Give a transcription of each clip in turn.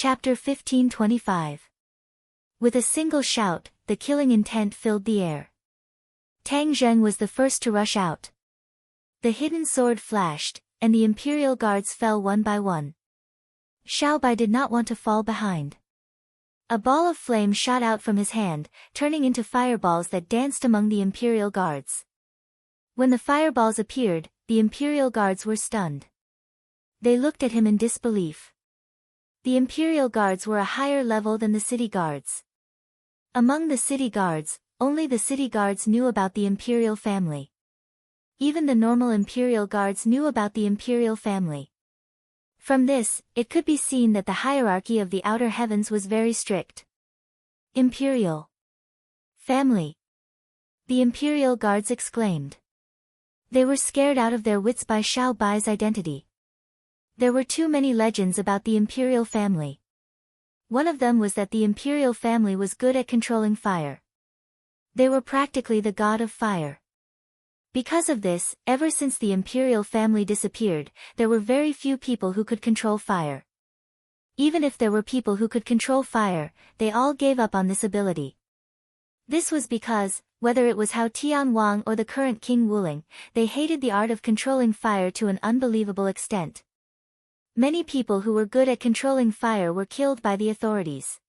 Chapter 1525. With a single shout, the killing intent filled the air. Tang Zheng was the first to rush out. The hidden sword flashed, and the imperial guards fell one by one. Xiao Bai did not want to fall behind. A ball of flame shot out from his hand, turning into fireballs that danced among the imperial guards. When the fireballs appeared, the imperial guards were stunned. They looked at him in disbelief. The imperial guards were a higher level than the city guards. Among the city guards, only the city guards knew about the imperial family. Even the normal imperial guards knew about the imperial family. From this, it could be seen that the hierarchy of the outer heavens was very strict. Imperial family. The imperial guards exclaimed. They were scared out of their wits by Xiao Bai's identity. There were too many legends about the imperial family. One of them was that the imperial family was good at controlling fire. They were practically the god of fire. Because of this, ever since the imperial family disappeared, there were very few people who could control fire. Even if there were people who could control fire, they all gave up on this ability. This was because, whether it was Hao Tianwang or the current King Wuling, they hated the art of controlling fire to an unbelievable extent. Many people who were good at controlling fire were killed by the authorities.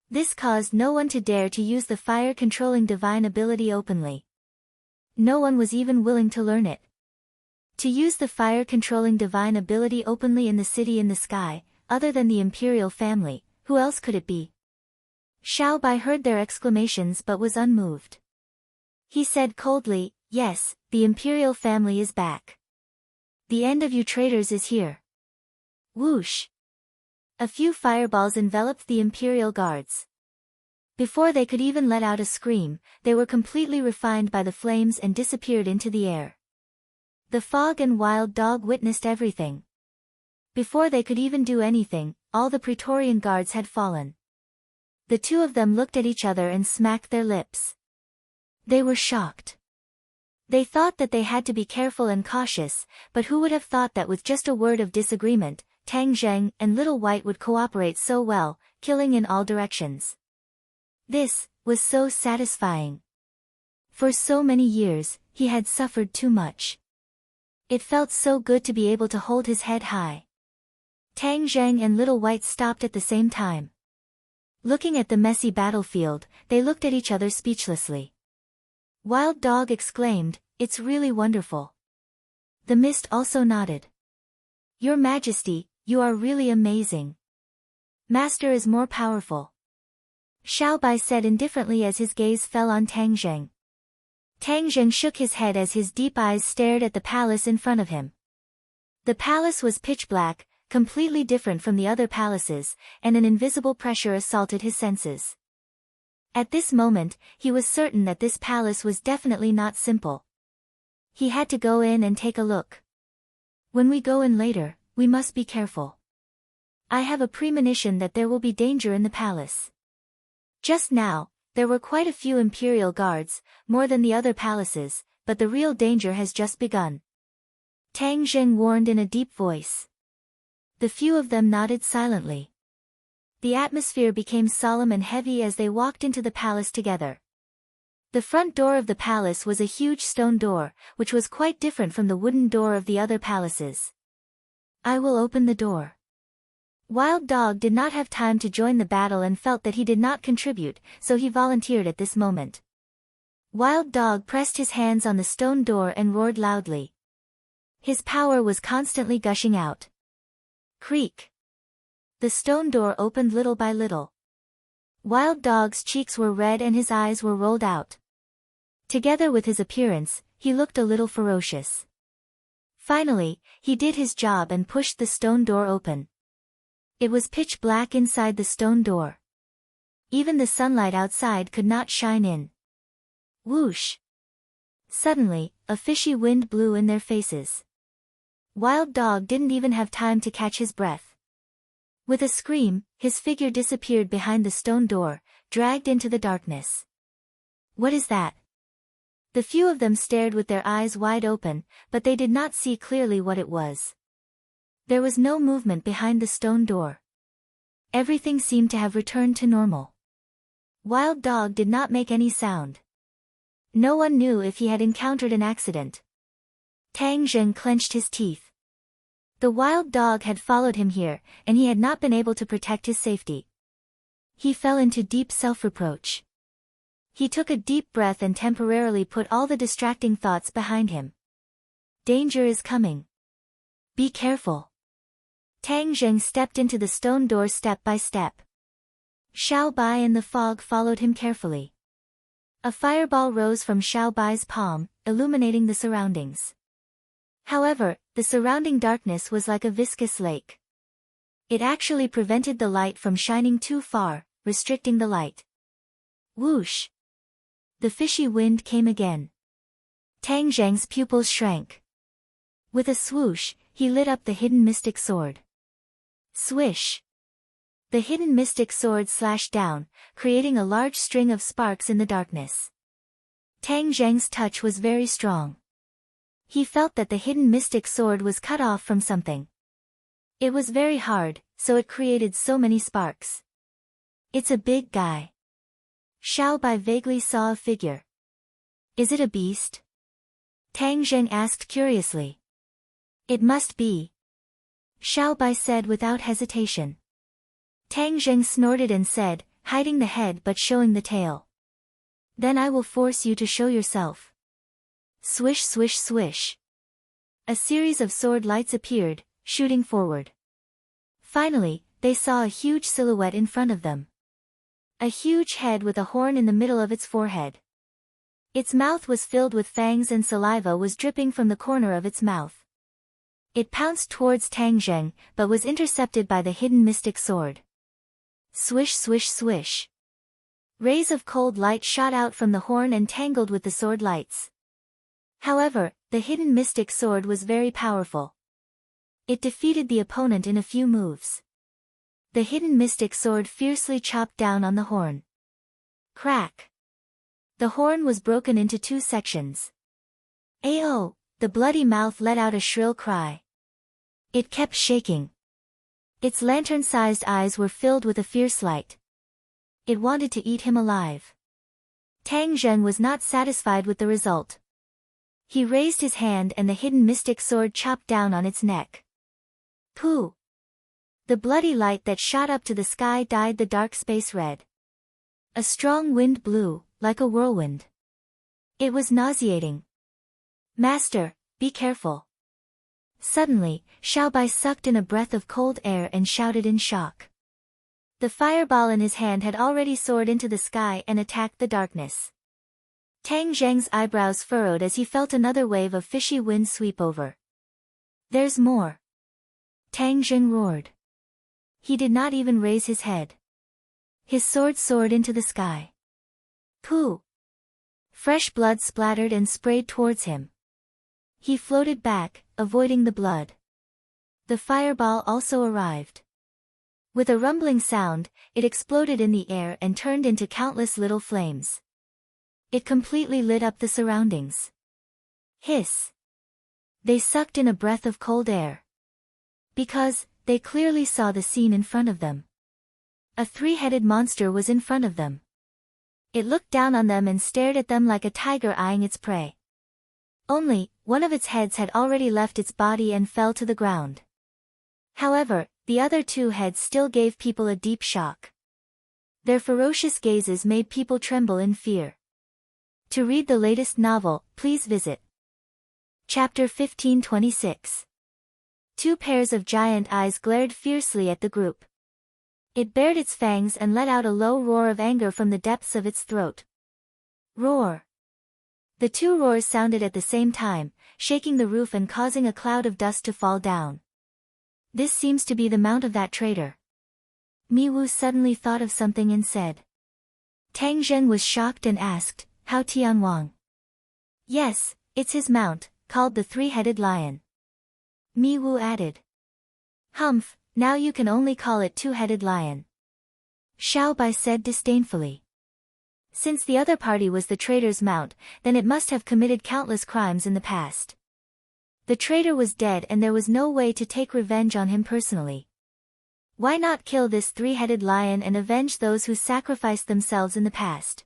This caused no one to dare to use the fire-controlling divine ability openly. No one was even willing to learn it. To use the fire-controlling divine ability openly in the city in the sky, other than the imperial family, who else could it be? Xiao Bai heard their exclamations but was unmoved. He said coldly, "Yes, the imperial family is back. The end of you traitors is here." Whoosh! A few fireballs enveloped the imperial guards. Before they could even let out a scream, they were completely refined by the flames and disappeared into the air. The fog and wild dog witnessed everything. Before they could even do anything, all the Praetorian guards had fallen. The two of them looked at each other and smacked their lips. They were shocked. They thought that they had to be careful and cautious, but who would have thought that with just a word of disagreement, Tang Zheng and Little White would cooperate so well, killing in all directions. This was so satisfying. For so many years, he had suffered too much. It felt so good to be able to hold his head high. Tang Zheng and Little White stopped at the same time. Looking at the messy battlefield, they looked at each other speechlessly. Wild Dog exclaimed, "It's really wonderful." The mist also nodded. "Your Majesty, you are really amazing. Master is more powerful." Xiao Bai said indifferently as his gaze fell on Tang Zheng. Tang Zheng shook his head as his deep eyes stared at the palace in front of him. The palace was pitch black, completely different from the other palaces, and an invisible pressure assaulted his senses. At this moment, he was certain that this palace was definitely not simple. He had to go in and take a look. When we go in later, we must be careful. I have a premonition that there will be danger in the palace. Just now, there were quite a few imperial guards, more than the other palaces, but the real danger has just begun. Tang Zheng warned in a deep voice. The few of them nodded silently. The atmosphere became solemn and heavy as they walked into the palace together. The front door of the palace was a huge stone door, which was quite different from the wooden door of the other palaces. "I will open the door." Wild Dog did not have time to join the battle and felt that he did not contribute, so he volunteered at this moment. Wild Dog pressed his hands on the stone door and roared loudly. His power was constantly gushing out. Creak! The stone door opened little by little. Wild Dog's cheeks were red and his eyes were rolled out. Together with his appearance, he looked a little ferocious. Finally, he did his job and pushed the stone door open. It was pitch black inside the stone door. Even the sunlight outside could not shine in. Whoosh! Suddenly, a fishy wind blew in their faces. Wild Dog didn't even have time to catch his breath. With a scream, his figure disappeared behind the stone door, dragged into the darkness. What is that? The few of them stared with their eyes wide open, but they did not see clearly what it was. There was no movement behind the stone door. Everything seemed to have returned to normal. Wild Dog did not make any sound. No one knew if he had encountered an accident. Tang Zhen clenched his teeth. The wild dog had followed him here, and he had not been able to protect his safety. He fell into deep self-reproach. He took a deep breath and temporarily put all the distracting thoughts behind him. Danger is coming. Be careful. Tang Zheng stepped into the stone door step by step. Xiao Bai and the fog followed him carefully. A fireball rose from Xiao Bai's palm, illuminating the surroundings. However, the surrounding darkness was like a viscous lake. It actually prevented the light from shining too far, restricting the light. Whoosh! The fishy wind came again. Tang Zheng's pupils shrank. With a swoosh, he lit up the hidden mystic sword. Swish! The hidden mystic sword slashed down, creating a large string of sparks in the darkness. Tang Zheng's touch was very strong. He felt that the hidden mystic sword was cut off from something. It was very hard, so it created so many sparks. It's a big guy. Xiao Bai vaguely saw a figure. Is it a beast? Tang Zheng asked curiously. It must be. Xiao Bai said without hesitation. Tang Zheng snorted and said, hiding the head but showing the tail. Then I will force you to show yourself. Swish swish swish. A series of sword lights appeared, shooting forward. Finally, they saw a huge silhouette in front of them. A huge head with a horn in the middle of its forehead. Its mouth was filled with fangs and saliva was dripping from the corner of its mouth. It pounced towards Tang Zheng, but was intercepted by the hidden mystic sword. Swish swish swish. Rays of cold light shot out from the horn and tangled with the sword lights. However, the hidden mystic sword was very powerful. It defeated the opponent in a few moves. The hidden mystic sword fiercely chopped down on the horn. Crack! The horn was broken into 2 sections. Ayo! The bloody mouth let out a shrill cry. It kept shaking. Its lantern-sized eyes were filled with a fierce light. It wanted to eat him alive. Tang Zheng was not satisfied with the result. He raised his hand and the hidden mystic sword chopped down on its neck. Pooh! The bloody light that shot up to the sky dyed the dark space red. A strong wind blew, like a whirlwind. It was nauseating. Master, be careful. Suddenly, Xiao Bai sucked in a breath of cold air and shouted in shock. The fireball in his hand had already soared into the sky and attacked the darkness. Tang Zheng's eyebrows furrowed as he felt another wave of fishy wind sweep over. There's more. Tang Zheng roared. He did not even raise his head. His sword soared into the sky. Pooh! Fresh blood splattered and sprayed towards him. He floated back, avoiding the blood. The fireball also arrived. With a rumbling sound, it exploded in the air and turned into countless little flames. It completely lit up the surroundings. Hiss! They sucked in a breath of cold air. Because, they clearly saw the scene in front of them. A 3-headed monster was in front of them. It looked down on them and stared at them like a tiger eyeing its prey. Only, one of its heads had already left its body and fell to the ground. However, the other 2 heads still gave people a deep shock. Their ferocious gazes made people tremble in fear. To read the latest novel, please visit Chapter 1526. 2 pairs of giant eyes glared fiercely at the group. It bared its fangs and let out a low roar of anger from the depths of its throat. Roar! The 2 roars sounded at the same time, shaking the roof and causing a cloud of dust to fall down. This seems to be the mount of that traitor. Miwu suddenly thought of something and said. Tang Zheng was shocked and asked, How Tianwang? Yes, it's his mount, called the 3-headed lion. Miwu added. Humph, now you can only call it 2-headed lion. Xiao Bai said disdainfully. Since the other party was the traitor's mount, then it must have committed countless crimes in the past. The traitor was dead and there was no way to take revenge on him personally. Why not kill this three-headed lion and avenge those who sacrificed themselves in the past?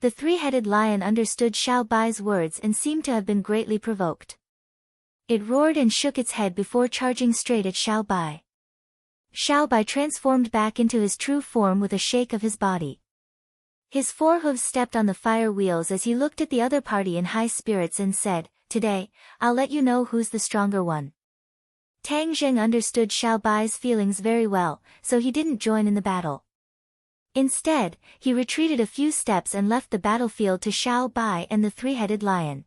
The three-headed lion understood Xiao Bai's words and seemed to have been greatly provoked. It roared and shook its head before charging straight at Xiao Bai. Xiao Bai transformed back into his true form with a shake of his body. His four hooves stepped on the fire wheels as he looked at the other party in high spirits and said, "Today, I'll let you know who's the stronger one." Tang Zheng understood Xiao Bai's feelings very well, so he didn't join in the battle. Instead, he retreated a few steps and left the battlefield to Xiao Bai and the three-headed lion.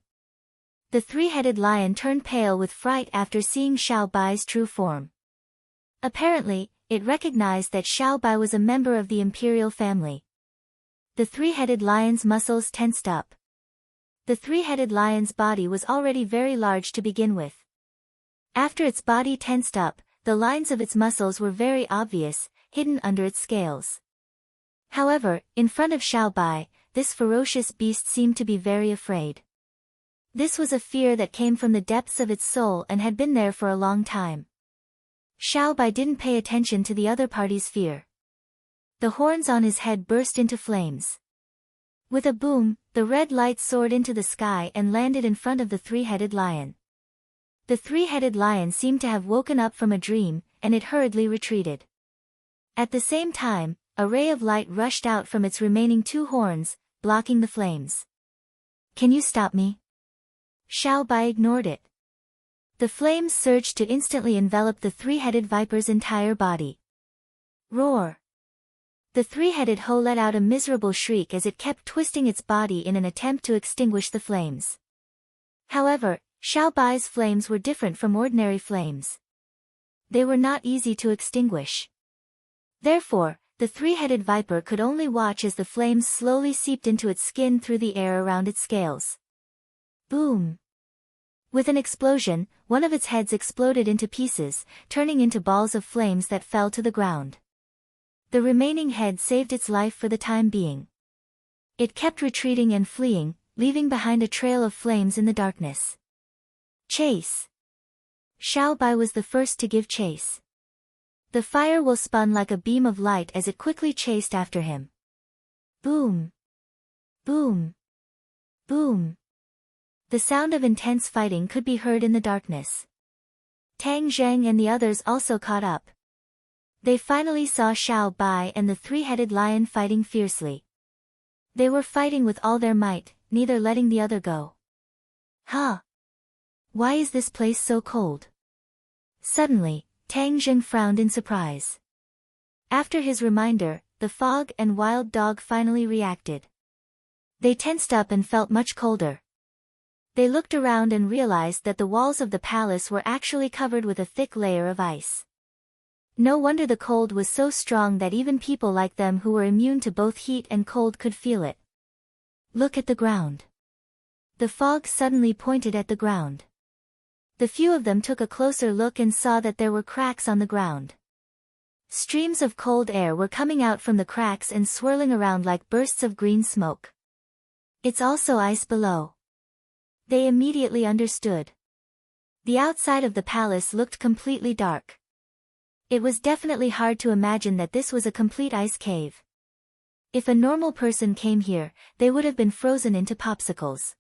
The three-headed lion turned pale with fright after seeing Xiao Bai's true form. Apparently, it recognized that Xiao Bai was a member of the imperial family. The three-headed lion's muscles tensed up. The three-headed lion's body was already very large to begin with. After its body tensed up, the lines of its muscles were very obvious, hidden under its scales. However, in front of Xiao Bai, this ferocious beast seemed to be very afraid. This was a fear that came from the depths of its soul and had been there for a long time. Xiao Bai didn't pay attention to the other party's fear. The horns on his head burst into flames. With a boom, the red light soared into the sky and landed in front of the three-headed lion. The three-headed lion seemed to have woken up from a dream, and it hurriedly retreated. At the same time, a ray of light rushed out from its remaining two horns, blocking the flames. "Can you stop me?" Xiao Bai ignored it. The flames surged to instantly envelop the three-headed viper's entire body. Roar! The three-headed hoe let out a miserable shriek as it kept twisting its body in an attempt to extinguish the flames. However, Xiao Bai's flames were different from ordinary flames. They were not easy to extinguish. Therefore, the three-headed viper could only watch as the flames slowly seeped into its skin through the air around its scales. Boom! With an explosion, one of its heads exploded into pieces, turning into balls of flames that fell to the ground. The remaining head saved its life for the time being. It kept retreating and fleeing, leaving behind a trail of flames in the darkness. Chase! Xiao Bai was the first to give chase. The fire will spun like a beam of light as it quickly chased after him. Boom! Boom! Boom! The sound of intense fighting could be heard in the darkness. Tang Zheng and the others also caught up. They finally saw Xiao Bai and the three-headed lion fighting fiercely. They were fighting with all their might, neither letting the other go. Huh! Why is this place so cold? Suddenly, Tang Zheng frowned in surprise. After his reminder, the fog and wild dog finally reacted. They tensed up and felt much colder. They looked around and realized that the walls of the palace were actually covered with a thick layer of ice. No wonder the cold was so strong that even people like them who were immune to both heat and cold could feel it. Look at the ground. The fog suddenly pointed at the ground. The few of them took a closer look and saw that there were cracks on the ground. Streams of cold air were coming out from the cracks and swirling around like bursts of green smoke. It's also ice below. They immediately understood. The outside of the palace looked completely dark. It was definitely hard to imagine that this was a complete ice cave. If a normal person came here, they would have been frozen into popsicles.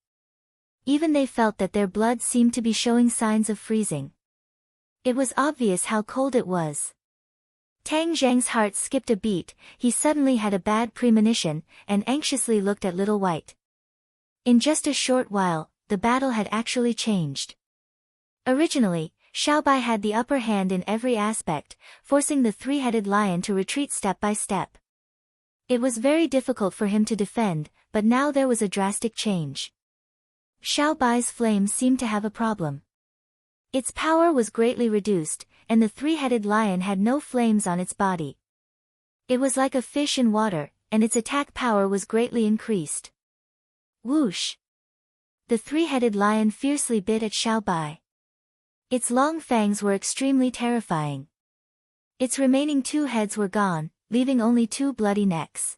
Even they felt that their blood seemed to be showing signs of freezing. It was obvious how cold it was. Tang Zheng's heart skipped a beat, he suddenly had a bad premonition, and anxiously looked at Little White. In just a short while, the battle had actually changed. Originally, Xiao Bai had the upper hand in every aspect, forcing the three-headed lion to retreat step by step. It was very difficult for him to defend, but now there was a drastic change. Xiao Bai's flame seemed to have a problem. Its power was greatly reduced, and the three-headed lion had no flames on its body. It was like a fish in water, and its attack power was greatly increased. Whoosh! The three-headed lion fiercely bit at Xiao Bai. Its long fangs were extremely terrifying. Its remaining two heads were gone, leaving only two bloody necks.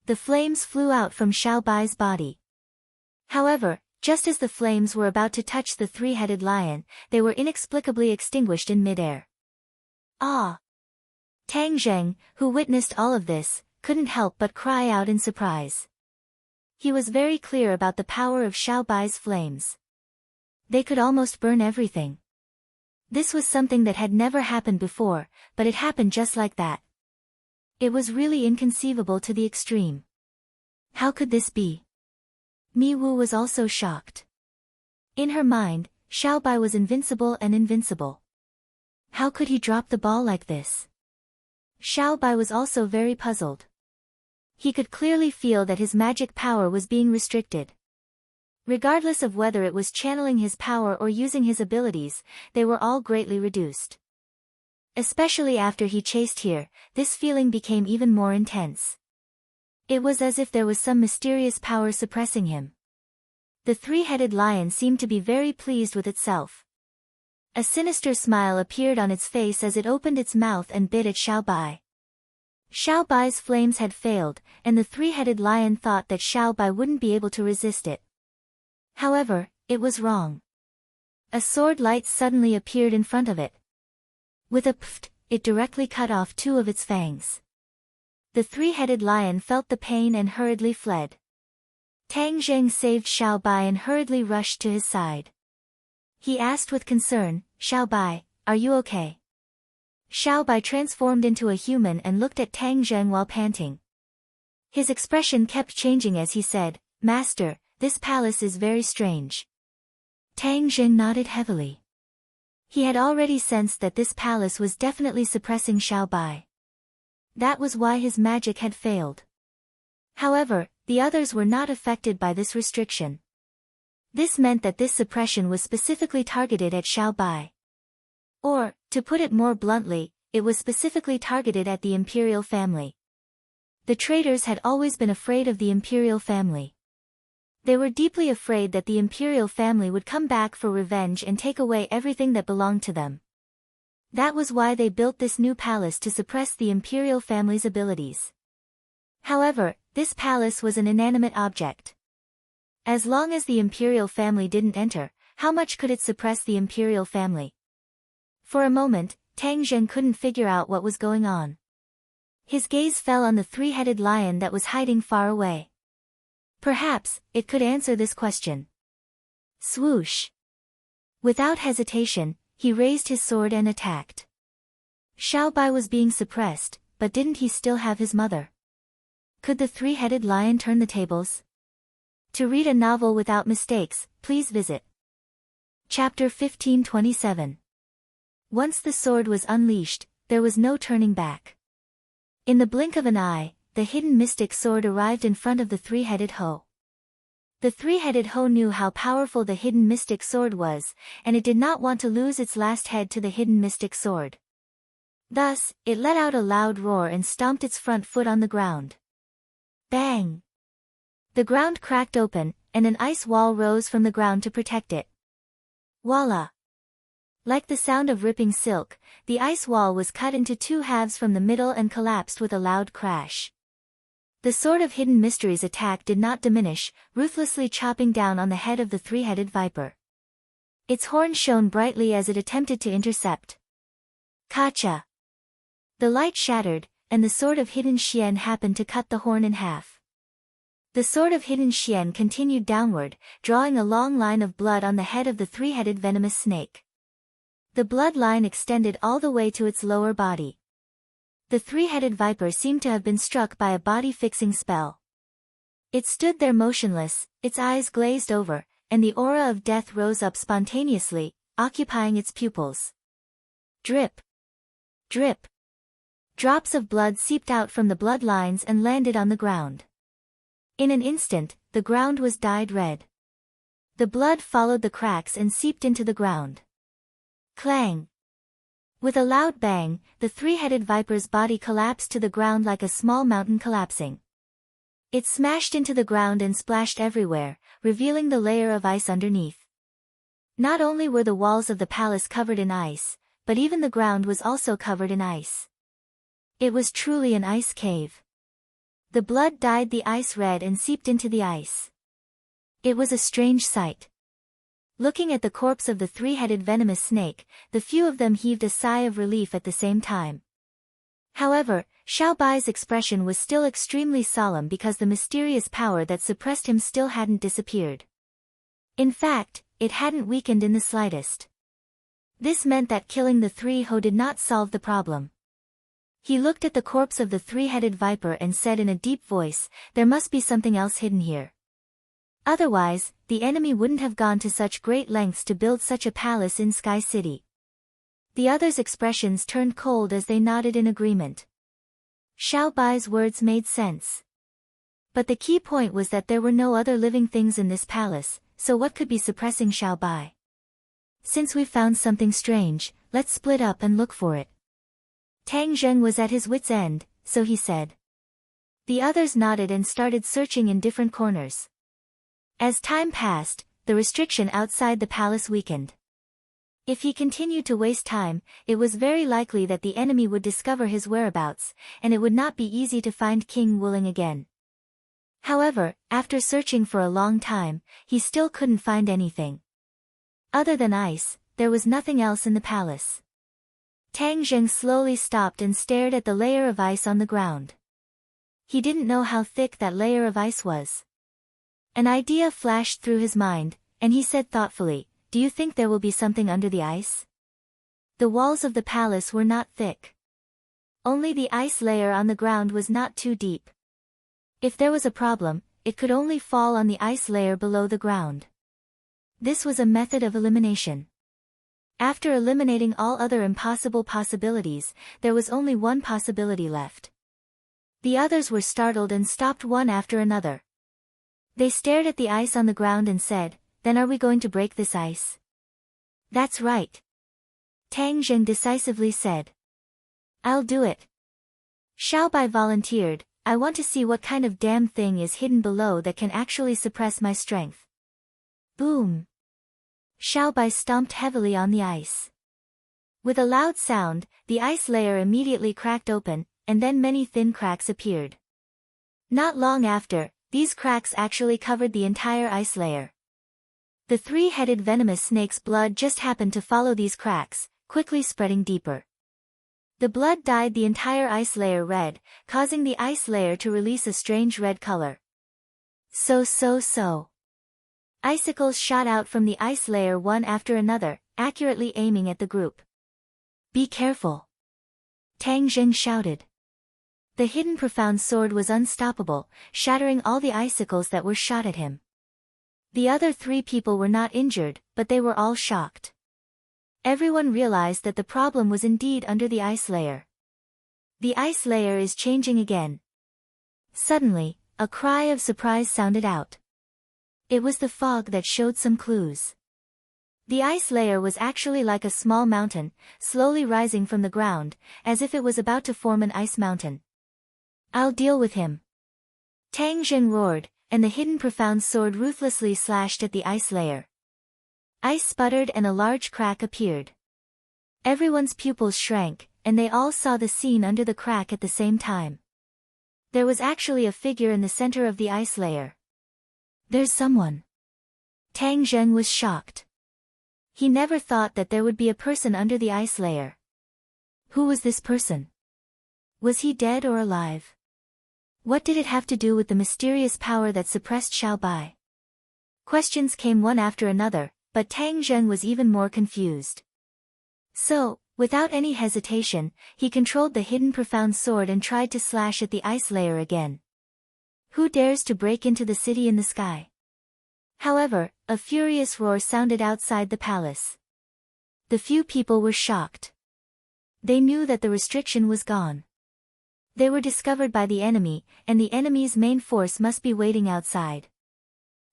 The flames flew out from Xiao Bai's body. However, just as the flames were about to touch the three-headed lion, they were inexplicably extinguished in midair. Ah! Tang Zheng, who witnessed all of this, couldn't help but cry out in surprise. He was very clear about the power of Xiaobai's flames. They could almost burn everything. This was something that had never happened before, but it happened just like that. It was really inconceivable to the extreme. How could this be? Mi Wu was also shocked. In her mind, Xiaobai was invincible and invincible. How could he drop the ball like this? Xiaobai was also very puzzled. He could clearly feel that his magic power was being restricted. Regardless of whether it was channeling his power or using his abilities, they were all greatly reduced. Especially after he chased here, this feeling became even more intense. It was as if there was some mysterious power suppressing him. The three-headed lion seemed to be very pleased with itself. A sinister smile appeared on its face as it opened its mouth and bit at Xiaobai. Xiaobai's flames had failed, and the three-headed lion thought that Xiaobai wouldn't be able to resist it. However, it was wrong. A sword light suddenly appeared in front of it. With a pft, it directly cut off two of its fangs. The three-headed lion felt the pain and hurriedly fled. Tang Zheng saved Xiaobai and hurriedly rushed to his side. He asked with concern, "Xiaobai, are you okay?" Xiaobai transformed into a human and looked at Tang Zheng while panting. His expression kept changing as he said, "Master, this palace is very strange." Tang Zheng nodded heavily. He had already sensed that this palace was definitely suppressing Xiaobai. That was why his magic had failed. However, the others were not affected by this restriction. This meant that this suppression was specifically targeted at Xiaobai. Or, to put it more bluntly, it was specifically targeted at the imperial family. The traitors had always been afraid of the imperial family. They were deeply afraid that the imperial family would come back for revenge and take away everything that belonged to them. That was why they built this new palace to suppress the imperial family's abilities. However, this palace was an inanimate object. As long as the imperial family didn't enter, how much could it suppress the imperial family? For a moment, Tang Zheng couldn't figure out what was going on. His gaze fell on the three-headed lion that was hiding far away. Perhaps, it could answer this question. Swoosh! Without hesitation, he raised his sword and attacked. Xiaobai was being suppressed, but didn't he still have his mother? Could the three-headed lion turn the tables? To read a novel without mistakes, please visit Chapter 1527. Once the sword was unleashed, there was no turning back. In the blink of an eye, the hidden mystic sword arrived in front of the three-headed hoe. The three-headed hoe knew how powerful the hidden mystic sword was, and it did not want to lose its last head to the hidden mystic sword. Thus, it let out a loud roar and stomped its front foot on the ground. Bang! The ground cracked open, and an ice wall rose from the ground to protect it. Voila! Like the sound of ripping silk, the ice wall was cut into two halves from the middle and collapsed with a loud crash. The Sword of Hidden Mysteries attack did not diminish, ruthlessly chopping down on the head of the three-headed viper. Its horn shone brightly as it attempted to intercept. Kacha! The light shattered, and the Sword of Hidden Xian happened to cut the horn in half. The Sword of Hidden Xian continued downward, drawing a long line of blood on the head of the three-headed venomous snake. The blood line extended all the way to its lower body. The three-headed viper seemed to have been struck by a body-fixing spell. It stood there motionless, its eyes glazed over, and the aura of death rose up spontaneously, occupying its pupils. Drip! Drip! Drops of blood seeped out from the blood lines and landed on the ground. In an instant, the ground was dyed red. The blood followed the cracks and seeped into the ground. Clang! With a loud bang, the three-headed viper's body collapsed to the ground like a small mountain collapsing. It smashed into the ground and splashed everywhere, revealing the layer of ice underneath. Not only were the walls of the palace covered in ice, but even the ground was also covered in ice. It was truly an ice cave. The blood dyed the ice red and seeped into the ice. It was a strange sight. Looking at the corpse of the three-headed venomous snake, the few of them heaved a sigh of relief at the same time. However, Xiao Bai's expression was still extremely solemn because the mysterious power that suppressed him still hadn't disappeared. In fact, it hadn't weakened in the slightest. This meant that killing the three Ho did not solve the problem. He looked at the corpse of the three-headed viper and said in a deep voice, "There must be something else hidden here. Otherwise, the enemy wouldn't have gone to such great lengths to build such a palace in Sky City." The others' expressions turned cold as they nodded in agreement. Xiao Bai's words made sense. But the key point was that there were no other living things in this palace, so what could be suppressing Xiao Bai? "Since we've found something strange, let's split up and look for it." Tang Zheng was at his wit's end, so he said. The others nodded and started searching in different corners. As time passed, the restriction outside the palace weakened. If he continued to waste time, it was very likely that the enemy would discover his whereabouts, and it would not be easy to find King Wuling again. However, after searching for a long time, he still couldn't find anything. Other than ice, there was nothing else in the palace. Tang Zheng slowly stopped and stared at the layer of ice on the ground. He didn't know how thick that layer of ice was. An idea flashed through his mind, and he said thoughtfully, "Do you think there will be something under the ice?" The walls of the palace were not thick. Only the ice layer on the ground was not too deep. If there was a problem, it could only fall on the ice layer below the ground. This was a method of elimination. After eliminating all other impossible possibilities, there was only one possibility left. The others were startled and stopped one after another. They stared at the ice on the ground and said, "Then are we going to break this ice?" "That's right," Tang Zheng decisively said. "I'll do it." Xiao Bai volunteered, "I want to see what kind of damn thing is hidden below that can actually suppress my strength." Boom! Xiao Bai stomped heavily on the ice. With a loud sound, the ice layer immediately cracked open, and then many thin cracks appeared. Not long after, these cracks actually covered the entire ice layer. The three-headed venomous snake's blood just happened to follow these cracks, quickly spreading deeper. The blood dyed the entire ice layer red, causing the ice layer to release a strange red color. So. Icicles shot out from the ice layer one after another, accurately aiming at the group. "Be careful!" Tang Zheng shouted. The hidden profound sword was unstoppable, shattering all the icicles that were shot at him. The other three people were not injured, but they were all shocked. Everyone realized that the problem was indeed under the ice layer. The ice layer is changing again. Suddenly, a cry of surprise sounded out. It was the fog that showed some clues. The ice layer was actually like a small mountain, slowly rising from the ground, as if it was about to form an ice mountain. "I'll deal with him!" Tang Zheng roared, and the hidden profound sword ruthlessly slashed at the ice layer. Ice sputtered and a large crack appeared. Everyone's pupils shrank, and they all saw the scene under the crack at the same time. There was actually a figure in the center of the ice layer. "There's someone." Tang Zheng was shocked. He never thought that there would be a person under the ice layer. Who was this person? Was he dead or alive? What did it have to do with the mysterious power that suppressed Xiao Bai? Questions came one after another, but Tang Zheng was even more confused. So, without any hesitation, he controlled the hidden profound sword and tried to slash at the ice layer again. Who dares to break into the city in the sky? However, a furious roar sounded outside the palace. The few people were shocked. They knew that the restriction was gone. They were discovered by the enemy, and the enemy's main force must be waiting outside.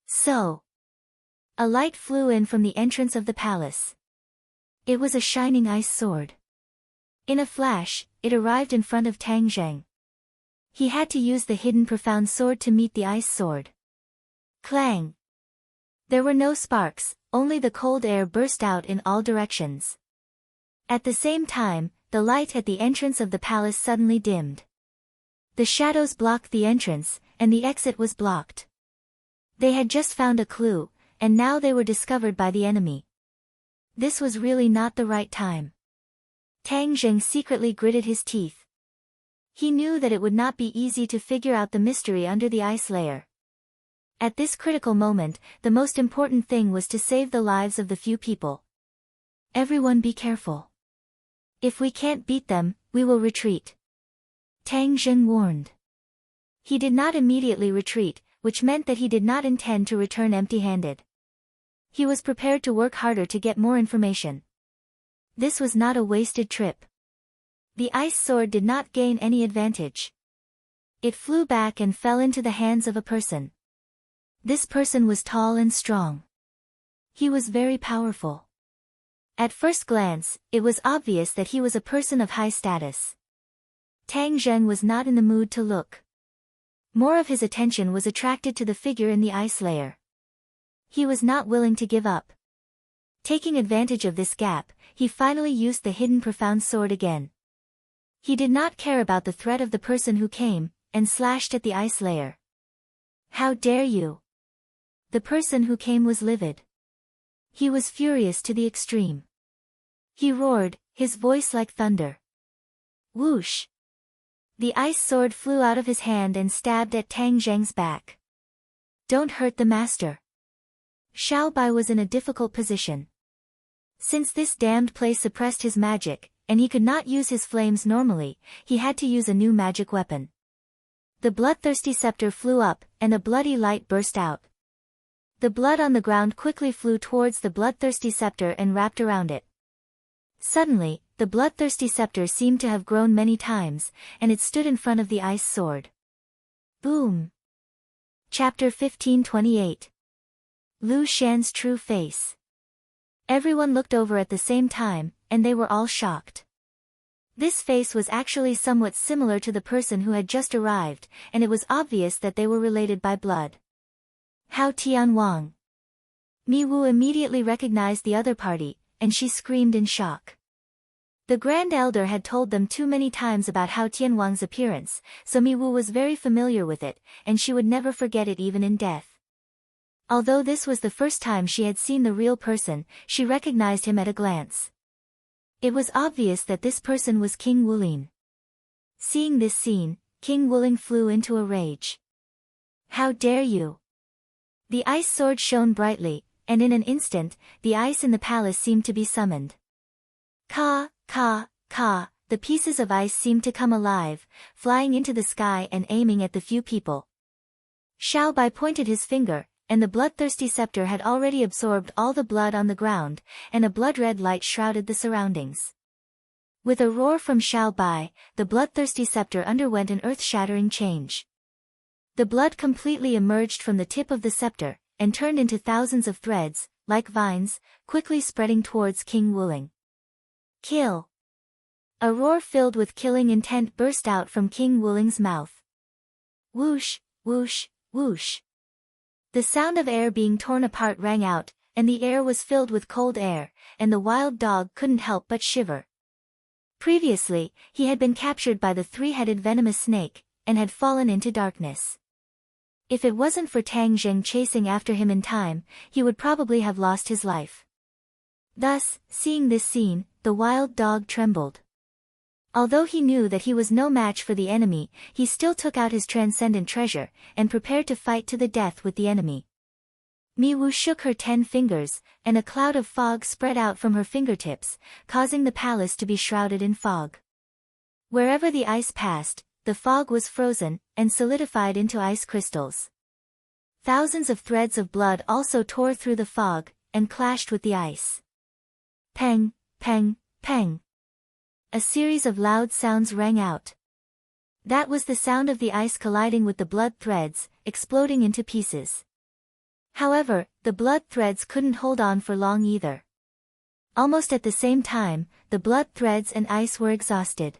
So, a light flew in from the entrance of the palace. It was a shining ice sword. In a flash, it arrived in front of Tang Zheng. He had to use the hidden profound sword to meet the ice sword. Clang! There were no sparks, only the cold air burst out in all directions. At the same time, the light at the entrance of the palace suddenly dimmed. The shadows blocked the entrance, and the exit was blocked. They had just found a clue, and now they were discovered by the enemy. This was really not the right time. Tang Zheng secretly gritted his teeth. He knew that it would not be easy to figure out the mystery under the ice layer. At this critical moment, the most important thing was to save the lives of the few people. Everyone be careful. If we can't beat them, we will retreat. Tang Zheng warned. He did not immediately retreat, which meant that he did not intend to return empty-handed. He was prepared to work harder to get more information. This was not a wasted trip. The ice sword did not gain any advantage. It flew back and fell into the hands of a person. This person was tall and strong. He was very powerful. At first glance, it was obvious that he was a person of high status. Tang Zheng was not in the mood to look. More of his attention was attracted to the figure in the ice layer. He was not willing to give up. Taking advantage of this gap, he finally used the hidden profound sword again. He did not care about the threat of the person who came, and slashed at the ice layer. How dare you! The person who came was livid. He was furious to the extreme. He roared, his voice like thunder. Whoosh! The ice sword flew out of his hand and stabbed at Tang Zheng's back. Don't hurt the master. Xiao Bai was in a difficult position. Since this damned place suppressed his magic, and he could not use his flames normally, he had to use a new magic weapon. The bloodthirsty scepter flew up, and a bloody light burst out. The blood on the ground quickly flew towards the bloodthirsty scepter and wrapped around it. Suddenly, the bloodthirsty scepter seemed to have grown many times, and it stood in front of the ice sword. Boom! Chapter 1528. Lu Shan's True Face. Everyone looked over at the same time, and they were all shocked. This face was actually somewhat similar to the person who had just arrived, and it was obvious that they were related by blood. Hao Tianwang. Mi Wu immediately recognized the other party, and she screamed in shock. The Grand Elder had told them too many times about Hao Tianwang's appearance, so Mi Wu was very familiar with it, and she would never forget it even in death. Although this was the first time she had seen the real person, she recognized him at a glance. It was obvious that this person was King Wulin. Seeing this scene, King Wulin flew into a rage. How dare you! The ice sword shone brightly, and in an instant, the ice in the palace seemed to be summoned. Ka, ka, ka, the pieces of ice seemed to come alive, flying into the sky and aiming at the few people. Xiao Bai pointed his finger, and the bloodthirsty scepter had already absorbed all the blood on the ground, and a blood-red light shrouded the surroundings. With a roar from Xiao Bai, the bloodthirsty scepter underwent an earth-shattering change. The blood completely emerged from the tip of the scepter, and turned into thousands of threads, like vines, quickly spreading towards King Wulin. Kill! A roar filled with killing intent burst out from King Wulin's mouth. Whoosh, whoosh, whoosh. The sound of air being torn apart rang out, and the air was filled with cold air, and the wild dog couldn't help but shiver. Previously, he had been captured by the three-headed venomous snake, and had fallen into darkness. If it wasn't for Tang Zheng chasing after him in time, he would probably have lost his life. Thus, seeing this scene, the wild dog trembled. Although he knew that he was no match for the enemy, he still took out his transcendent treasure, and prepared to fight to the death with the enemy. Mi Wu shook her 10 fingers, and a cloud of fog spread out from her fingertips, causing the palace to be shrouded in fog. Wherever the ice passed, the fog was frozen, and solidified into ice crystals. Thousands of threads of blood also tore through the fog, and clashed with the ice. Peng, peng, peng. A series of loud sounds rang out. That was the sound of the ice colliding with the blood threads, exploding into pieces. However, the blood threads couldn't hold on for long either. Almost at the same time, the blood threads and ice were exhausted.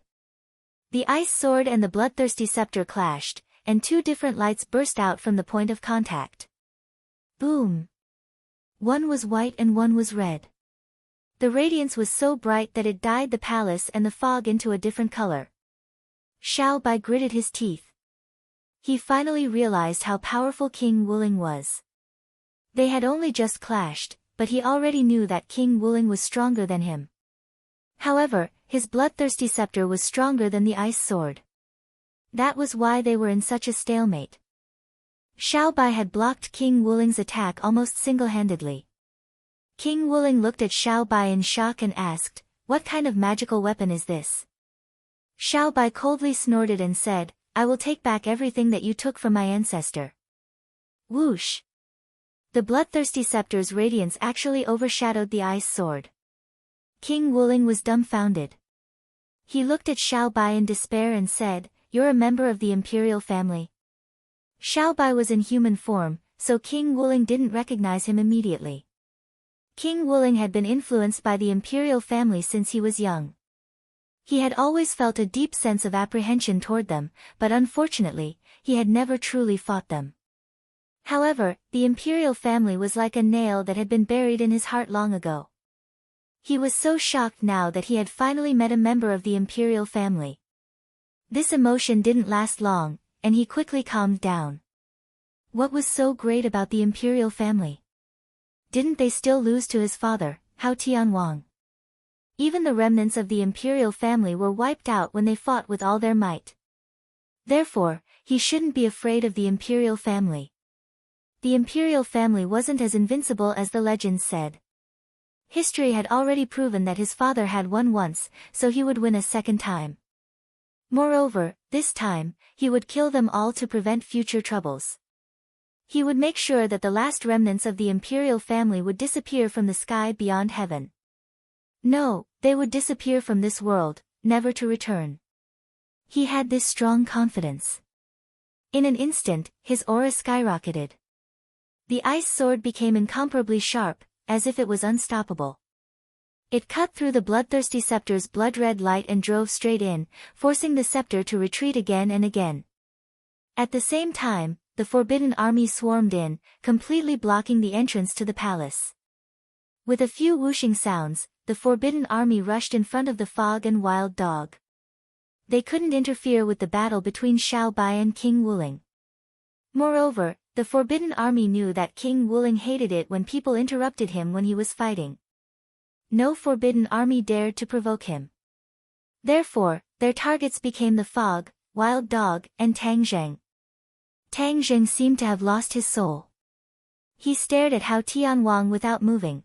The ice sword and the bloodthirsty scepter clashed, and 2 different lights burst out from the point of contact. Boom! One was white and one was red. The radiance was so bright that it dyed the palace and the fog into a different color. Xiao Bai gritted his teeth. He finally realized how powerful King Wulin was. They had only just clashed, but he already knew that King Wulin was stronger than him. However, his bloodthirsty scepter was stronger than the ice sword. That was why they were in such a stalemate. Xiao Bai had blocked King Wuling's attack almost single-handedly. King Wuling looked at Xiao Bai in shock and asked, "What kind of magical weapon is this?" Xiao Bai coldly snorted and said, "I will take back everything that you took from my ancestor." Whoosh! The bloodthirsty scepter's radiance actually overshadowed the ice sword. King Wuling was dumbfounded. He looked at Xiao Bai in despair and said, "You're a member of the imperial family." Xiao Bai was in human form, so King Wuling didn't recognize him immediately. King Wuling had been influenced by the imperial family since he was young. He had always felt a deep sense of apprehension toward them, but unfortunately, he had never truly fought them. However, the imperial family was like a nail that had been buried in his heart long ago. He was so shocked now that he had finally met a member of the imperial family. This emotion didn't last long, and he quickly calmed down. What was so great about the imperial family? Didn't they still lose to his father, Hao Tianwang? Even the remnants of the imperial family were wiped out when they fought with all their might. Therefore, he shouldn't be afraid of the imperial family. The imperial family wasn't as invincible as the legends said. History had already proven that his father had won once, so he would win a second time. Moreover, this time, he would kill them all to prevent future troubles. He would make sure that the last remnants of the imperial family would disappear from the sky beyond heaven. No, they would disappear from this world, never to return. He had this strong confidence. In an instant, his aura skyrocketed. The ice sword became incomparably sharp, as if it was unstoppable. It cut through the bloodthirsty scepter's blood-red light and drove straight in, forcing the scepter to retreat again and again. At the same time, the forbidden army swarmed in, completely blocking the entrance to the palace. With a few whooshing sounds, the forbidden army rushed in front of the fog and wild dog. They couldn't interfere with the battle between Xiao Bai and King Wuling. Moreover, the forbidden army knew that King Wuling hated it when people interrupted him when he was fighting. No forbidden army dared to provoke him. Therefore, their targets became the fog, wild dog, and Tang Zheng. Tang Zheng seemed to have lost his soul. He stared at Hao Tianwang without moving.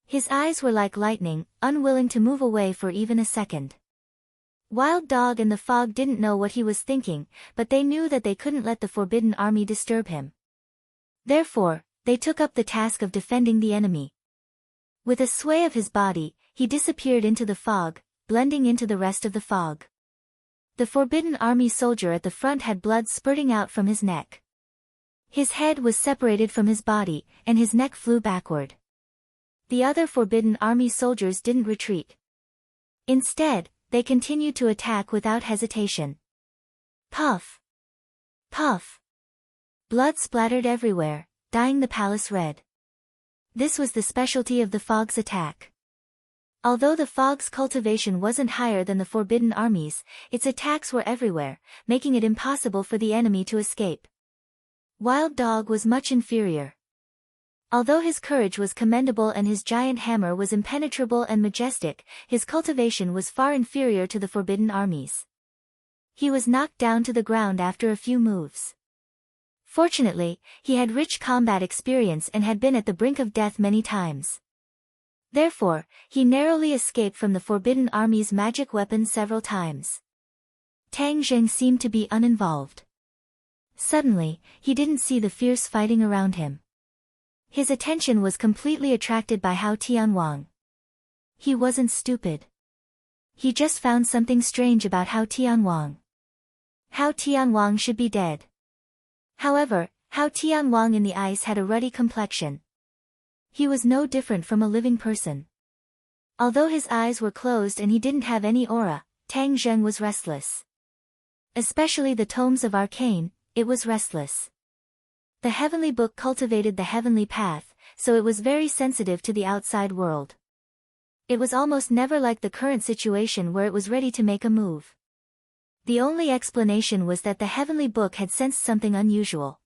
His eyes were like lightning, unwilling to move away for even a second. Wild Dog and the fog didn't know what he was thinking, but they knew that they couldn't let the forbidden army disturb him. Therefore, they took up the task of defending the enemy. With a sway of his body, he disappeared into the fog, blending into the rest of the fog. The forbidden army soldier at the front had blood spurting out from his neck. His head was separated from his body, and his neck flew backward. The other forbidden army soldiers didn't retreat. Instead, they continued to attack without hesitation. Puff! Puff! Blood splattered everywhere, dyeing the palace red. This was the specialty of the fog's attack. Although the fog's cultivation wasn't higher than the forbidden army's, its attacks were everywhere, making it impossible for the enemy to escape. Wild Dog was much inferior. Although his courage was commendable and his giant hammer was impenetrable and majestic, his cultivation was far inferior to the forbidden army's. He was knocked down to the ground after a few moves. Fortunately, he had rich combat experience and had been at the brink of death many times. Therefore, he narrowly escaped from the forbidden army's magic weapon several times. Tang Zheng seemed to be uninvolved. Suddenly, he didn't see the fierce fighting around him. His attention was completely attracted by Hao Tianwang. He wasn't stupid. He just found something strange about Hao Tianwang. Hao Tianwang should be dead. However, Hao Tianwang in the ice had a ruddy complexion. He was no different from a living person. Although his eyes were closed and he didn't have any aura, Tang Zheng was restless. Especially the tomes of arcane, it was restless. The heavenly book cultivated the heavenly path, so it was very sensitive to the outside world. It was almost never like the current situation where it was ready to make a move. The only explanation was that the heavenly book had sensed something unusual.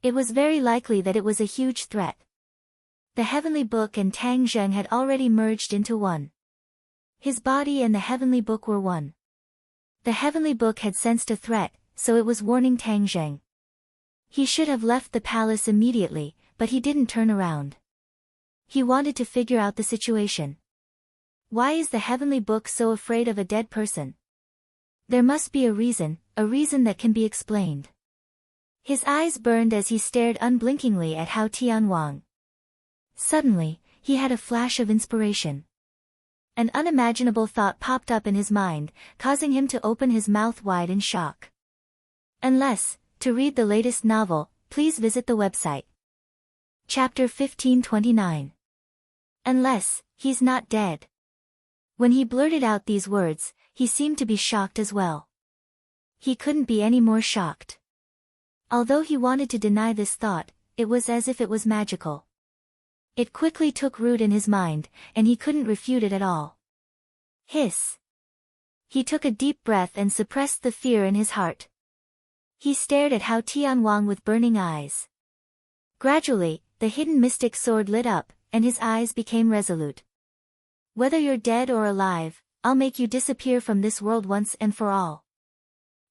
It was very likely that it was a huge threat. The heavenly book and Tang Zheng had already merged into one. His body and the heavenly book were one. The heavenly book had sensed a threat, so it was warning Tang Zheng. He should have left the palace immediately, but he didn't turn around. He wanted to figure out the situation. Why is the heavenly book so afraid of a dead person? There must be a reason that can be explained. His eyes burned as he stared unblinkingly at Hao Tianwang. Suddenly, he had a flash of inspiration. An unimaginable thought popped up in his mind, causing him to open his mouth wide in shock. To read the latest novel, please visit the website. Chapter 1529. Unless, he's not dead. When he blurted out these words, he seemed to be shocked as well. He couldn't be any more shocked. Although he wanted to deny this thought, it was as if it was magical. It quickly took root in his mind, and he couldn't refute it at all. Hiss. He took a deep breath and suppressed the fear in his heart. He stared at Hao Tianwang with burning eyes. Gradually, the hidden mystic sword lit up, and his eyes became resolute. Whether you're dead or alive, I'll make you disappear from this world once and for all.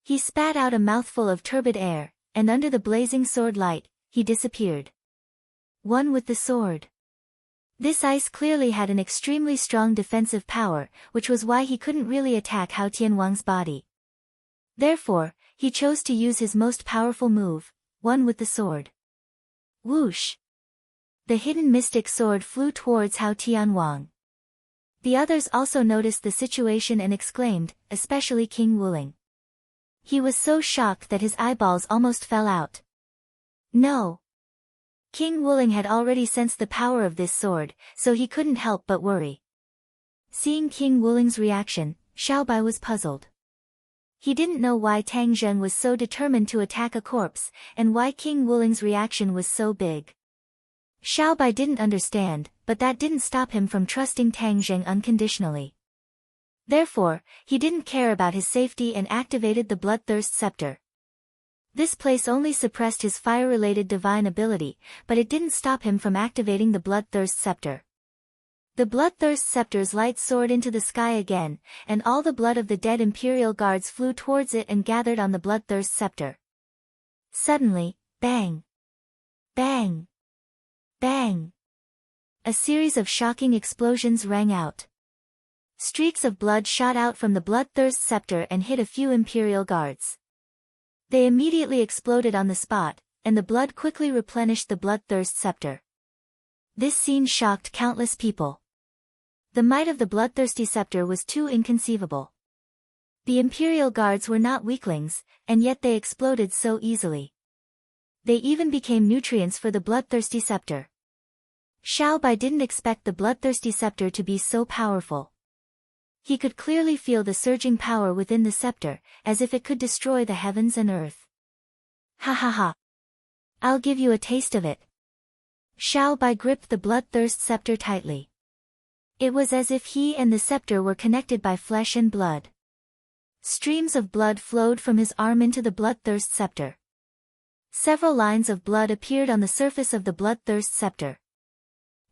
He spat out a mouthful of turbid air, and under the blazing sword light, he disappeared. One with the sword. This ice clearly had an extremely strong defensive power, which was why he couldn't really attack Hao Tianwang's body. Therefore, he chose to use his most powerful move, one with the sword. Whoosh! The hidden mystic sword flew towards Hao Tianwang. The others also noticed the situation and exclaimed, especially King Wuling. He was so shocked that his eyeballs almost fell out. No! King Wuling had already sensed the power of this sword, so he couldn't help but worry. Seeing King Wuling's reaction, Xiaobai was puzzled. He didn't know why Tang Zheng was so determined to attack a corpse, and why King Wuling's reaction was so big. Xiaobai didn't understand, but that didn't stop him from trusting Tang Zheng unconditionally. Therefore, he didn't care about his safety and activated the Bloodthirst Scepter. This place only suppressed his fire-related divine ability, but it didn't stop him from activating the Bloodthirst Scepter. The Bloodthirst Scepter's light soared into the sky again, and all the blood of the dead Imperial Guards flew towards it and gathered on the Bloodthirst Scepter. Suddenly, bang! Bang! Bang! A series of shocking explosions rang out. Streaks of blood shot out from the Bloodthirst Scepter and hit a few Imperial Guards. They immediately exploded on the spot, and the blood quickly replenished the Bloodthirst Scepter. This scene shocked countless people. The might of the bloodthirsty scepter was too inconceivable. The Imperial Guards were not weaklings, and yet they exploded so easily. They even became nutrients for the bloodthirsty scepter. Xiaobai didn't expect the bloodthirsty scepter to be so powerful. He could clearly feel the surging power within the scepter, as if it could destroy the heavens and earth. Ha ha ha! I'll give you a taste of it. Xiaobai gripped the bloodthirst scepter tightly. It was as if he and the scepter were connected by flesh and blood. Streams of blood flowed from his arm into the bloodthirst scepter. Several lines of blood appeared on the surface of the bloodthirst scepter.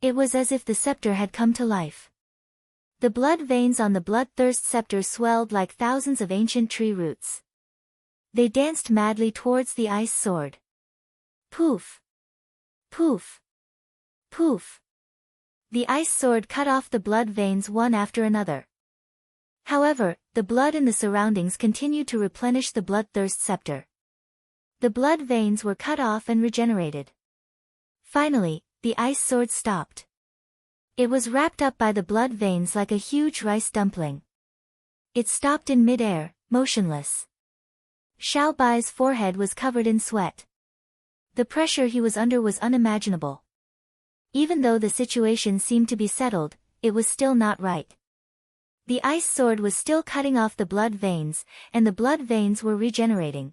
It was as if the scepter had come to life. The blood veins on the bloodthirst scepter swelled like thousands of ancient tree roots. They danced madly towards the ice sword. Poof! Poof! Poof! The ice sword cut off the blood veins one after another. However, the blood in the surroundings continued to replenish the bloodthirst scepter. The blood veins were cut off and regenerated. Finally, the ice sword stopped. It was wrapped up by the blood veins like a huge rice dumpling. It stopped in mid-air, motionless. Xiaobai's forehead was covered in sweat. The pressure he was under was unimaginable. Even though the situation seemed to be settled, it was still not right. The ice sword was still cutting off the blood veins, and the blood veins were regenerating.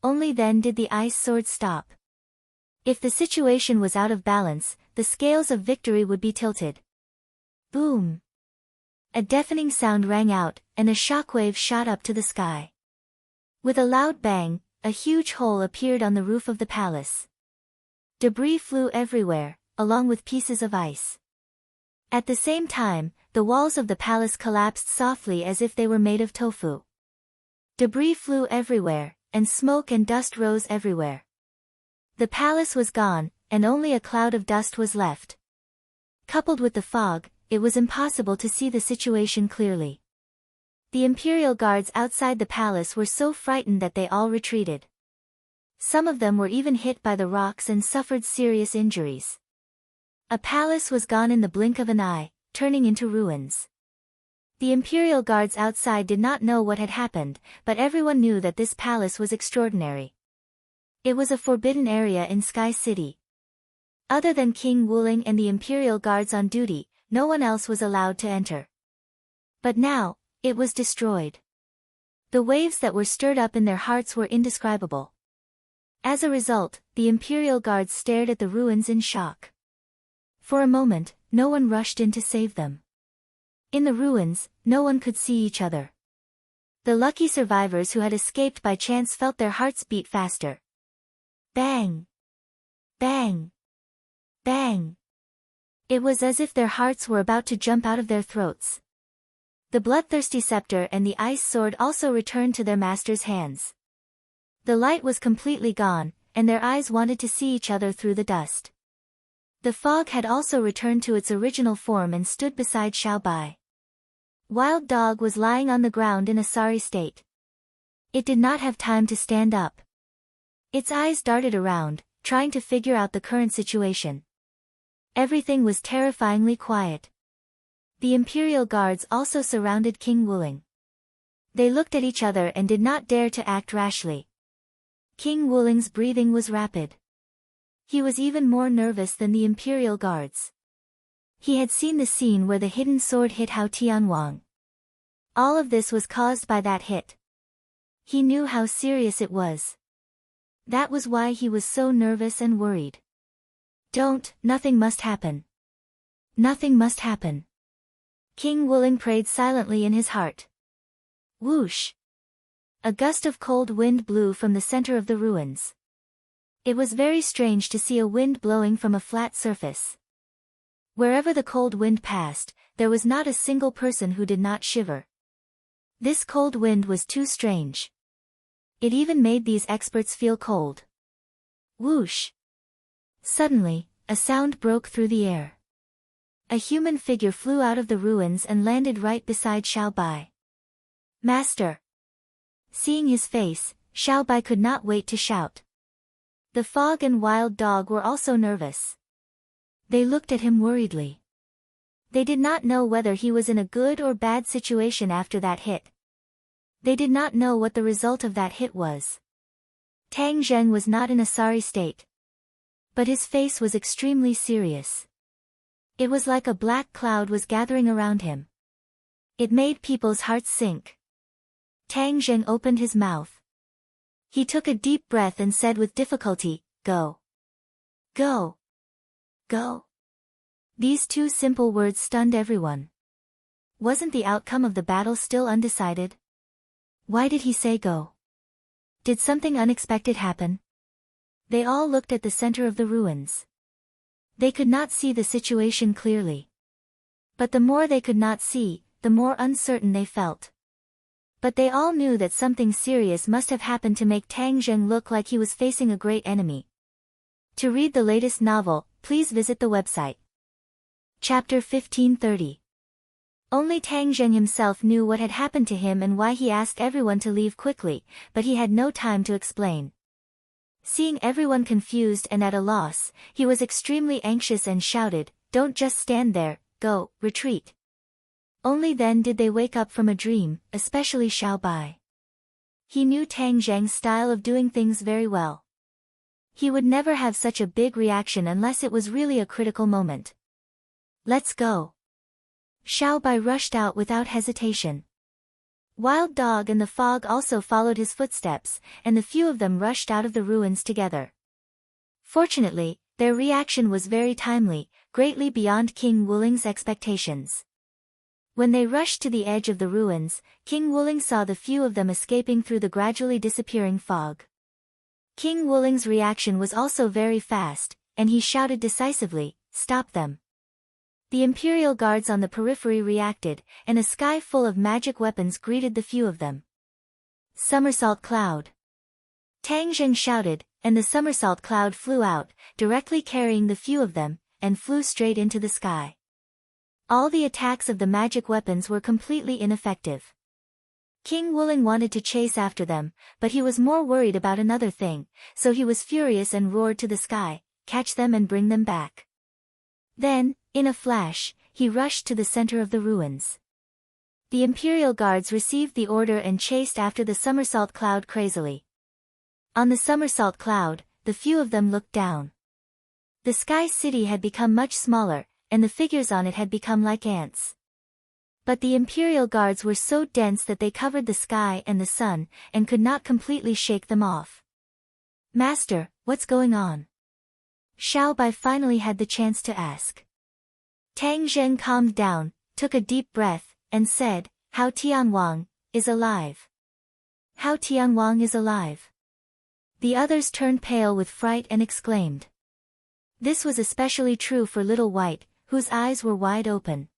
Only then did the ice sword stop. If the situation was out of balance, the scales of victory would be tilted. Boom! A deafening sound rang out, and a shockwave shot up to the sky. With a loud bang, a huge hole appeared on the roof of the palace. Debris flew everywhere, along with pieces of ice. At the same time, the walls of the palace collapsed softly as if they were made of tofu. Debris flew everywhere, and smoke and dust rose everywhere. The palace was gone, and only a cloud of dust was left. Coupled with the fog, it was impossible to see the situation clearly. The imperial guards outside the palace were so frightened that they all retreated. Some of them were even hit by the rocks and suffered serious injuries. A palace was gone in the blink of an eye, turning into ruins. The imperial guards outside did not know what had happened, but everyone knew that this palace was extraordinary. It was a forbidden area in Sky City. Other than King Wuling and the imperial guards on duty, no one else was allowed to enter. But now, it was destroyed. The waves that were stirred up in their hearts were indescribable. As a result, the imperial guards stared at the ruins in shock. For a moment, no one rushed in to save them. In the ruins, no one could see each other. The lucky survivors who had escaped by chance felt their hearts beat faster. Bang! Bang! Bang! It was as if their hearts were about to jump out of their throats. The bloodthirsty scepter and the ice sword also returned to their master's hands. The light was completely gone, and their eyes wanted to see each other through the dust. The fog had also returned to its original form and stood beside Xiao Bai. Wild Dog was lying on the ground in a sorry state. It did not have time to stand up. Its eyes darted around, trying to figure out the current situation. Everything was terrifyingly quiet. The imperial guards also surrounded King Wuling. They looked at each other and did not dare to act rashly. King Wuling's breathing was rapid. He was even more nervous than the imperial guards. He had seen the scene where the hidden sword hit Hao Tianwang. All of this was caused by that hit. He knew how serious it was. That was why he was so nervous and worried. Nothing must happen. Nothing must happen. King Wuling prayed silently in his heart. Whoosh! A gust of cold wind blew from the center of the ruins. It was very strange to see a wind blowing from a flat surface. Wherever the cold wind passed, there was not a single person who did not shiver. This cold wind was too strange. It even made these experts feel cold. Whoosh! Suddenly, a sound broke through the air. A human figure flew out of the ruins and landed right beside Xiao Bai. Master! Seeing his face, Xiao Bai could not wait to shout. The fog and Wild Dog were also nervous. They looked at him worriedly. They did not know whether he was in a good or bad situation after that hit. They did not know what the result of that hit was. Tang Zheng was not in a sorry state. But his face was extremely serious. It was like a black cloud was gathering around him. It made people's hearts sink. Tang Zheng opened his mouth. He took a deep breath and said with difficulty, "Go. Go. Go." These two simple words stunned everyone. Wasn't the outcome of the battle still undecided? Why did he say go? Did something unexpected happen? They all looked at the center of the ruins. They could not see the situation clearly. But the more they could not see, the more uncertain they felt. But they all knew that something serious must have happened to make Tang Zheng look like he was facing a great enemy. To read the latest novel, please visit the website. Chapter 1530. Only Tang Zheng himself knew what had happened to him and why he asked everyone to leave quickly, but he had no time to explain. Seeing everyone confused and at a loss, he was extremely anxious and shouted, "Don't just stand there, go, retreat." Only then did they wake up from a dream, especially Xiao Bai. He knew Tang Zheng's style of doing things very well. He would never have such a big reaction unless it was really a critical moment. "Let's go." Xiao Bai rushed out without hesitation. Wild Dog and the fog also followed his footsteps, and the few of them rushed out of the ruins together. Fortunately, their reaction was very timely, greatly beyond King Wuling's expectations. When they rushed to the edge of the ruins, King Wuling saw the few of them escaping through the gradually disappearing fog. King Wuling's reaction was also very fast, and he shouted decisively, "Stop them." The imperial guards on the periphery reacted, and a sky full of magic weapons greeted the few of them. Somersault cloud. Tang Zheng shouted, and the somersault cloud flew out, directly carrying the few of them, and flew straight into the sky. All the attacks of the magic weapons were completely ineffective. King Wuling wanted to chase after them, but he was more worried about another thing, so he was furious and roared to the sky, "Catch them and bring them back." Then, in a flash, he rushed to the center of the ruins. The Imperial Guards received the order and chased after the somersault cloud crazily. On the somersault cloud, the few of them looked down. The sky city had become much smaller, and the figures on it had become like ants. But the Imperial Guards were so dense that they covered the sky and the sun, and could not completely shake them off. "Master, what's going on?" Xiao Bai finally had the chance to ask. Tang Zheng calmed down, took a deep breath, and said, "Hao Tianwang is alive." "Hao Tianwang is alive." The others turned pale with fright and exclaimed. This was especially true for Little White, whose eyes were wide open.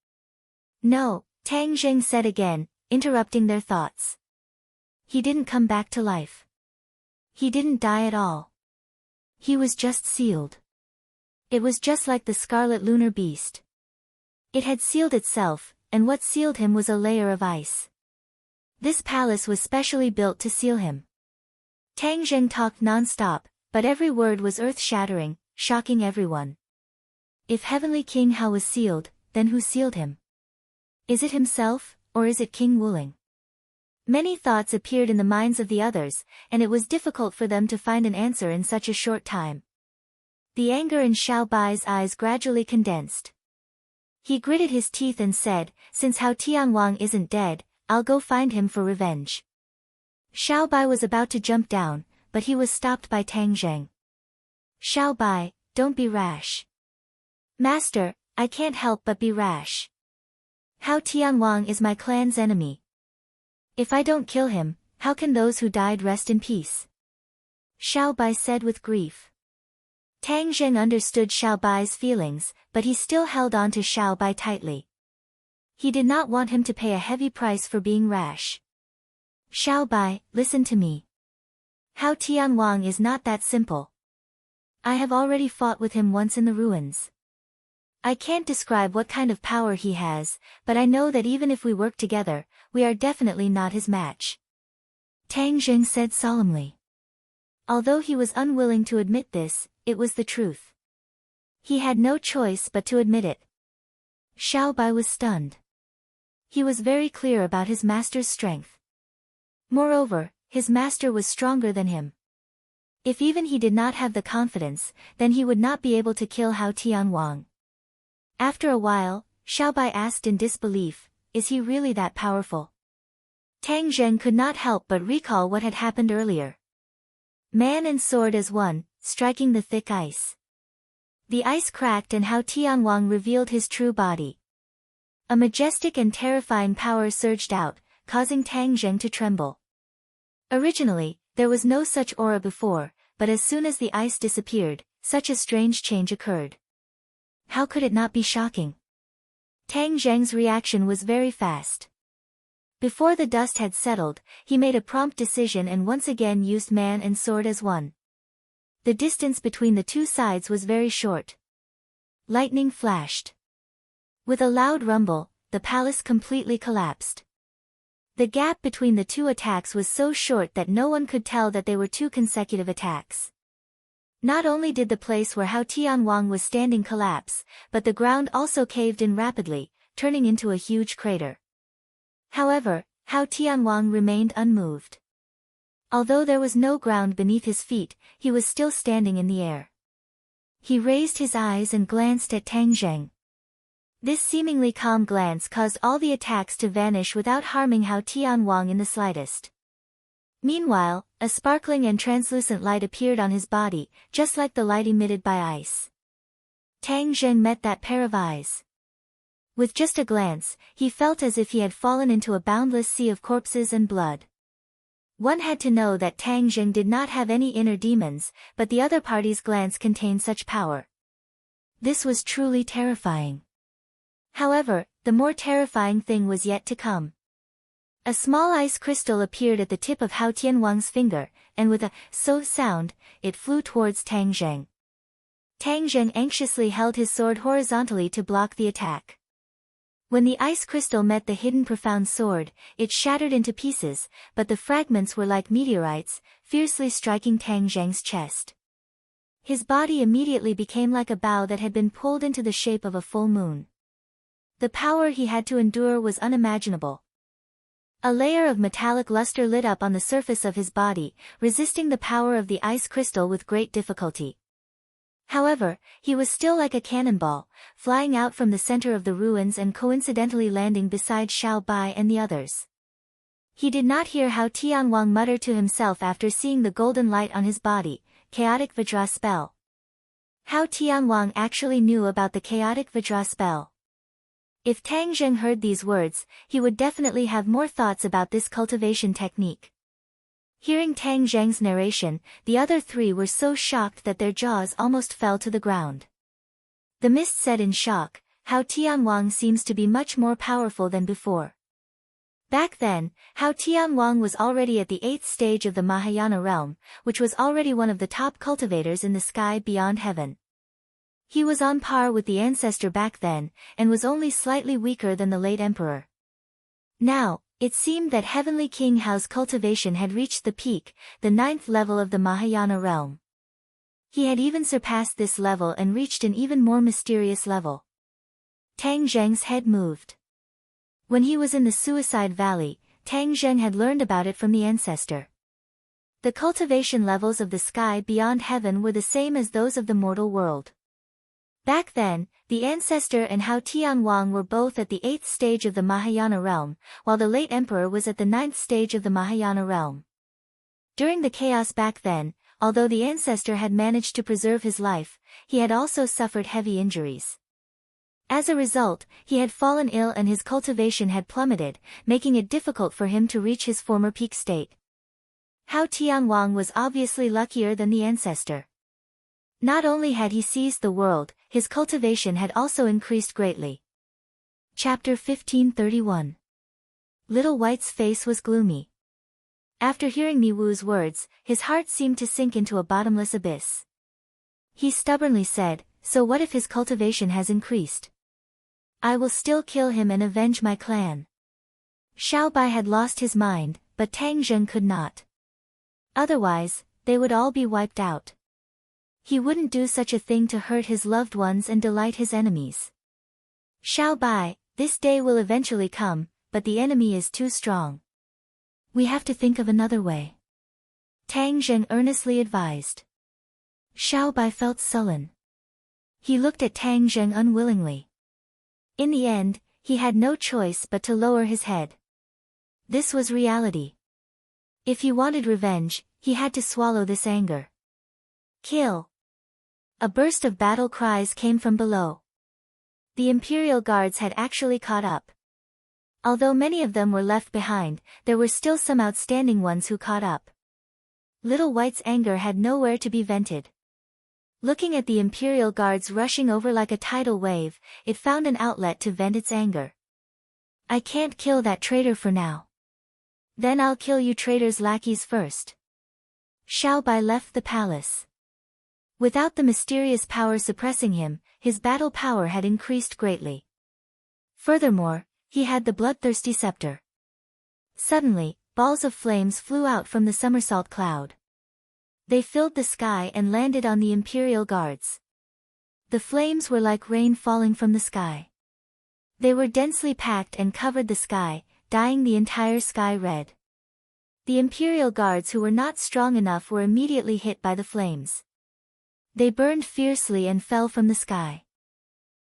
"No," Tang Zheng said again, interrupting their thoughts. "He didn't come back to life. He didn't die at all. He was just sealed." It was just like the scarlet lunar beast. It had sealed itself, and what sealed him was a layer of ice. This palace was specially built to seal him. Tang Zheng talked non-stop, but every word was earth-shattering, shocking everyone. If Heavenly King Hao was sealed, then who sealed him? Is it himself, or is it King Wuling? Many thoughts appeared in the minds of the others, and it was difficult for them to find an answer in such a short time. The anger in Xiao Bai's eyes gradually condensed. He gritted his teeth and said, "Since Hao Tianwang isn't dead, I'll go find him for revenge." Xiao Bai was about to jump down, but he was stopped by Tang Zheng. "Xiao Bai, don't be rash." "Master, I can't help but be rash. Hao Tianwang is my clan's enemy. If I don't kill him, how can those who died rest in peace?" Xiao Bai said with grief. Tang Zheng understood Xiao Bai's feelings, but he still held on to Xiao Bai tightly. He did not want him to pay a heavy price for being rash. "Xiao Bai, listen to me. Hao Tianwang is not that simple. I have already fought with him once in the ruins. I can't describe what kind of power he has, but I know that even if we work together, we are definitely not his match." Tang Zheng said solemnly. Although he was unwilling to admit this, it was the truth. He had no choice but to admit it. Xiao Bai was stunned. He was very clear about his master's strength. Moreover, his master was stronger than him. If even he did not have the confidence, then he would not be able to kill Hao Tianwang. After a while, Xiao Bai asked in disbelief, "Is he really that powerful?" Tang Zheng could not help but recall what had happened earlier. Man and sword as one, striking the thick ice. The ice cracked and Hao Tianwang revealed his true body. A majestic and terrifying power surged out, causing Tang Zheng to tremble. Originally, there was no such aura before, but as soon as the ice disappeared, such a strange change occurred. How could it not be shocking? Tang Zheng's reaction was very fast. Before the dust had settled, he made a prompt decision and once again used man and sword as one. The distance between the two sides was very short. Lightning flashed. With a loud rumble, the palace completely collapsed. The gap between the two attacks was so short that no one could tell that they were two consecutive attacks. Not only did the place where Hao Tianwang was standing collapse, but the ground also caved in rapidly, turning into a huge crater. However, Hao Tianwang remained unmoved. Although there was no ground beneath his feet, he was still standing in the air. He raised his eyes and glanced at Tang Zheng. This seemingly calm glance caused all the attacks to vanish without harming Hao Tianwang in the slightest. Meanwhile, a sparkling and translucent light appeared on his body, just like the light emitted by ice. Tang Zheng met that pair of eyes. With just a glance, he felt as if he had fallen into a boundless sea of corpses and blood. One had to know that Tang Zheng did not have any inner demons, but the other party's glance contained such power. This was truly terrifying. However, the more terrifying thing was yet to come. A small ice crystal appeared at the tip of Hao Tianwang's finger, and with a "so" sound, it flew towards Tang Zheng. Tang Zheng anxiously held his sword horizontally to block the attack. When the ice crystal met the hidden profound sword, it shattered into pieces, but the fragments were like meteorites, fiercely striking Tang Zheng's chest. His body immediately became like a bow that had been pulled into the shape of a full moon. The power he had to endure was unimaginable. A layer of metallic luster lit up on the surface of his body, resisting the power of the ice crystal with great difficulty. However, he was still like a cannonball, flying out from the center of the ruins and coincidentally landing beside Xiao Bai and the others. He did not hear Hao Tianwang mutter to himself after seeing the golden light on his body, "Chaotic Vajra spell." Hao Tianwang actually knew about the Chaotic Vajra spell. If Tang Zheng heard these words, he would definitely have more thoughts about this cultivation technique. Hearing Tang Zheng's narration, the other three were so shocked that their jaws almost fell to the ground. The mist said in shock, "Hao Tianwang seems to be much more powerful than before." Back then, Hao Tianwang was already at the 8th stage of the Mahayana realm, which was already one of the top cultivators in the sky beyond heaven. He was on par with the ancestor back then, and was only slightly weaker than the late emperor. Now, it seemed that Heavenly King Hao's cultivation had reached the peak, the 9th level of the Mahayana realm. He had even surpassed this level and reached an even more mysterious level. Tang Zheng's head moved. When he was in the Suicide Valley, Tang Zheng had learned about it from the ancestor. The cultivation levels of the sky beyond heaven were the same as those of the mortal world. Back then, the ancestor and Hao Tianwang were both at the 8th stage of the Mahayana realm, while the late emperor was at the 9th stage of the Mahayana realm. During the chaos back then, although the ancestor had managed to preserve his life, he had also suffered heavy injuries. As a result, he had fallen ill and his cultivation had plummeted, making it difficult for him to reach his former peak state. Hao Tianwang was obviously luckier than the ancestor. Not only had he seized the world, his cultivation had also increased greatly. Chapter 1531. Little White's face was gloomy. After hearing Mi Wu's words, his heart seemed to sink into a bottomless abyss. He stubbornly said, "So what if his cultivation has increased? I will still kill him and avenge my clan." Xiao Bai had lost his mind, but Tang Zheng could not. Otherwise, they would all be wiped out. He wouldn't do such a thing to hurt his loved ones and delight his enemies. "Xiao Bai, this day will eventually come, but the enemy is too strong. We have to think of another way," Tang Zheng earnestly advised. Xiao Bai felt sullen. He looked at Tang Zheng unwillingly. In the end, he had no choice but to lower his head. This was reality. If he wanted revenge, he had to swallow this anger. "Kill!" A burst of battle cries came from below. The Imperial Guards had actually caught up. Although many of them were left behind, there were still some outstanding ones who caught up. Little White's anger had nowhere to be vented. Looking at the Imperial Guards rushing over like a tidal wave, it found an outlet to vent its anger. "I can't kill that traitor for now. Then I'll kill you traitors' lackeys first." Xiao Bai left the palace. Without the mysterious power suppressing him, his battle power had increased greatly. Furthermore, he had the bloodthirsty scepter. Suddenly, balls of flames flew out from the somersault cloud. They filled the sky and landed on the Imperial Guards. The flames were like rain falling from the sky. They were densely packed and covered the sky, dyeing the entire sky red. The Imperial Guards who were not strong enough were immediately hit by the flames. They burned fiercely and fell from the sky.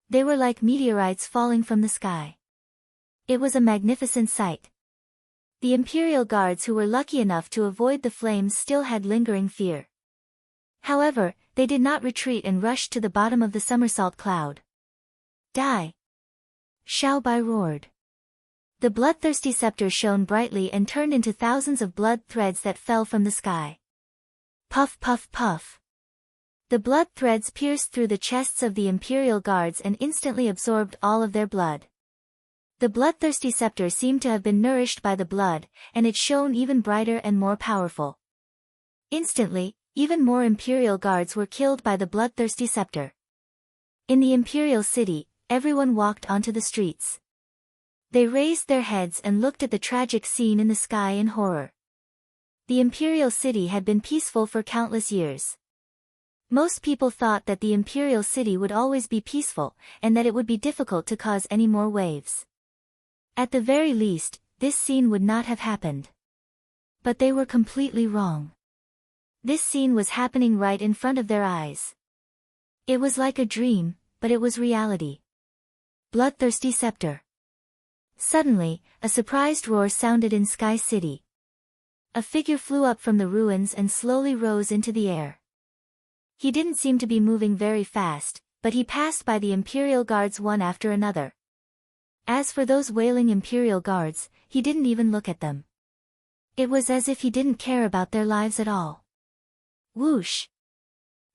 They were like meteorites falling from the sky. It was a magnificent sight. The Imperial Guards who were lucky enough to avoid the flames still had lingering fear. However, they did not retreat and rushed to the bottom of the somersault cloud. "Die!" Xiao Bai roared. The bloodthirsty scepter shone brightly and turned into thousands of blood threads that fell from the sky. Puff puff puff. The blood threads pierced through the chests of the Imperial Guards and instantly absorbed all of their blood. The bloodthirsty scepter seemed to have been nourished by the blood, and it shone even brighter and more powerful. Instantly, even more imperial guards were killed by the bloodthirsty scepter. In the imperial city, everyone walked onto the streets. They raised their heads and looked at the tragic scene in the sky in horror. The imperial city had been peaceful for countless years. Most people thought that the imperial city would always be peaceful, and that it would be difficult to cause any more waves. At the very least, this scene would not have happened. But they were completely wrong. This scene was happening right in front of their eyes. It was like a dream, but it was reality. Bloodthirsty scepter. Suddenly, a surprised roar sounded in Sky City. A figure flew up from the ruins and slowly rose into the air. He didn't seem to be moving very fast, but he passed by the Imperial guards one after another. As for those wailing Imperial guards, he didn't even look at them. It was as if he didn't care about their lives at all. Whoosh!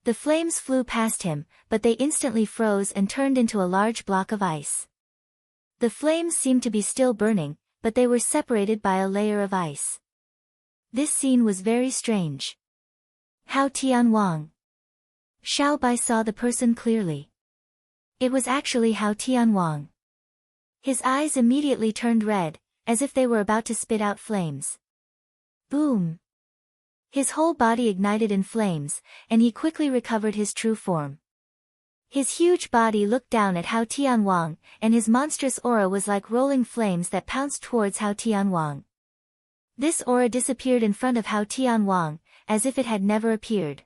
The flames flew past him, but they instantly froze and turned into a large block of ice. The flames seemed to be still burning, but they were separated by a layer of ice. This scene was very strange. Hao Tianwang. Xiao Bai saw the person clearly. It was actually Hao Tianwang. His eyes immediately turned red, as if they were about to spit out flames. Boom! His whole body ignited in flames, and he quickly recovered his true form. His huge body looked down at Hao Tianwang, and his monstrous aura was like rolling flames that pounced towards Hao Tianwang. This aura disappeared in front of Hao Tianwang, as if it had never appeared.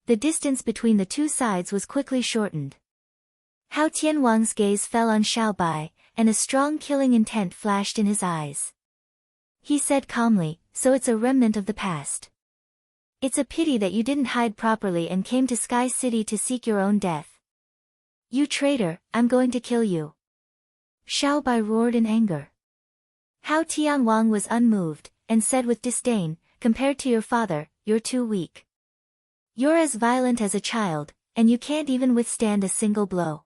The distance between the two sides was quickly shortened. Hao Tianwang's gaze fell on Xiao Bai, and a strong killing intent flashed in his eyes. He said calmly, "So it's a remnant of the past. It's a pity that you didn't hide properly and came to Sky City to seek your own death. You traitor, I'm going to kill you." Xiao Bai roared in anger. Hao Tianwang was unmoved, and said with disdain, "Compared to your father, you're too weak. You're as violent as a child, and you can't even withstand a single blow."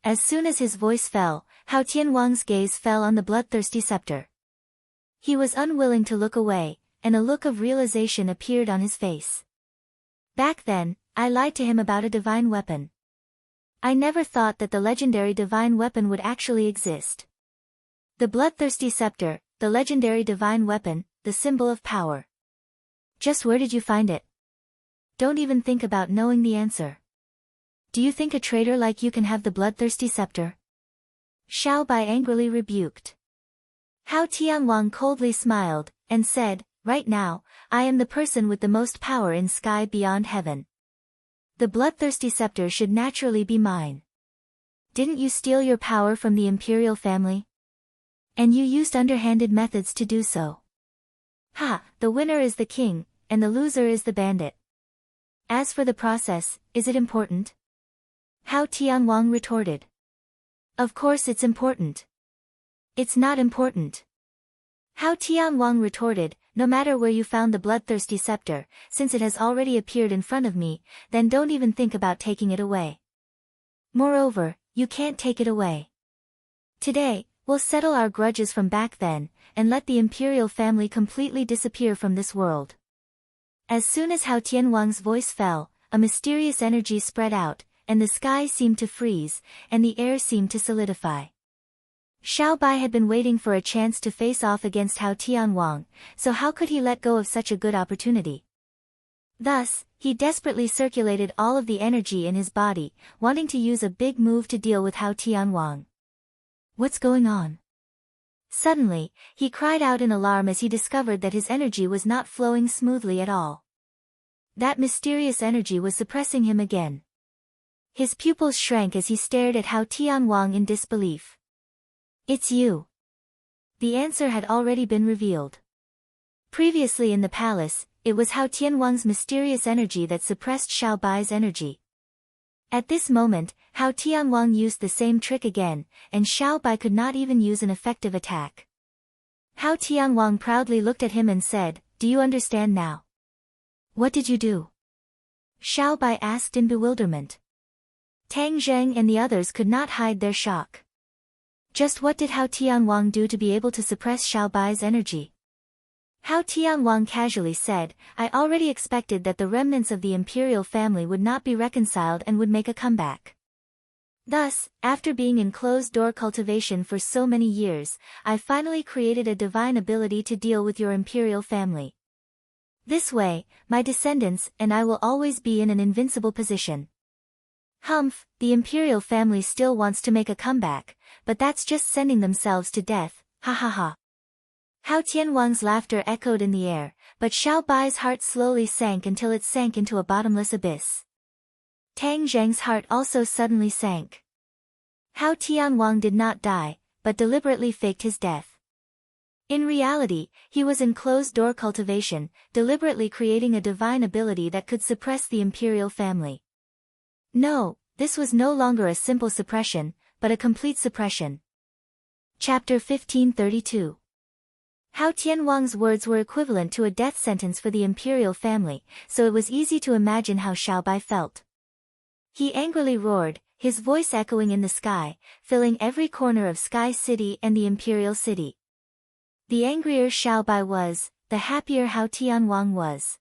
As soon as his voice fell, Hao Tianwang's gaze fell on the bloodthirsty scepter. He was unwilling to look away, and a look of realization appeared on his face. Back then, I lied to him about a divine weapon. I never thought that the legendary divine weapon would actually exist. The bloodthirsty scepter, the legendary divine weapon, the symbol of power. Just where did you find it? Don't even think about knowing the answer. Do you think a traitor like you can have the bloodthirsty scepter? Xiao Bai angrily rebuked. Hao Tianwang coldly smiled, and said, "Right now, I am the person with the most power in sky beyond heaven. The bloodthirsty scepter should naturally be mine. Didn't you steal your power from the imperial family? And you used underhanded methods to do so. Ha, the winner is the king, and the loser is the bandit. As for the process, is it important?" Hao Tianwang retorted. "Of course it's important. It's not important." Hao Tianwang retorted, "No matter where you found the bloodthirsty scepter, since it has already appeared in front of me, then don't even think about taking it away. Moreover, you can't take it away. Today, we'll settle our grudges from back then, and let the imperial family completely disappear from this world." As soon as Hao Tianwang's voice fell, a mysterious energy spread out, and the sky seemed to freeze, and the air seemed to solidify. Xiao Bai had been waiting for a chance to face off against Hao Tianwang, so how could he let go of such a good opportunity? Thus, he desperately circulated all of the energy in his body, wanting to use a big move to deal with Hao Tianwang. What's going on? Suddenly, he cried out in alarm as he discovered that his energy was not flowing smoothly at all. That mysterious energy was suppressing him again. His pupils shrank as he stared at Hao Tianwang in disbelief. "It's you." The answer had already been revealed. Previously in the palace, it was Hao Tianwang's mysterious energy that suppressed Xiao Bai's energy. At this moment, Hao Tianwang used the same trick again, and Xiao Bai could not even use an effective attack. Hao Tianwang proudly looked at him and said, "Do you understand now?" "What did you do?" Xiao Bai asked in bewilderment. Tang Zheng and the others could not hide their shock. Just what did Hao Tianwang do to be able to suppress Xiao Bai's energy? Hao Tianwang casually said, I already expected that the remnants of the imperial family would not be reconciled and would make a comeback. Thus, after being in closed-door cultivation for so many years, I finally created a divine ability to deal with your imperial family. This way, my descendants and I will always be in an invincible position. Humph, the imperial family still wants to make a comeback, but that's just sending themselves to death, ha ha ha. Hao Tianwang's laughter echoed in the air, but Xiao Bai's heart slowly sank until it sank into a bottomless abyss. Tang Zheng's heart also suddenly sank. Hao Tianwang did not die, but deliberately faked his death. In reality, he was in closed-door cultivation, deliberately creating a divine ability that could suppress the imperial family. No, this was no longer a simple suppression, but a complete suppression. Chapter 1532. Hao Tianwang's words were equivalent to a death sentence for the imperial family, so it was easy to imagine how Xiao Bai felt. He angrily roared, his voice echoing in the sky, filling every corner of Sky City and the imperial city. The angrier Xiao Bai was, the happier Hao Tianwang was.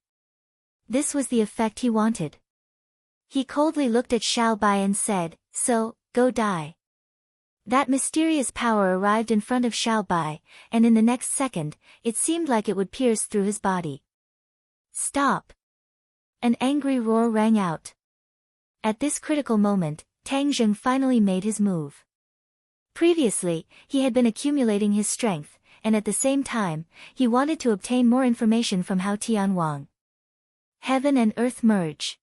This was the effect he wanted. He coldly looked at Xiao Bai and said, so, go die. That mysterious power arrived in front of Xiao Bai, and in the next second, it seemed like it would pierce through his body. Stop! An angry roar rang out. At this critical moment, Tang Zheng finally made his move. Previously, he had been accumulating his strength, and at the same time, he wanted to obtain more information from Hao Tianwang. Heaven and earth merge.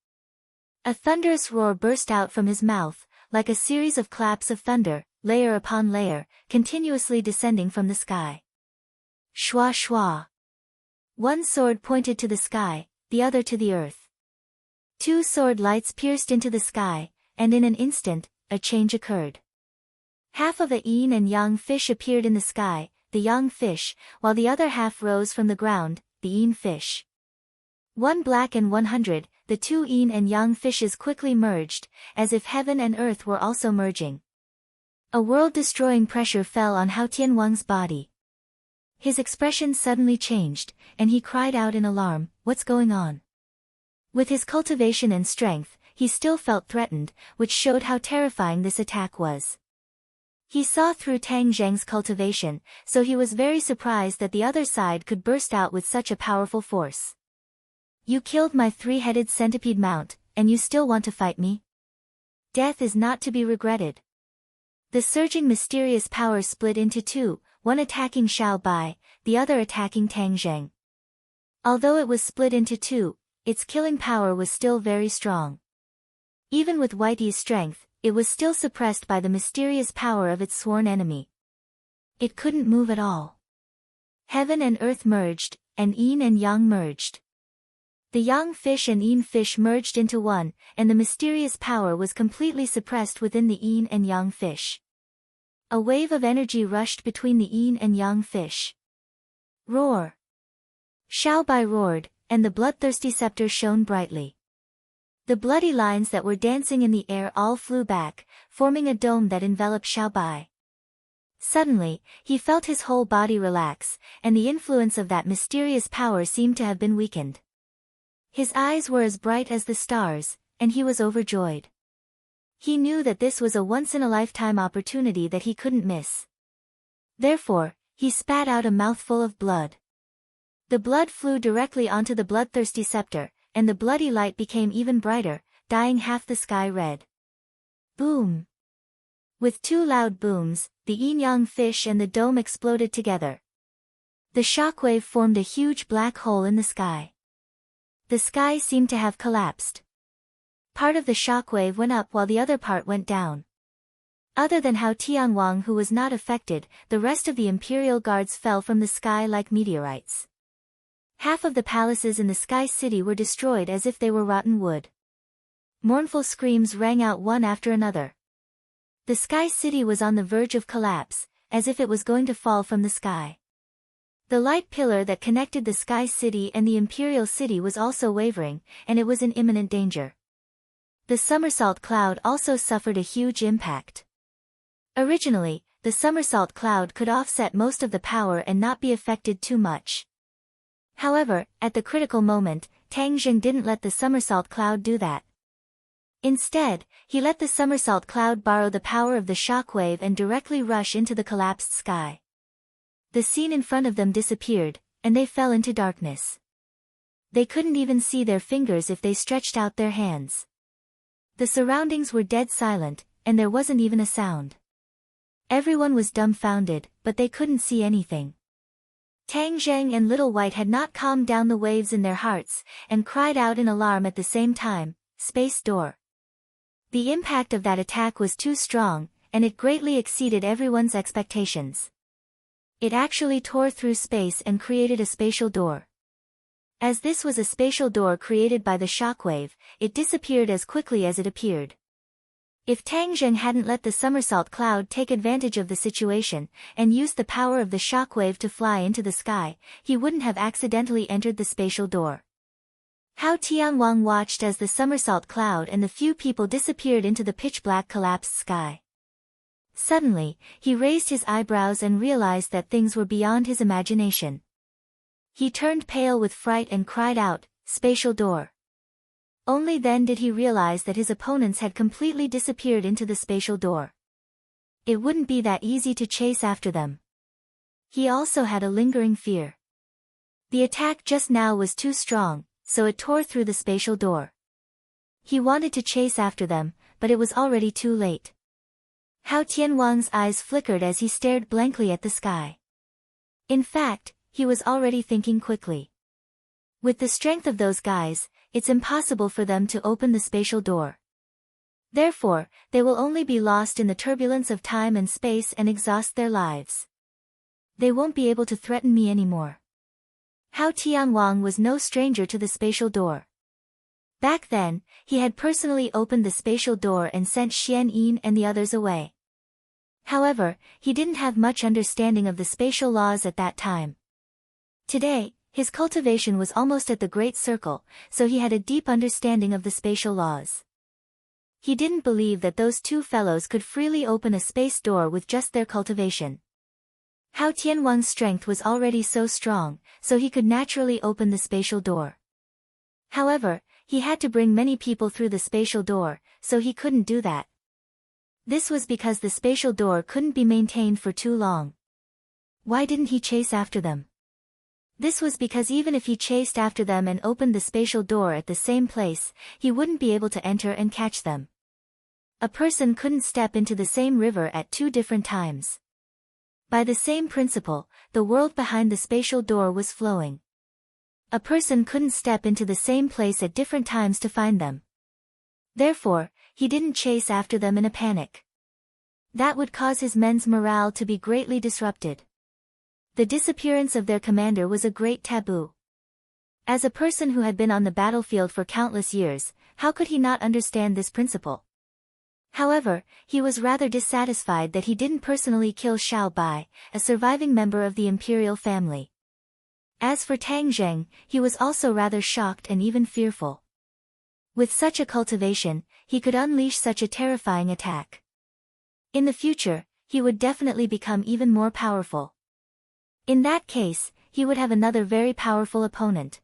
A thunderous roar burst out from his mouth, like a series of claps of thunder, layer upon layer, continuously descending from the sky. Shwa shwa. One sword pointed to the sky, the other to the earth. Two sword lights pierced into the sky, and in an instant, a change occurred. Half of a yin and yang fish appeared in the sky, the yang fish, while the other half rose from the ground, the yin fish. One black and 100, the two yin and yang fishes quickly merged, as if heaven and earth were also merging. A world-destroying pressure fell on Hao Tianwang's body. His expression suddenly changed, and he cried out in alarm, what's going on? With his cultivation and strength, he still felt threatened, which showed how terrifying this attack was. He saw through Tang Zheng's cultivation, so he was very surprised that the other side could burst out with such a powerful force. You killed my three-headed centipede mount, and you still want to fight me? Death is not to be regretted. The surging mysterious power split into two, one attacking Xiao Bai, the other attacking Tang Zheng. Although it was split into two, its killing power was still very strong. Even with White Yi's strength, it was still suppressed by the mysterious power of its sworn enemy. It couldn't move at all. Heaven and earth merged, and yin and yang merged. The yang fish and yin fish merged into one, and the mysterious power was completely suppressed within the yin and yang fish. A wave of energy rushed between the yin and yang fish. Roar! Xiao Bai roared, and the bloodthirsty scepter shone brightly. The bloody lines that were dancing in the air all flew back, forming a dome that enveloped Xiao Bai. Suddenly, he felt his whole body relax, and the influence of that mysterious power seemed to have been weakened. His eyes were as bright as the stars, and he was overjoyed. He knew that this was a once-in-a-lifetime opportunity that he couldn't miss. Therefore, he spat out a mouthful of blood. The blood flew directly onto the bloodthirsty scepter, and the bloody light became even brighter, dyeing half the sky red. Boom! With two loud booms, the yin-yang fish and the dome exploded together. The shockwave formed a huge black hole in the sky. The sky seemed to have collapsed. Part of the shockwave went up while the other part went down. Other than Hao Tianwang, who was not affected, the rest of the imperial guards fell from the sky like meteorites. Half of the palaces in the Sky City were destroyed as if they were rotten wood. Mournful screams rang out one after another. The Sky City was on the verge of collapse, as if it was going to fall from the sky. The light pillar that connected the Sky City and the Imperial City was also wavering, and it was in imminent danger. The somersault cloud also suffered a huge impact. Originally, the somersault cloud could offset most of the power and not be affected too much. However, at the critical moment, Tang Zheng didn't let the somersault cloud do that. Instead, he let the somersault cloud borrow the power of the shockwave and directly rush into the collapsed sky. The scene in front of them disappeared, and they fell into darkness. They couldn't even see their fingers if they stretched out their hands. The surroundings were dead silent, and there wasn't even a sound. Everyone was dumbfounded, but they couldn't see anything. Tang Zheng and Little White had not calmed down the waves in their hearts, and cried out in alarm at the same time, "Space door!" The impact of that attack was too strong, and it greatly exceeded everyone's expectations. It actually tore through space and created a spatial door. As this was a spatial door created by the shockwave, it disappeared as quickly as it appeared. If Tang Zheng hadn't let the somersault cloud take advantage of the situation, and used the power of the shockwave to fly into the sky, he wouldn't have accidentally entered the spatial door. Hao Tianwang watched as the somersault cloud and the few people disappeared into the pitch-black collapsed sky. Suddenly, he raised his eyebrows and realized that things were beyond his imagination. He turned pale with fright and cried out, "Spatial door!" Only then did he realize that his opponents had completely disappeared into the spatial door. It wouldn't be that easy to chase after them. He also had a lingering fear. The attack just now was too strong, so it tore through the spatial door. He wanted to chase after them, but it was already too late. Hao Tianwang's eyes flickered as he stared blankly at the sky. In fact, he was already thinking quickly. With the strength of those guys, it's impossible for them to open the spatial door. Therefore, they will only be lost in the turbulence of time and space and exhaust their lives. They won't be able to threaten me anymore. Hao Tianwang was no stranger to the spatial door. Back then, he had personally opened the spatial door and sent Xian Yin and the others away. However, he didn't have much understanding of the spatial laws at that time. Today, his cultivation was almost at the Great Circle, so he had a deep understanding of the spatial laws. He didn't believe that those two fellows could freely open a space door with just their cultivation. Hao Tianwang's strength was already so strong, so he could naturally open the spatial door. However, he had to bring many people through the spatial door, so he couldn't do that. This was because the spatial door couldn't be maintained for too long. Why didn't he chase after them? This was because even if he chased after them and opened the spatial door at the same place, he wouldn't be able to enter and catch them. A person couldn't step into the same river at two different times. By the same principle, the world behind the spatial door was flowing. A person couldn't step into the same place at different times to find them. Therefore, he didn't chase after them in a panic. That would cause his men's morale to be greatly disrupted. The disappearance of their commander was a great taboo. As a person who had been on the battlefield for countless years, how could he not understand this principle? However, he was rather dissatisfied that he didn't personally kill Xiao Bai, a surviving member of the imperial family. As for Tang Zheng, he was also rather shocked and even fearful. With such a cultivation, he could unleash such a terrifying attack. In the future, he would definitely become even more powerful. In that case, he would have another very powerful opponent.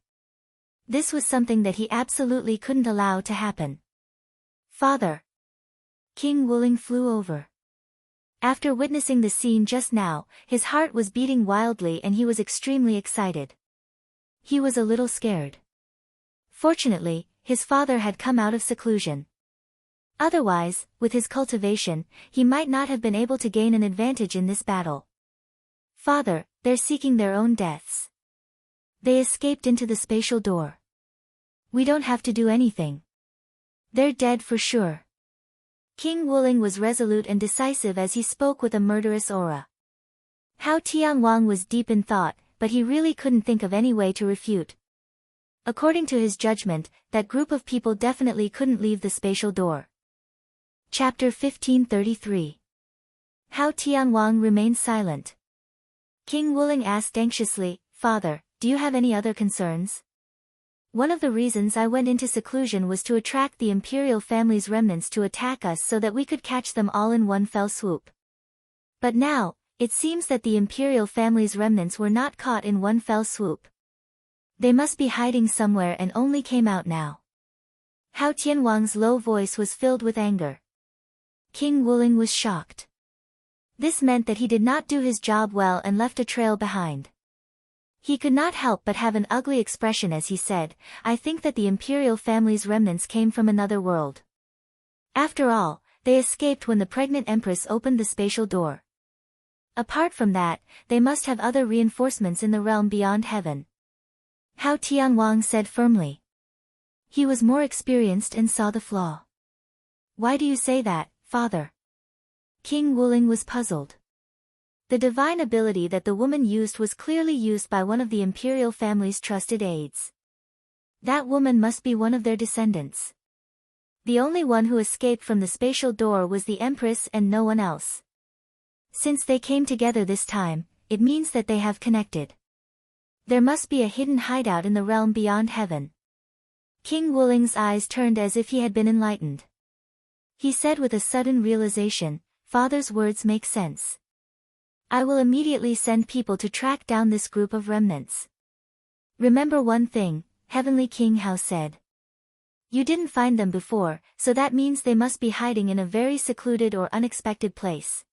This was something that he absolutely couldn't allow to happen. "Father!" King Wuling flew over. After witnessing the scene just now, his heart was beating wildly and he was extremely excited. He was a little scared. Fortunately, his father had come out of seclusion. Otherwise, with his cultivation, he might not have been able to gain an advantage in this battle. "Father, they're seeking their own deaths. They escaped into the spatial door. We don't have to do anything. They're dead for sure." King Wuling was resolute and decisive as he spoke with a murderous aura. Hao Tianwang was deep in thought, but he really couldn't think of any way to refute. According to his judgment, that group of people definitely couldn't leave the spatial door. Chapter 1533. Hao Tianwang remained silent. King Wuling asked anxiously, "Father, do you have any other concerns?" "One of the reasons I went into seclusion was to attract the imperial family's remnants to attack us so that we could catch them all in one fell swoop." But now, it seems that the imperial family's remnants were not caught in one fell swoop. They must be hiding somewhere and only came out now. Hao Tianwang's low voice was filled with anger. King Wuling was shocked. This meant that he did not do his job well and left a trail behind. He could not help but have an ugly expression as he said, "I think that the imperial family's remnants came from another world. After all, they escaped when the pregnant empress opened the spatial door. Apart from that, they must have other reinforcements in the realm beyond heaven." Hao Tianwang said firmly. He was more experienced and saw the flaw. "Why do you say that, father?" King Wuling was puzzled. The divine ability that the woman used was clearly used by one of the imperial family's trusted aides. That woman must be one of their descendants. The only one who escaped from the spatial door was the empress and no one else. Since they came together this time, it means that they have connected. There must be a hidden hideout in the realm beyond heaven. King Wuling's eyes turned as if he had been enlightened. He said with a sudden realization, "Father's words make sense. I will immediately send people to track down this group of remnants." "Remember one thing," Heavenly King Hao said. "You didn't find them before, so that means they must be hiding in a very secluded or unexpected place.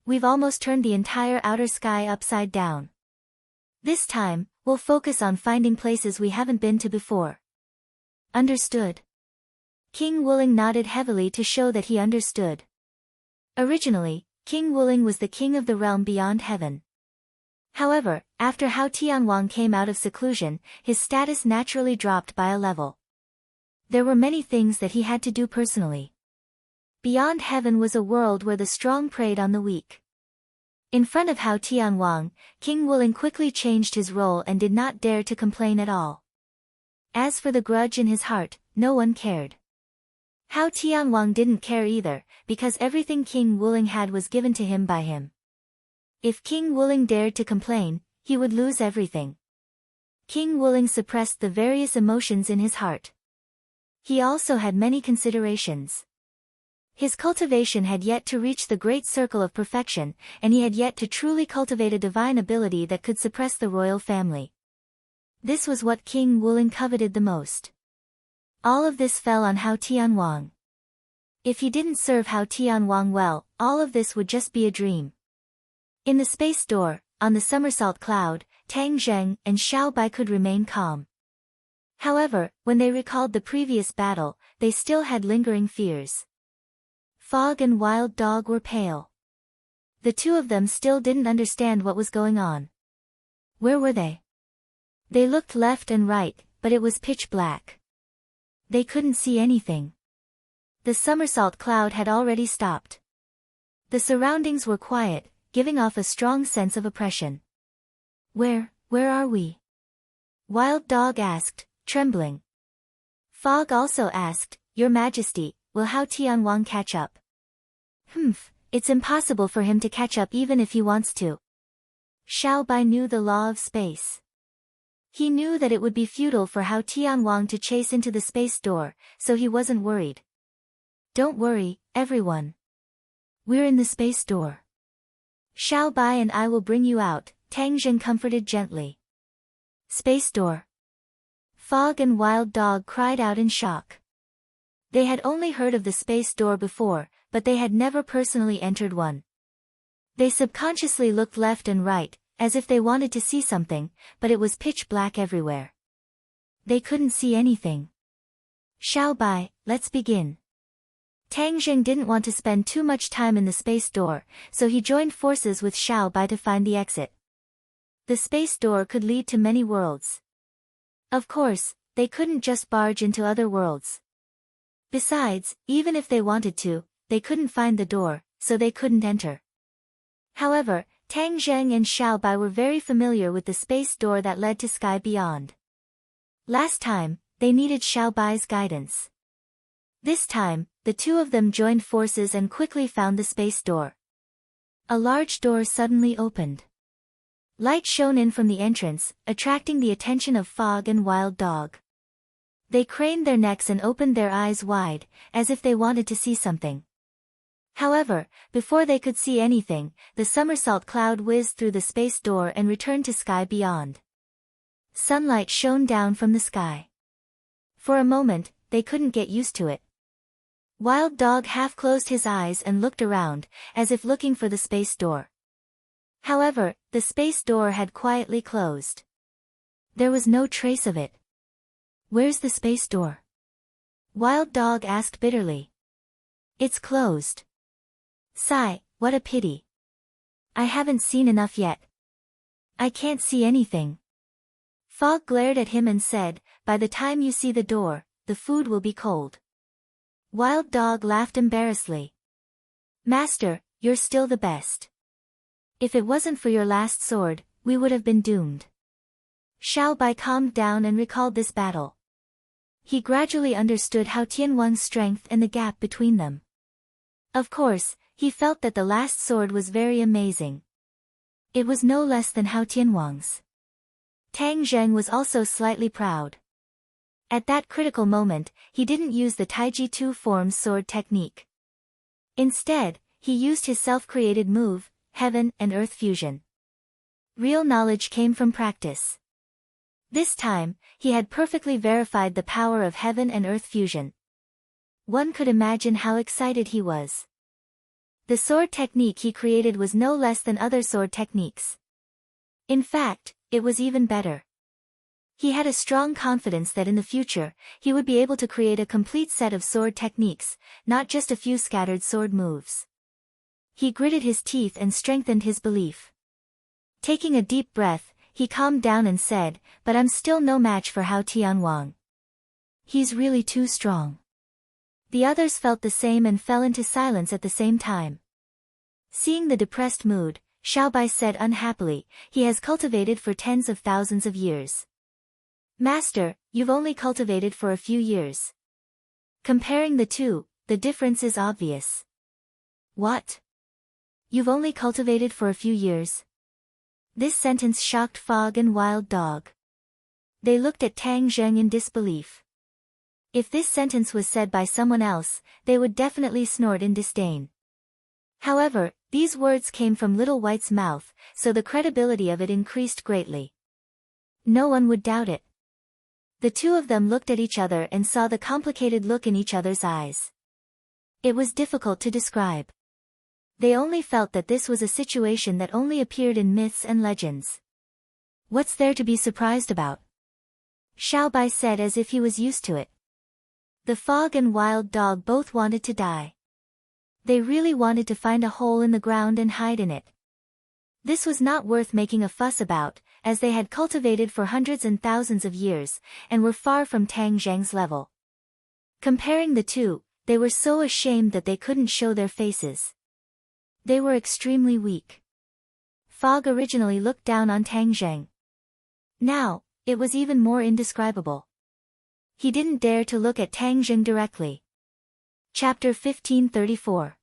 We've almost turned the entire outer sky upside down. This time, we'll focus on finding places we haven't been to before." "Understood." King Wuling nodded heavily to show that he understood. Originally, King Wuling was the king of the realm beyond heaven. However, after Hao Tianwang came out of seclusion, his status naturally dropped by a level. There were many things that he had to do personally. Beyond heaven was a world where the strong preyed on the weak. In front of Hao Tianwang, King Wuling quickly changed his role and did not dare to complain at all. As for the grudge in his heart, no one cared. Hao Tianwang didn't care either, because everything King Wuling had was given to him by him. If King Wuling dared to complain, he would lose everything. King Wuling suppressed the various emotions in his heart. He also had many considerations. His cultivation had yet to reach the great circle of perfection, and he had yet to truly cultivate a divine ability that could suppress the royal family. This was what King Wuling coveted the most. All of this fell on Hao Tianwang. If he didn't serve Hao Tianwang well, all of this would just be a dream. In the space door, on the somersault cloud, Tang Zheng and Xiao Bai could remain calm. However, when they recalled the previous battle, they still had lingering fears. Fog and Wild Dog were pale. The two of them still didn't understand what was going on. Where were they? They looked left and right, but it was pitch black. They couldn't see anything. The somersault cloud had already stopped. The surroundings were quiet, giving off a strong sense of oppression. Where are we?" Wild Dog asked, trembling. Fog also asked, "Your Majesty, will Hao Tianwang catch up?" It's impossible for him to catch up even if he wants to." Xiao Bai knew the law of space. He knew that it would be futile for Hao Tianwang to chase into the space door, so he wasn't worried. "Don't worry, everyone. We're in the space door. Xiao Bai and I will bring you out," Tang Zheng comforted gently. "Space door?" Fog and Wild Dog cried out in shock. They had only heard of the space door before, but they had never personally entered one. They subconsciously looked left and right, as if they wanted to see something, but it was pitch black everywhere. They couldn't see anything. "Xiao Bai, let's begin." Tang Zheng didn't want to spend too much time in the space door, so he joined forces with Xiao Bai to find the exit. The space door could lead to many worlds. Of course, they couldn't just barge into other worlds. Besides, even if they wanted to, they couldn't find the door, so they couldn't enter. However, Tang Zheng and Xiao Bai were very familiar with the space door that led to Sky Beyond. Last time, they needed Xiao Bai's guidance. This time, the two of them joined forces and quickly found the space door. A large door suddenly opened. Light shone in from the entrance, attracting the attention of Fog and Wild Dog. They craned their necks and opened their eyes wide, as if they wanted to see something. However, before they could see anything, the somersault cloud whizzed through the space door and returned to sky beyond. Sunlight shone down from the sky. For a moment, they couldn't get used to it. Wild Dog half closed his eyes and looked around, as if looking for the space door. However, the space door had quietly closed. There was no trace of it. "Where's the space door?" Wild Dog asked bitterly. "It's closed." "Sigh, what a pity. I haven't seen enough yet. I can't see anything." Fog glared at him and said, "By the time you see the door, the food will be cold." Wild Dog laughed embarrassedly. "Master, you're still the best. If it wasn't for your last sword, we would have been doomed." Xiao Bai calmed down and recalled this battle. He gradually understood Hao Tianwang's strength and the gap between them. Of course, he felt that the last sword was very amazing. It was no less than Hao Tianwang's. Tang Zheng was also slightly proud. At that critical moment, he didn't use the Taiji Two Forms sword technique. Instead, he used his self-created move, Heaven and Earth Fusion. Real knowledge came from practice. This time, he had perfectly verified the power of Heaven and Earth Fusion. One could imagine how excited he was. The sword technique he created was no less than other sword techniques. In fact, it was even better. He had a strong confidence that in the future, he would be able to create a complete set of sword techniques, not just a few scattered sword moves. He gritted his teeth and strengthened his belief. Taking a deep breath, he calmed down and said, "But I'm still no match for Hao Tianwang. He's really too strong." The others felt the same and fell into silence at the same time. Seeing the depressed mood, Xiao Bai said unhappily, "He has cultivated for tens of thousands of years. Master, you've only cultivated for a few years. Comparing the two, the difference is obvious." "What? You've only cultivated for a few years?" This sentence shocked Fog and Wild Dog. They looked at Tang Zheng in disbelief. If this sentence was said by someone else, they would definitely snort in disdain. However, these words came from Little White's mouth, so the credibility of it increased greatly. No one would doubt it. The two of them looked at each other and saw the complicated look in each other's eyes. It was difficult to describe. They only felt that this was a situation that only appeared in myths and legends. "What's there to be surprised about?" Xiao Bai said as if he was used to it. The Fog and Wild Dog both wanted to die. They really wanted to find a hole in the ground and hide in it. This was not worth making a fuss about, as they had cultivated for hundreds and thousands of years, and were far from Tang Zheng's level. Comparing the two, they were so ashamed that they couldn't show their faces. They were extremely weak. Fog originally looked down on Tang Zheng. Now, it was even more indescribable. He didn't dare to look at Tang Zheng directly. Chapter 1534.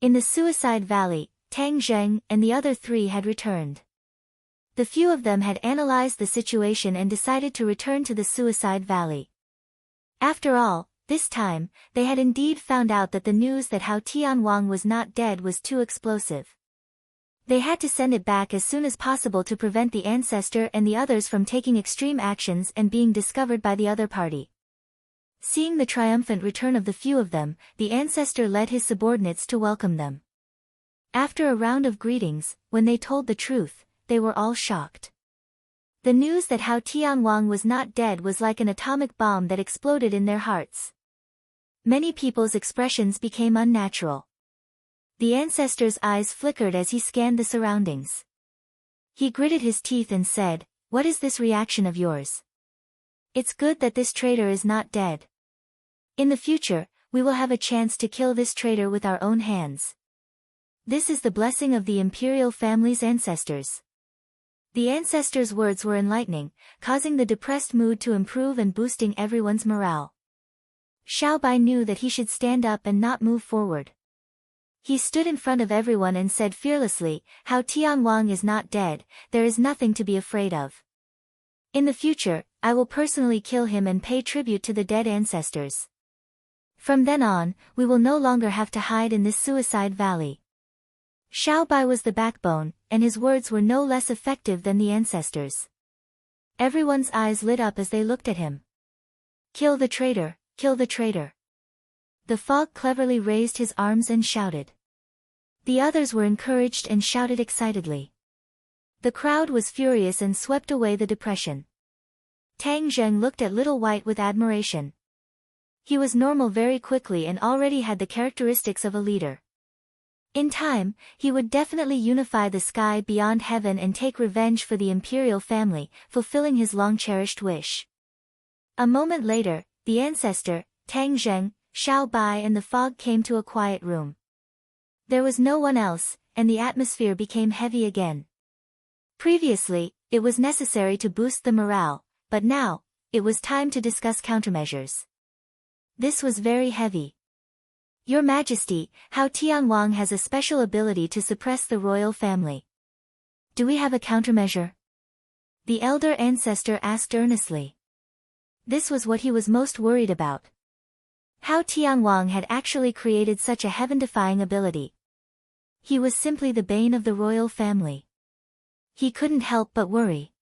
In the Suicide Valley, Tang Zheng and the other three had returned. The few of them had analyzed the situation and decided to return to the Suicide Valley. After all, this time, they had indeed found out that the news that Hao Tianwang was not dead was too explosive. They had to send it back as soon as possible to prevent the ancestor and the others from taking extreme actions and being discovered by the other party. Seeing the triumphant return of the few of them, the ancestor led his subordinates to welcome them. After a round of greetings, when they told the truth, they were all shocked. The news that Hao Tianwang was not dead was like an atomic bomb that exploded in their hearts. Many people's expressions became unnatural. The ancestor's eyes flickered as he scanned the surroundings. He gritted his teeth and said, "What is this reaction of yours? It's good that this traitor is not dead. In the future, we will have a chance to kill this traitor with our own hands. This is the blessing of the imperial family's ancestors." The ancestors' words were enlightening, causing the depressed mood to improve and boosting everyone's morale. Xiao Bai knew that he should stand up and not move forward. He stood in front of everyone and said fearlessly, "Hao Tianwang is not dead, there is nothing to be afraid of. In the future, I will personally kill him and pay tribute to the dead ancestors." From then on, we will no longer have to hide in this suicide valley. Xiao Bai was the backbone, and his words were no less effective than the ancestors. Everyone's eyes lit up as they looked at him. Kill the traitor, kill the traitor. The fog cleverly raised his arms and shouted. The others were encouraged and shouted excitedly. The crowd was furious and swept away the depression. Tang Zheng looked at Little White with admiration. He was normal very quickly and already had the characteristics of a leader. In time, he would definitely unify the sky beyond heaven and take revenge for the imperial family, fulfilling his long-cherished wish. A moment later, the ancestor, Tang Zheng, Xiao Bai and the fog came to a quiet room. There was no one else, and the atmosphere became heavy again. Previously, it was necessary to boost the morale, but now, it was time to discuss countermeasures. This was very heavy. Your Majesty, Hao Tianwang has a special ability to suppress the royal family. Do we have a countermeasure? The elder ancestor asked earnestly. This was what he was most worried about. Hao Tianwang had actually created such a heaven-defying ability. He was simply the bane of the royal family. He couldn't help but worry.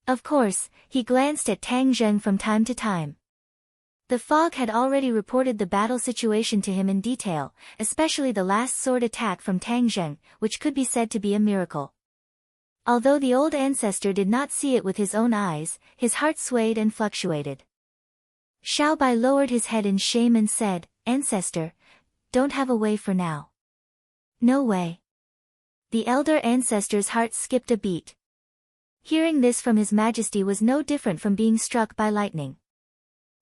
Of course, he glanced at Tang Zheng from time to time. The fog had already reported the battle situation to him in detail, especially the last sword attack from Tang Zheng, which could be said to be a miracle. Although the old ancestor did not see it with his own eyes, his heart swayed and fluctuated. Xiao Bai lowered his head in shame and said, "Ancestor, don't have a way for now." No way. The elder ancestor's heart skipped a beat. Hearing this from His Majesty was no different from being struck by lightning.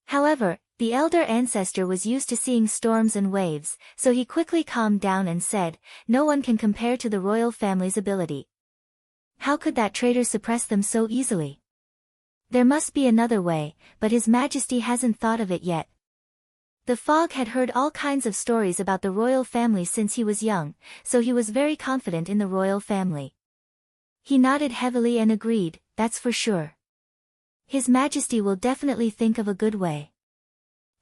However, the elder ancestor was used to seeing storms and waves, so he quickly calmed down and said, "No one can compare to the royal family's ability. How could that traitor suppress them so easily? There must be another way, but His Majesty hasn't thought of it yet." The fog had heard all kinds of stories about the royal family since he was young, so he was very confident in the royal family. He nodded heavily and agreed, "That's for sure. His Majesty will definitely think of a good way."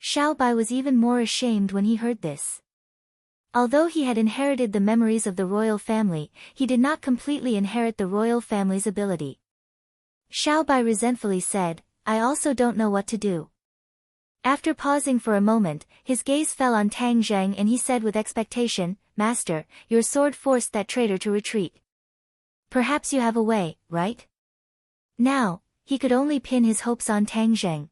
Xiao Bai was even more ashamed when he heard this. Although he had inherited the memories of the royal family, he did not completely inherit the royal family's ability. Xiao Bai resentfully said, "I also don't know what to do." After pausing for a moment, his gaze fell on Tang Zheng and he said with expectation, "Master, your sword forced that traitor to retreat. Perhaps you have a way, right?" Now, he could only pin his hopes on Tang Zheng.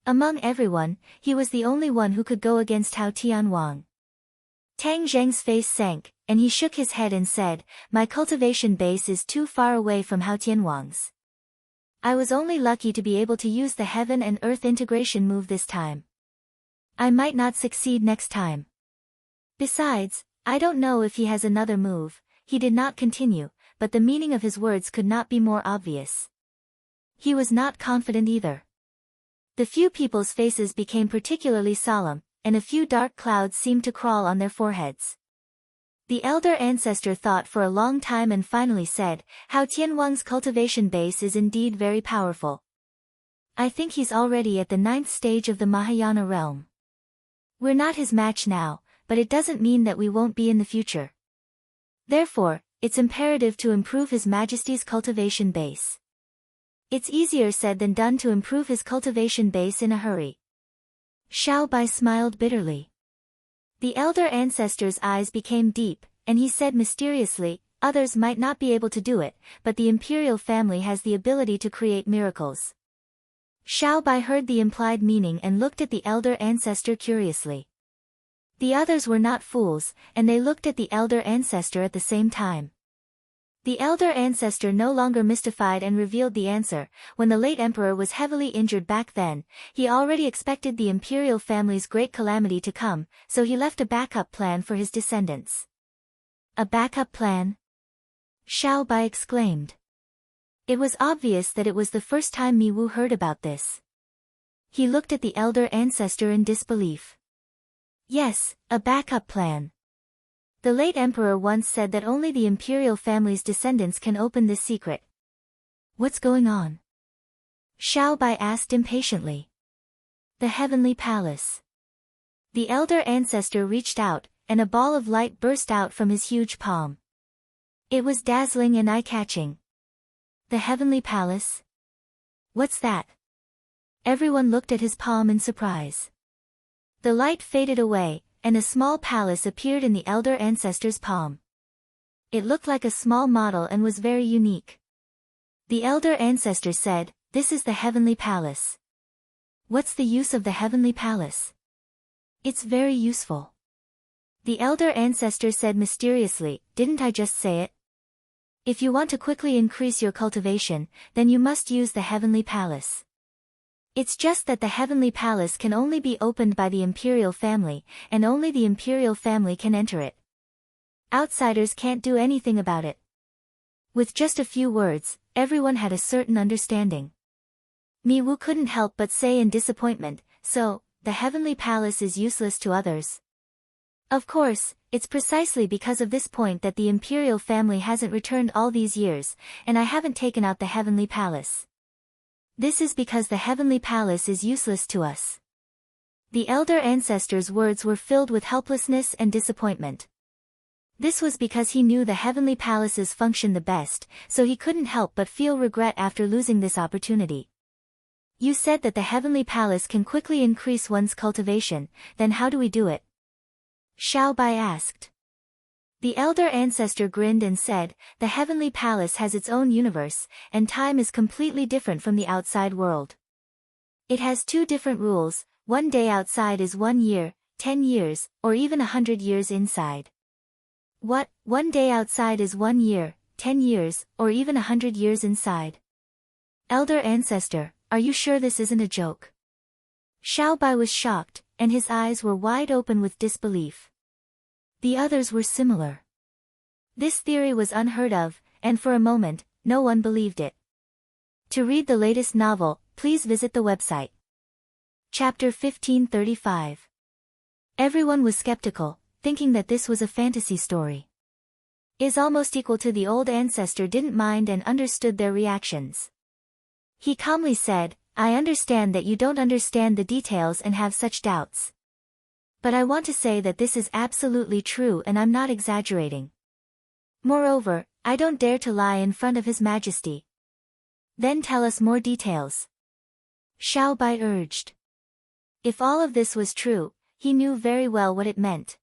Among everyone, he was the only one who could go against Hao Tianwang. Tang Zheng's face sank, and he shook his head and said, "My cultivation base is too far away from Hao Tianwang's. I was only lucky to be able to use the heaven and earth integration move this time. I might not succeed next time. Besides, I don't know if he has another move." He did not continue, but the meaning of his words could not be more obvious. He was not confident either. The few people's faces became particularly solemn, and a few dark clouds seemed to crawl on their foreheads. The elder ancestor thought for a long time and finally said, "Hao Tianwang's cultivation base is indeed very powerful. I think he's already at the 9th stage of the Mahayana realm. We're not his match now, but it doesn't mean that we won't be in the future. Therefore, it's imperative to improve His Majesty's cultivation base." It's easier said than done to improve his cultivation base in a hurry. Xiao Bai smiled bitterly. The elder ancestor's eyes became deep, and he said mysteriously, "Others might not be able to do it, but the imperial family has the ability to create miracles." Xiao Bai heard the implied meaning and looked at the elder ancestor curiously. The others were not fools, and they looked at the elder ancestor at the same time. The elder ancestor no longer mystified and revealed the answer. When the late emperor was heavily injured back then, he already expected the imperial family's great calamity to come, so he left a backup plan for his descendants. A backup plan? Xiao Bai exclaimed. It was obvious that it was the first time Mi Wu heard about this. He looked at the elder ancestor in disbelief. Yes, a backup plan. The late emperor once said that only the imperial family's descendants can open this secret. What's going on? Xiao Bai asked impatiently. The Heavenly Palace. The elder ancestor reached out, and a ball of light burst out from his huge palm. It was dazzling and eye-catching. The heavenly palace? What's that? Everyone looked at his palm in surprise. The light faded away, and a small palace appeared in the elder ancestor's palm. It looked like a small model and was very unique. The elder ancestor said, "This is the heavenly palace." What's the use of the heavenly palace? It's very useful. The elder ancestor said mysteriously, "Didn't I just say it? If you want to quickly increase your cultivation, then you must use the heavenly palace. It's just that the heavenly palace can only be opened by the imperial family, and only the imperial family can enter it. Outsiders can't do anything about it." With just a few words, everyone had a certain understanding. Miwu couldn't help but say in disappointment, "So, the heavenly palace is useless to others?" Of course, it's precisely because of this point that the imperial family hasn't returned all these years, and I haven't taken out the heavenly palace. This is because the heavenly palace is useless to us. The elder ancestor's words were filled with helplessness and disappointment. This was because he knew the heavenly palace's function the best, so he couldn't help but feel regret after losing this opportunity. "You said that the heavenly palace can quickly increase one's cultivation, then how do we do it?" Xiao Bai asked. The elder ancestor grinned and said, "The heavenly palace has its own universe, and time is completely different from the outside world. It has two different rules: one day outside is 1 year, 10 years, or even 100 years inside." What, 1 day outside is 1 year, 10 years, or even 100 years inside? Elder ancestor, are you sure this isn't a joke? Xiao Bai was shocked, and his eyes were wide open with disbelief. The others were similar. This theory was unheard of, and for a moment, no one believed it. To read the latest novel, please visit the website. Chapter 1535. Everyone was skeptical, thinking that this was a fantasy story. Is almost equal to the old ancestor didn't mind and understood their reactions. He calmly said, "I understand that you don't understand the details and have such doubts. But I want to say that this is absolutely true and I'm not exaggerating. Moreover, I don't dare to lie in front of His Majesty." "Then tell us more details," Xiao Bai urged. If all of this was true, he knew very well what it meant.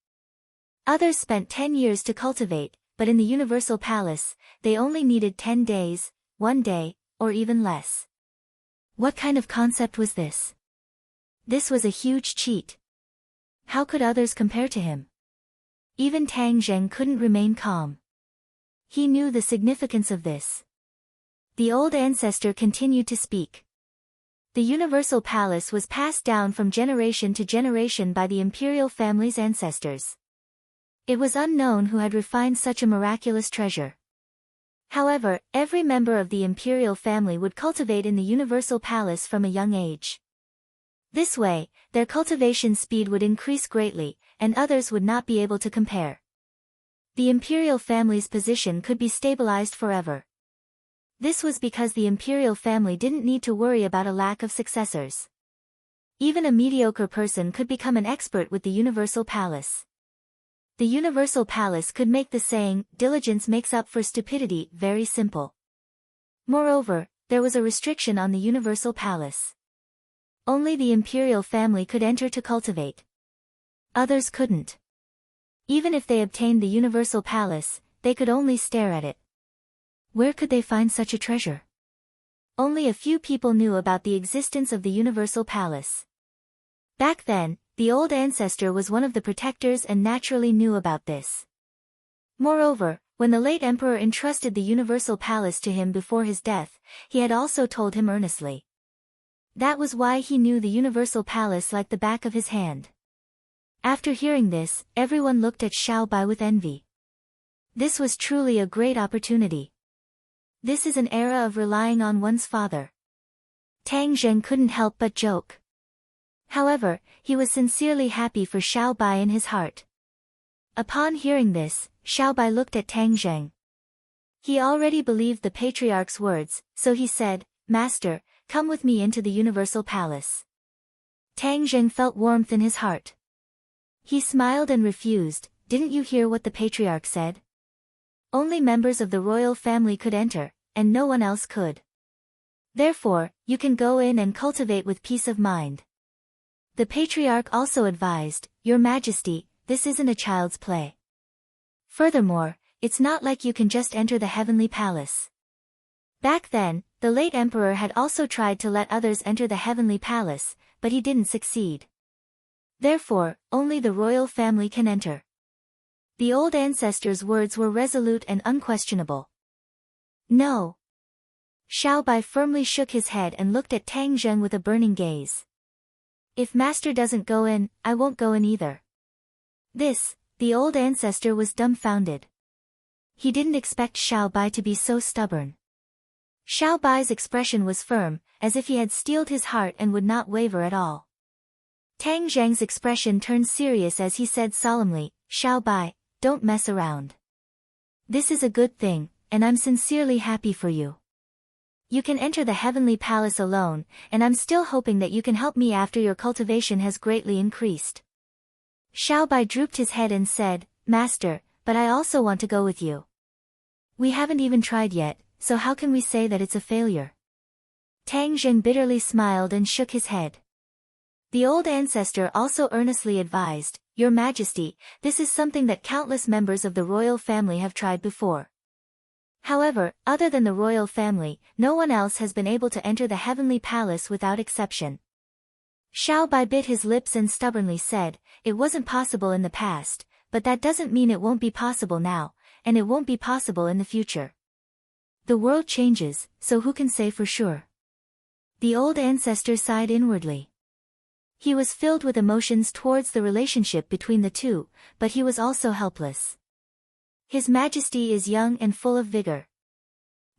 Others spent 10 years to cultivate, but in the Universal Palace, they only needed 10 days, 1 day, or even less. What kind of concept was this? This was a huge cheat. How could others compare to him? Even Tang Zheng couldn't remain calm. He knew the significance of this. The old ancestor continued to speak. The Universal Palace was passed down from generation to generation by the imperial family's ancestors. It was unknown who had refined such a miraculous treasure. However, every member of the imperial family would cultivate in the Universal Palace from a young age. This way, their cultivation speed would increase greatly, and others would not be able to compare. The imperial family's position could be stabilized forever. This was because the imperial family didn't need to worry about a lack of successors. Even a mediocre person could become an expert with the Universal Palace. The Universal Palace could make the saying, "Diligence makes up for stupidity," very simple. Moreover, there was a restriction on the Universal Palace. Only the imperial family could enter to cultivate. Others couldn't. Even if they obtained the Universal Palace, they could only stare at it. Where could they find such a treasure? Only a few people knew about the existence of the Universal Palace. Back then, the old ancestor was one of the protectors and naturally knew about this. Moreover, when the late emperor entrusted the Universal Palace to him before his death, he had also told him earnestly. That was why he knew the Universal Palace like the back of his hand. After hearing this, everyone looked at Xiao Bai with envy. This was truly a great opportunity. This is an era of relying on one's father. Tang Zheng couldn't help but joke. However, he was sincerely happy for Xiao Bai in his heart. Upon hearing this, Xiao Bai looked at Tang Zheng. He already believed the patriarch's words, so he said, "Master, come with me into the Universal Palace." Tang Zheng felt warmth in his heart. He smiled and refused. Didn't you hear what the patriarch said? Only members of the royal family could enter, and no one else could. Therefore, you can go in and cultivate with peace of mind. The patriarch also advised, Your Majesty, this isn't a child's play. Furthermore, it's not like you can just enter the heavenly palace. Back then, the late emperor had also tried to let others enter the heavenly palace, but he didn't succeed. Therefore, only the royal family can enter. The old ancestor's words were resolute and unquestionable. No. Xiao Bai firmly shook his head and looked at Tang Zheng with a burning gaze. If master doesn't go in, I won't go in either. The old ancestor was dumbfounded. He didn't expect Xiao Bai to be so stubborn. Xiao Bai's expression was firm, as if he had steeled his heart and would not waver at all. Tang Zheng's expression turned serious as he said solemnly, Xiao Bai, don't mess around. This is a good thing, and I'm sincerely happy for you. You can enter the heavenly palace alone, and I'm still hoping that you can help me after your cultivation has greatly increased. Xiao Bai drooped his head and said, Master, but I also want to go with you. We haven't even tried yet, so how can we say that it's a failure? Tang Zheng bitterly smiled and shook his head. The old ancestor also earnestly advised, Your Majesty, this is something that countless members of the royal family have tried before. However, other than the royal family, no one else has been able to enter the heavenly palace without exception. Xiao Bai bit his lips and stubbornly said, It wasn't possible in the past, but that doesn't mean it won't be possible now, and it won't be possible in the future. The world changes, so who can say for sure? The old ancestor sighed inwardly. He was filled with emotions towards the relationship between the two, but he was also helpless. His Majesty is young and full of vigor.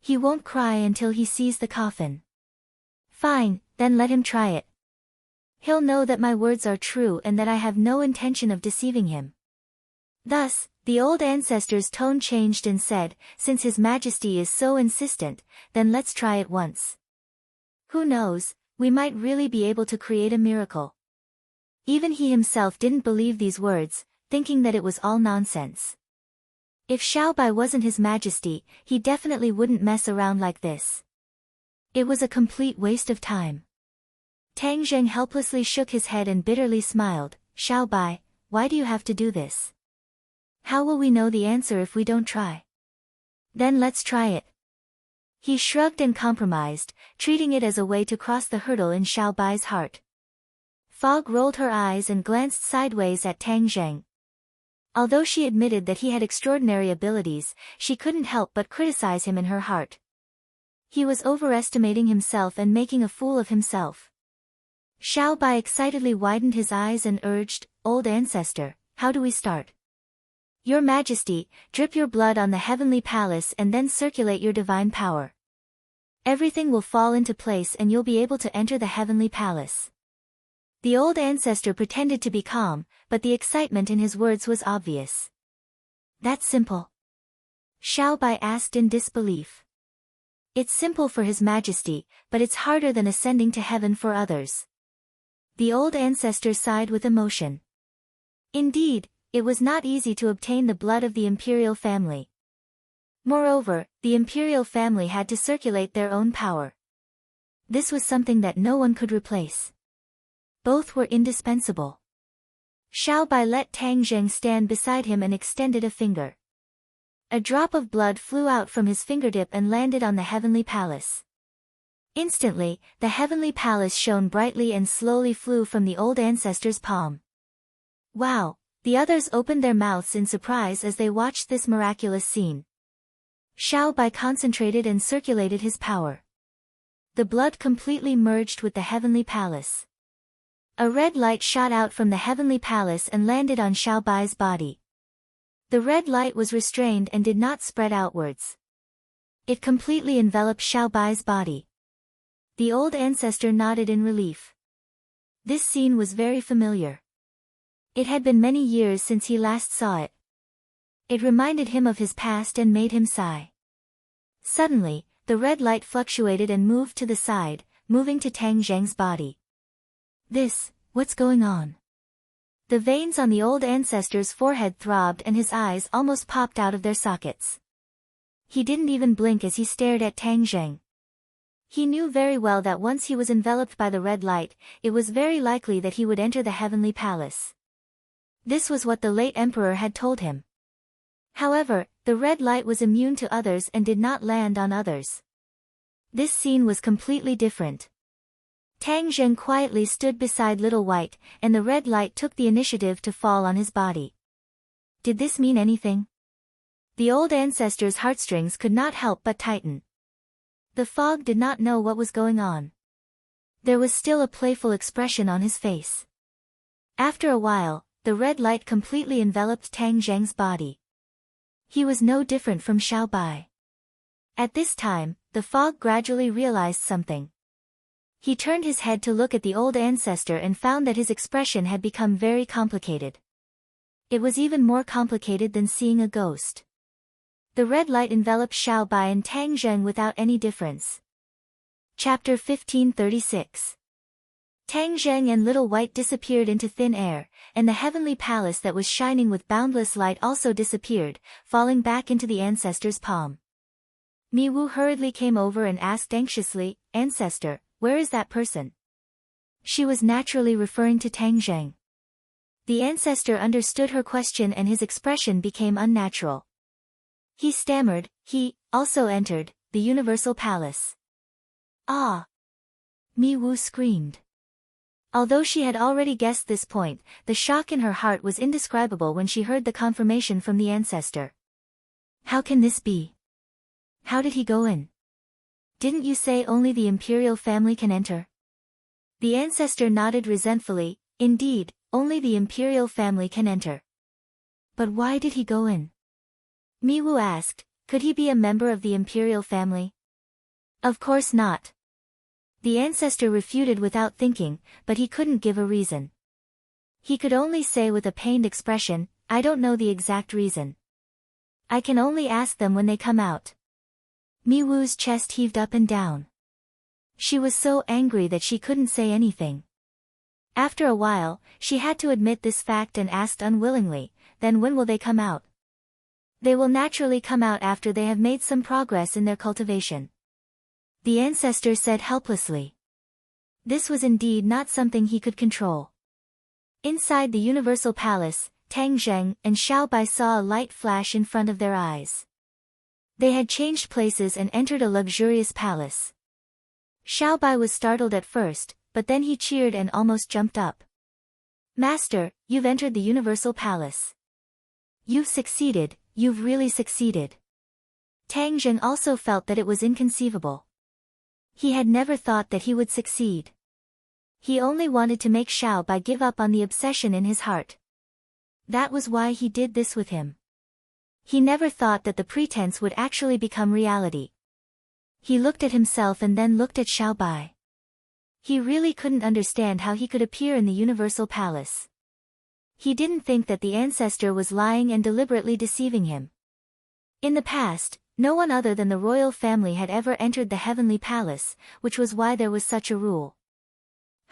He won't cry until he sees the coffin. Fine, then let him try it. He'll know that my words are true and that I have no intention of deceiving him. Thus, the old ancestor's tone changed and said, Since His Majesty is so insistent, then let's try it once. Who knows, we might really be able to create a miracle. Even he himself didn't believe these words, thinking that it was all nonsense. If Xiao Bai wasn't His Majesty, he definitely wouldn't mess around like this. It was a complete waste of time. Tang Zheng helplessly shook his head and bitterly smiled, Xiao Bai, why do you have to do this? How will we know the answer if we don't try? Then let's try it. He shrugged and compromised, treating it as a way to cross the hurdle in Xiao Bai's heart. Fog rolled her eyes and glanced sideways at Tang Zheng. Although she admitted that he had extraordinary abilities, she couldn't help but criticize him in her heart. He was overestimating himself and making a fool of himself. Xiao Bai excitedly widened his eyes and urged, Old ancestor, how do we start? Your Majesty, drip your blood on the heavenly palace and then circulate your divine power. Everything will fall into place and you'll be able to enter the heavenly palace. The old ancestor pretended to be calm, but the excitement in his words was obvious. That's simple? Xiao Bai asked in disbelief. It's simple for His Majesty, but it's harder than ascending to heaven for others. The old ancestor sighed with emotion. Indeed, it was not easy to obtain the blood of the imperial family. Moreover, the imperial family had to circulate their own power. This was something that no one could replace. Both were indispensable. Xiao Bai let Tang Zheng stand beside him and extended a finger. A drop of blood flew out from his fingertip and landed on the heavenly palace. Instantly, the heavenly palace shone brightly and slowly flew from the old ancestor's palm. Wow! The others opened their mouths in surprise as they watched this miraculous scene. Xiao Bai concentrated and circulated his power. The blood completely merged with the heavenly palace. A red light shot out from the heavenly palace and landed on Xiao Bai's body. The red light was restrained and did not spread outwards. It completely enveloped Xiao Bai's body. The old ancestor nodded in relief. This scene was very familiar. It had been many years since he last saw it. It reminded him of his past and made him sigh. Suddenly, the red light fluctuated and moved to the side, moving to Tang Zheng's body. What's going on? The veins on the old ancestor's forehead throbbed and his eyes almost popped out of their sockets. He didn't even blink as he stared at Tang Zheng. He knew very well that once he was enveloped by the red light, it was very likely that he would enter the heavenly palace. This was what the late emperor had told him. However, the red light was immune to others and did not land on others. This scene was completely different. Tang Zheng quietly stood beside Little White, and the red light took the initiative to fall on his body. Did this mean anything? The old ancestor's heartstrings could not help but tighten. The fog did not know what was going on. There was still a playful expression on his face. After a while, the red light completely enveloped Tang Zheng's body. He was no different from Xiao Bai. At this time, the fog gradually realized something. He turned his head to look at the old ancestor and found that his expression had become very complicated. It was even more complicated than seeing a ghost. The red light enveloped Xiao Bai and Tang Zheng without any difference. Chapter 1536. Tang Zheng and Little White disappeared into thin air, and the heavenly palace that was shining with boundless light also disappeared, falling back into the ancestor's palm. Mi Wu hurriedly came over and asked anxiously, "Ancestor, where is that person?" She was naturally referring to Tang Zheng. The ancestor understood her question and his expression became unnatural. He stammered, "He also entered the universal palace." "Ah!" Mi Wu screamed. Although she had already guessed this point, the shock in her heart was indescribable when she heard the confirmation from the ancestor. "How can this be? How did he go in? Didn't you say only the imperial family can enter?" The ancestor nodded resentfully, "Indeed, only the imperial family can enter." "But why did he go in?" Mi Wu asked, "Could he be a member of the imperial family?" "Of course not." The ancestor refuted without thinking, but he couldn't give a reason. He could only say with a pained expression, "I don't know the exact reason. I can only ask them when they come out." Mi Wu's chest heaved up and down. She was so angry that she couldn't say anything. After a while, she had to admit this fact and asked unwillingly, "Then when will they come out?" "They will naturally come out after they have made some progress in their cultivation," the ancestor said helplessly. This was indeed not something he could control. Inside the universal palace, Tang Zheng and Xiao Bai saw a light flash in front of their eyes. They had changed places and entered a luxurious palace. Xiao Bai was startled at first, but then he cheered and almost jumped up. "Master, you've entered the universal palace. You've succeeded, you've really succeeded." Tang Zheng also felt that it was inconceivable. He had never thought that he would succeed. He only wanted to make Xiao Bai give up on the obsession in his heart. That was why he did this with him. He never thought that the pretense would actually become reality. He looked at himself and then looked at Xiao Bai. He really couldn't understand how he could appear in the universal palace. He didn't think that the ancestor was lying and deliberately deceiving him. In the past, no one other than the royal family had ever entered the heavenly palace, which was why there was such a rule.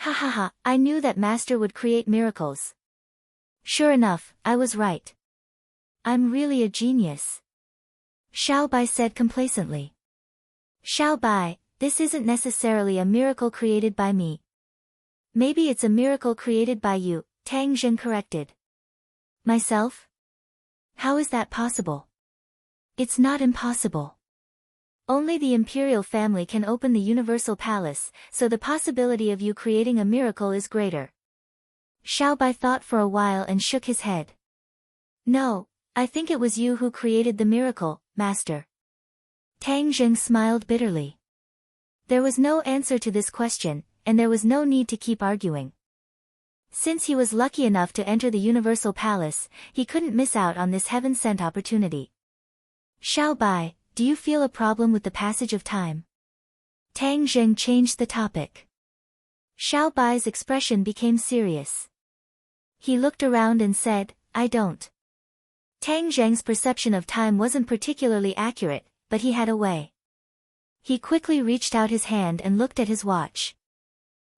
"Ha ha ha, I knew that master would create miracles. Sure enough, I was right. I'm really a genius," Xiao Bai said complacently. "Xiao Bai, this isn't necessarily a miracle created by me. Maybe it's a miracle created by you," Tang Zheng corrected. "Myself? How is that possible?" "It's not impossible. Only the imperial family can open the universal palace, so the possibility of you creating a miracle is greater." Xiao Bai thought for a while and shook his head. "No, I think it was you who created the miracle, master." Tang Zheng smiled bitterly. There was no answer to this question, and there was no need to keep arguing. Since he was lucky enough to enter the universal palace, he couldn't miss out on this heaven-sent opportunity. "Xiao Bai, do you feel a problem with the passage of time?" Tang Zheng changed the topic. Xiao Bai's expression became serious. He looked around and said, "I don't." Tang Zheng's perception of time wasn't particularly accurate, but he had a way. He quickly reached out his hand and looked at his watch.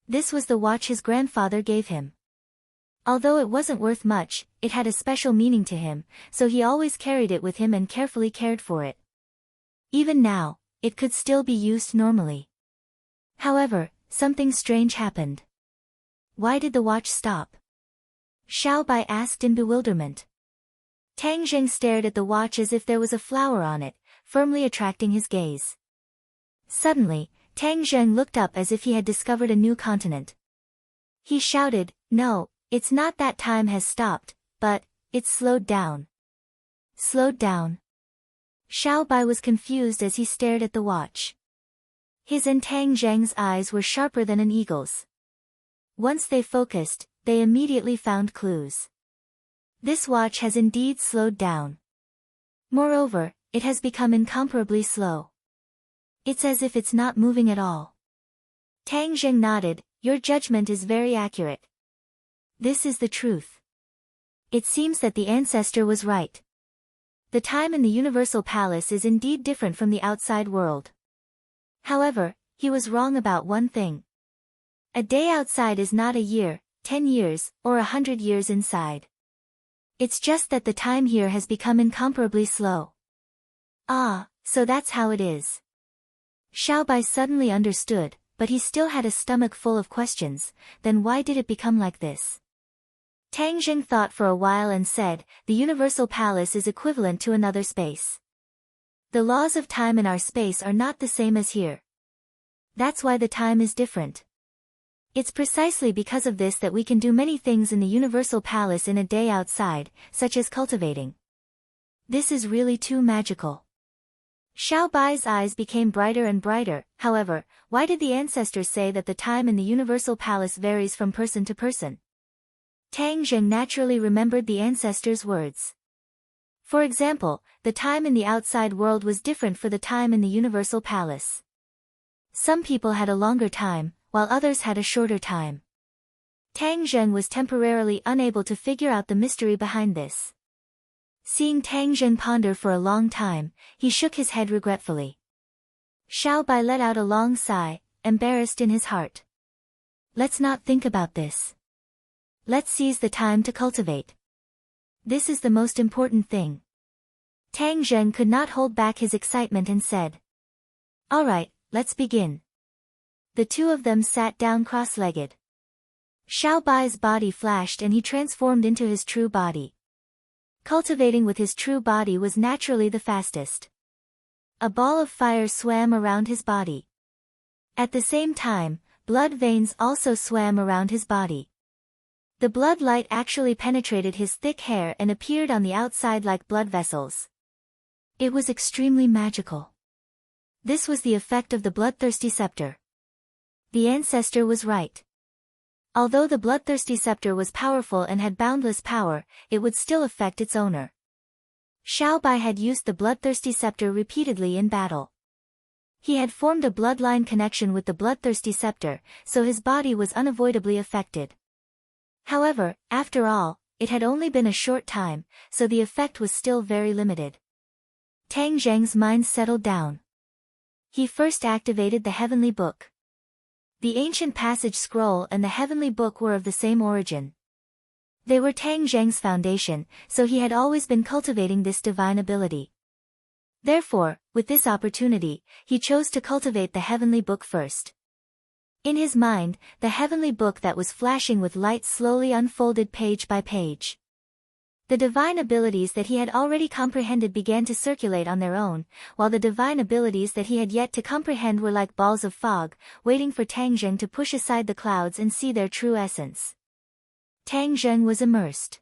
This was the watch his grandfather gave him. Although it wasn't worth much, it had a special meaning to him, so he always carried it with him and carefully cared for it. Even now, it could still be used normally. However, something strange happened. Why did the watch stop? Xiao Bai asked in bewilderment. Tang Zheng stared at the watch as if there was a flower on it, firmly attracting his gaze. Suddenly, Tang Zheng looked up as if he had discovered a new continent. He shouted, "No, it's not that time has stopped, but it's slowed down." Slowed down? Xiao Bai was confused as he stared at the watch. His and Tang Zheng's eyes were sharper than an eagle's. Once they focused, they immediately found clues. This watch has indeed slowed down. Moreover, it has become incomparably slow. It's as if it's not moving at all. Tang Zheng nodded, "Your judgment is very accurate. This is the truth." It seems that the ancestor was right. The time in the Universal Palace is indeed different from the outside world. However, he was wrong about one thing. A day outside is not a year, 10 years, or 100 years inside. It's just that the time here has become incomparably slow. Ah, so that's how it is. Xiao Bai suddenly understood, but he still had a stomach full of questions. Then why did it become like this? Tang Zheng thought for a while and said, "The Universal Palace is equivalent to another space. The laws of time in our space are not the same as here. That's why the time is different. It's precisely because of this that we can do many things in the Universal Palace in a day outside, such as cultivating. This is really too magical." Xiao Bai's eyes became brighter and brighter. However, why did the ancestors say that the time in the Universal Palace varies from person to person? Tang Zheng naturally remembered the ancestors' words. For example, the time in the outside world was different for the time in the Universal Palace. Some people had a longer time, while others had a shorter time. Tang Zheng was temporarily unable to figure out the mystery behind this. Seeing Tang Zheng ponder for a long time, he shook his head regretfully. Xiao Bai let out a long sigh, embarrassed in his heart. "Let's not think about this. Let's seize the time to cultivate. This is the most important thing." Tang Zheng could not hold back his excitement and said, "All right, let's begin." The two of them sat down cross-legged. Xiao Bai's body flashed and he transformed into his true body. Cultivating with his true body was naturally the fastest. A ball of fire swam around his body. At the same time, blood veins also swam around his body. The blood light actually penetrated his thick hair and appeared on the outside like blood vessels. It was extremely magical. This was the effect of the bloodthirsty scepter. The ancestor was right. Although the bloodthirsty scepter was powerful and had boundless power, it would still affect its owner. Xiao Bai had used the bloodthirsty scepter repeatedly in battle. He had formed a bloodline connection with the bloodthirsty scepter, so his body was unavoidably affected. However, after all, it had only been a short time, so the effect was still very limited. Tang Zheng's mind settled down. He first activated the Heavenly Book. The ancient passage scroll and the Heavenly Book were of the same origin. They were Tang Zheng's foundation, so he had always been cultivating this divine ability. Therefore, with this opportunity, he chose to cultivate the Heavenly Book first. In his mind, the Heavenly Book that was flashing with light slowly unfolded page by page. The divine abilities that he had already comprehended began to circulate on their own, while the divine abilities that he had yet to comprehend were like balls of fog, waiting for Tang Zheng to push aside the clouds and see their true essence. Tang Zheng was immersed.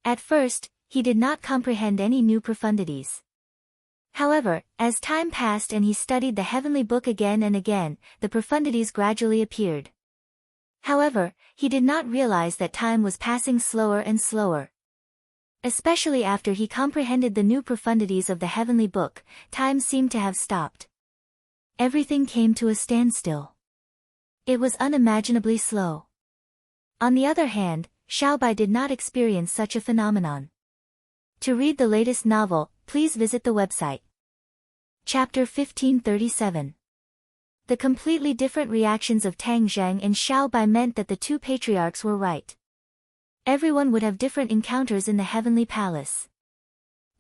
At first, he did not comprehend any new profundities. However, as time passed and he studied the Heavenly Book again and again, the profundities gradually appeared. However, he did not realize that time was passing slower and slower. Especially after he comprehended the new profundities of the Heavenly Book, time seemed to have stopped. Everything came to a standstill. It was unimaginably slow. On the other hand, Xiao Bai did not experience such a phenomenon. To read the latest novel, please visit the website. Chapter 1537. The completely different reactions of Tang Zheng and Xiao Bai meant that the two patriarchs were right. Everyone would have different encounters in the heavenly palace.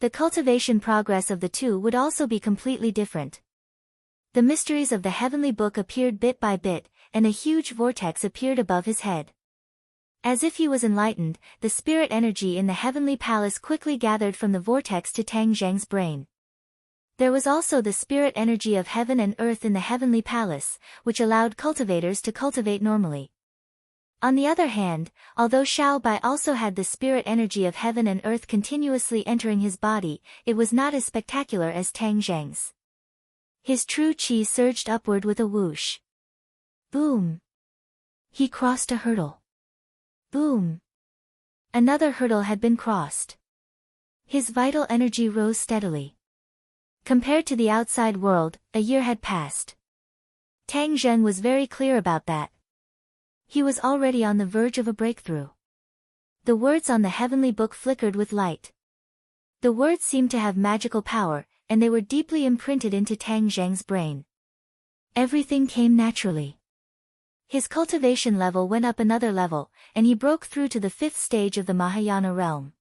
The cultivation progress of the two would also be completely different. The mysteries of the heavenly book appeared bit by bit, and a huge vortex appeared above his head. As if he was enlightened, the spirit energy in the heavenly palace quickly gathered from the vortex to Tang Zheng's brain. There was also the spirit energy of heaven and earth in the heavenly palace, which allowed cultivators to cultivate normally. On the other hand, although Xiao Bai also had the spirit energy of heaven and earth continuously entering his body, it was not as spectacular as Tang Zheng's. His true qi surged upward with a whoosh. Boom! He crossed a hurdle. Boom! Another hurdle had been crossed. His vital energy rose steadily. Compared to the outside world, a year had passed. Tang Zheng was very clear about that. He was already on the verge of a breakthrough. The words on the heavenly book flickered with light. The words seemed to have magical power, and they were deeply imprinted into Tang Zheng's brain. Everything came naturally. His cultivation level went up another level, and he broke through to the 5th stage of the Mahayana realm.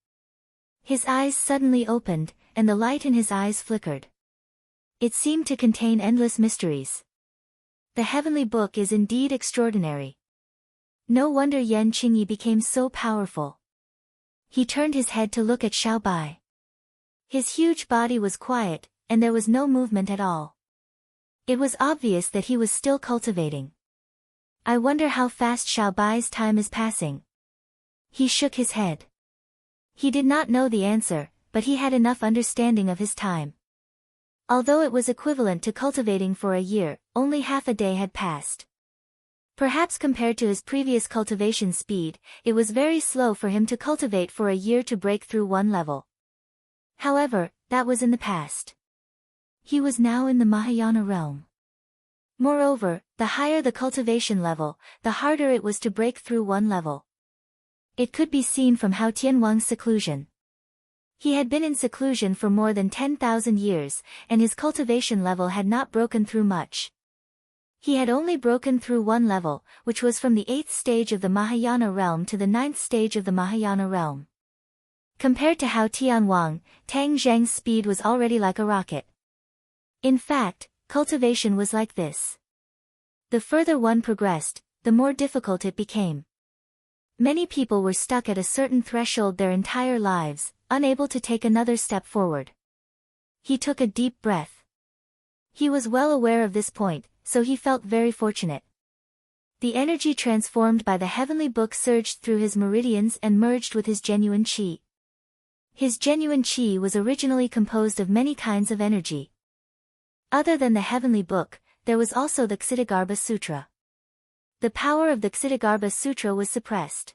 His eyes suddenly opened, and the light in his eyes flickered. It seemed to contain endless mysteries. The heavenly book is indeed extraordinary. No wonder Yan Qingyi became so powerful. He turned his head to look at Xiao Bai. His huge body was quiet, and there was no movement at all. It was obvious that he was still cultivating. I wonder how fast Xiao Bai's time is passing. He shook his head. He did not know the answer, but he had enough understanding of his time. Although it was equivalent to cultivating for a year, only half a day had passed. Perhaps compared to his previous cultivation speed, it was very slow for him to cultivate for a year to break through one level. However, that was in the past. He was now in the Mahayana realm. Moreover, the higher the cultivation level, the harder it was to break through one level. It could be seen from Hao Tianwang's seclusion. He had been in seclusion for more than 10,000 years, and his cultivation level had not broken through much. He had only broken through one level, which was from the 8th stage of the Mahayana realm to the 9th stage of the Mahayana realm. Compared to Hao Tianwang, Tang Zheng's speed was already like a rocket. In fact, cultivation was like this. The further one progressed, the more difficult it became. Many people were stuck at a certain threshold their entire lives, unable to take another step forward. He took a deep breath. He was well aware of this point, so he felt very fortunate. The energy transformed by the heavenly book surged through his meridians and merged with his genuine qi. His genuine qi was originally composed of many kinds of energy. Other than the heavenly book, there was also the Ksitigarbha Sutra. The power of the Ksitigarbha Sutra was suppressed.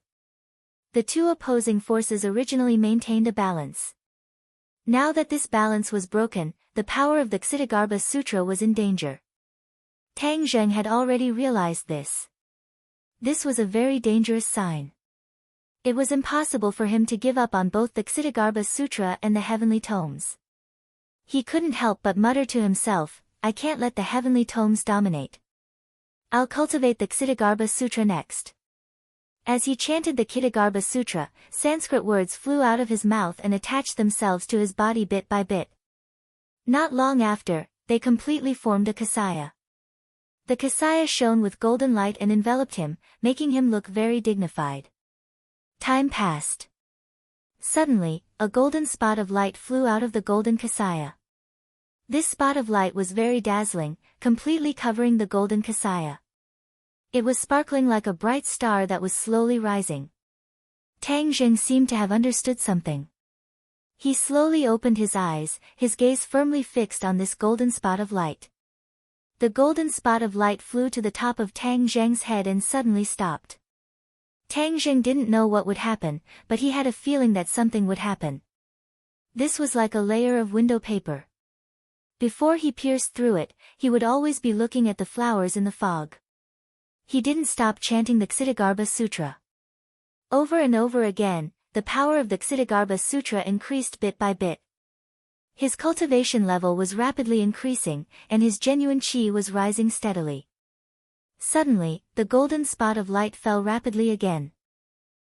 The two opposing forces originally maintained a balance. Now that this balance was broken, the power of the Ksitigarbha Sutra was in danger. Tang Zheng had already realized this. This was a very dangerous sign. It was impossible for him to give up on both the Ksitigarbha Sutra and the heavenly tomes. He couldn't help but mutter to himself, I can't let the heavenly tomes dominate. I'll cultivate the Ksitigarbha Sutra next. As he chanted the Ksitigarbha Sutra, Sanskrit words flew out of his mouth and attached themselves to his body bit by bit. Not long after, they completely formed a kasaya. The kasaya shone with golden light and enveloped him, making him look very dignified. Time passed. Suddenly, a golden spot of light flew out of the golden kasaya. This spot of light was very dazzling, completely covering the golden kasaya. It was sparkling like a bright star that was slowly rising. Tang Zheng seemed to have understood something. He slowly opened his eyes, his gaze firmly fixed on this golden spot of light. The golden spot of light flew to the top of Tang Zheng's head and suddenly stopped. Tang Zheng didn't know what would happen, but he had a feeling that something would happen. This was like a layer of window paper. Before he pierced through it, he would always be looking at the flowers in the fog. He didn't stop chanting the Ksitigarbha Sutra. Over and over again, the power of the Ksitigarbha Sutra increased bit by bit. His cultivation level was rapidly increasing, and his genuine qi was rising steadily. Suddenly, the golden spot of light fell rapidly again.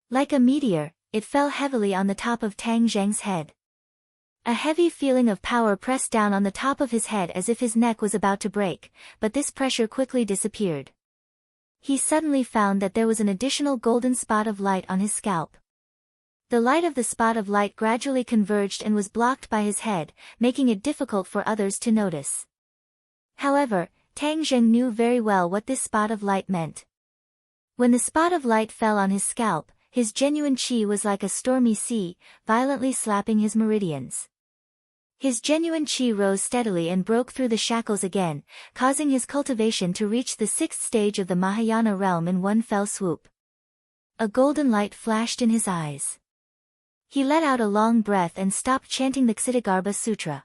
Like a meteor, it fell heavily on the top of Tang Zheng's head. A heavy feeling of power pressed down on the top of his head as if his neck was about to break, but this pressure quickly disappeared. He suddenly found that there was an additional golden spot of light on his scalp. The light of the spot of light gradually converged and was blocked by his head, making it difficult for others to notice. However, Tang Zheng knew very well what this spot of light meant. When the spot of light fell on his scalp, his genuine qi was like a stormy sea, violently slapping his meridians. His genuine qi rose steadily and broke through the shackles again, causing his cultivation to reach the sixth stage of the Mahayana realm in one fell swoop. A golden light flashed in his eyes. He let out a long breath and stopped chanting the Ksitigarbha Sutra.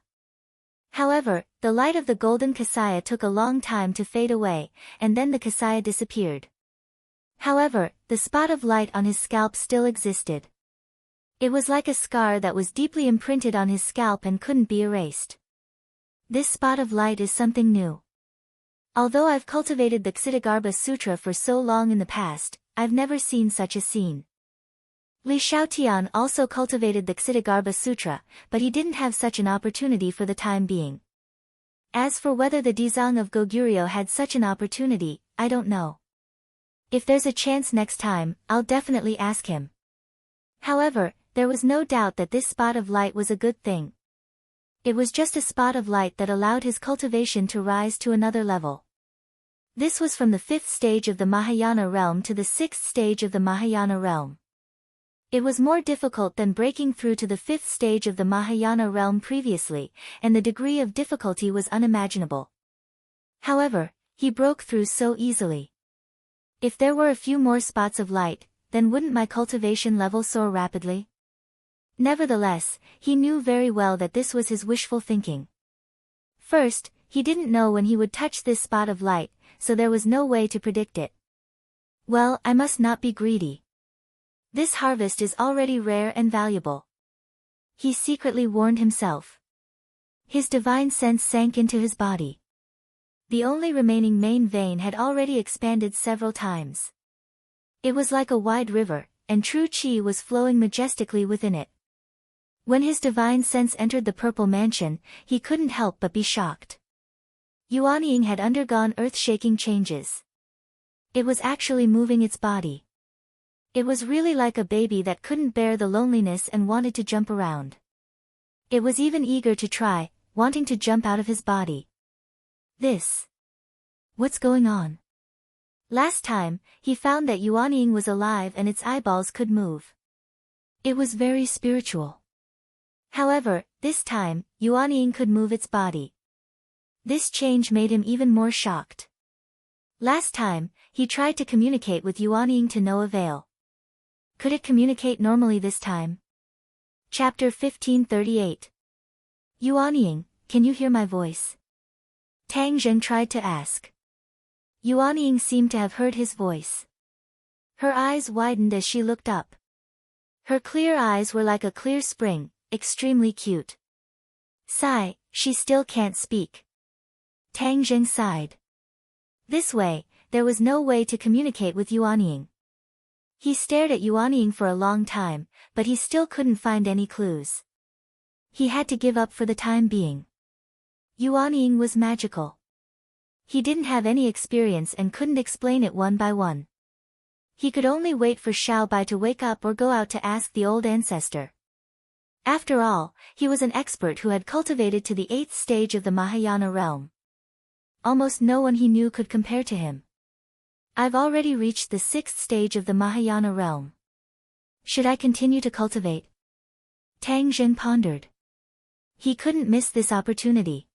However, the light of the golden Kasaya took a long time to fade away, and then the Kasaya disappeared. However, the spot of light on his scalp still existed. It was like a scar that was deeply imprinted on his scalp and couldn't be erased. This spot of light is something new. Although I've cultivated the Ksitigarbha Sutra for so long in the past, I've never seen such a scene. Li Shaotian also cultivated the Ksitigarbha Sutra, but he didn't have such an opportunity for the time being. As for whether the Dizang of Goguryeo had such an opportunity, I don't know. If there's a chance next time, I'll definitely ask him. However, there was no doubt that this spot of light was a good thing. It was just a spot of light that allowed his cultivation to rise to another level. This was from the fifth stage of the Mahayana realm to the sixth stage of the Mahayana realm. It was more difficult than breaking through to the fifth stage of the Mahayana realm previously, and the degree of difficulty was unimaginable. However, he broke through so easily. If there were a few more spots of light, then wouldn't my cultivation level soar rapidly? Nevertheless, he knew very well that this was his wishful thinking. First, he didn't know when he would touch this spot of light, so there was no way to predict it. Well, I must not be greedy. This harvest is already rare and valuable. He secretly warned himself. His divine sense sank into his body. The only remaining main vein had already expanded several times. It was like a wide river, and true qi was flowing majestically within it. When his divine sense entered the purple mansion, he couldn't help but be shocked. Yuanying had undergone earth-shaking changes. It was actually moving its body. It was really like a baby that couldn't bear the loneliness and wanted to jump around. It was even eager to try, wanting to jump out of his body. What's going on? Last time, he found that Yuanying was alive and its eyeballs could move. It was very spiritual. However, this time, Yuanying could move its body. This change made him even more shocked. Last time, he tried to communicate with Yuanying to no avail. Could it communicate normally this time? Chapter 1538. Yuanying, can you hear my voice? Tang Zheng tried to ask. Yuanying seemed to have heard his voice. Her eyes widened as she looked up. Her clear eyes were like a clear spring, extremely cute. Sigh, she still can't speak. Tang Zheng sighed. This way, there was no way to communicate with Yuanying. He stared at Yuanying for a long time, but he still couldn't find any clues. He had to give up for the time being. Yuanying was magical. He didn't have any experience and couldn't explain it one by one. He could only wait for Xiao Bai to wake up or go out to ask the old ancestor. After all, he was an expert who had cultivated to the 8th stage of the Mahayana realm. Almost no one he knew could compare to him. I've already reached the 6th stage of the Mahayana realm. Should I continue to cultivate? Tang Zheng pondered. He couldn't miss this opportunity.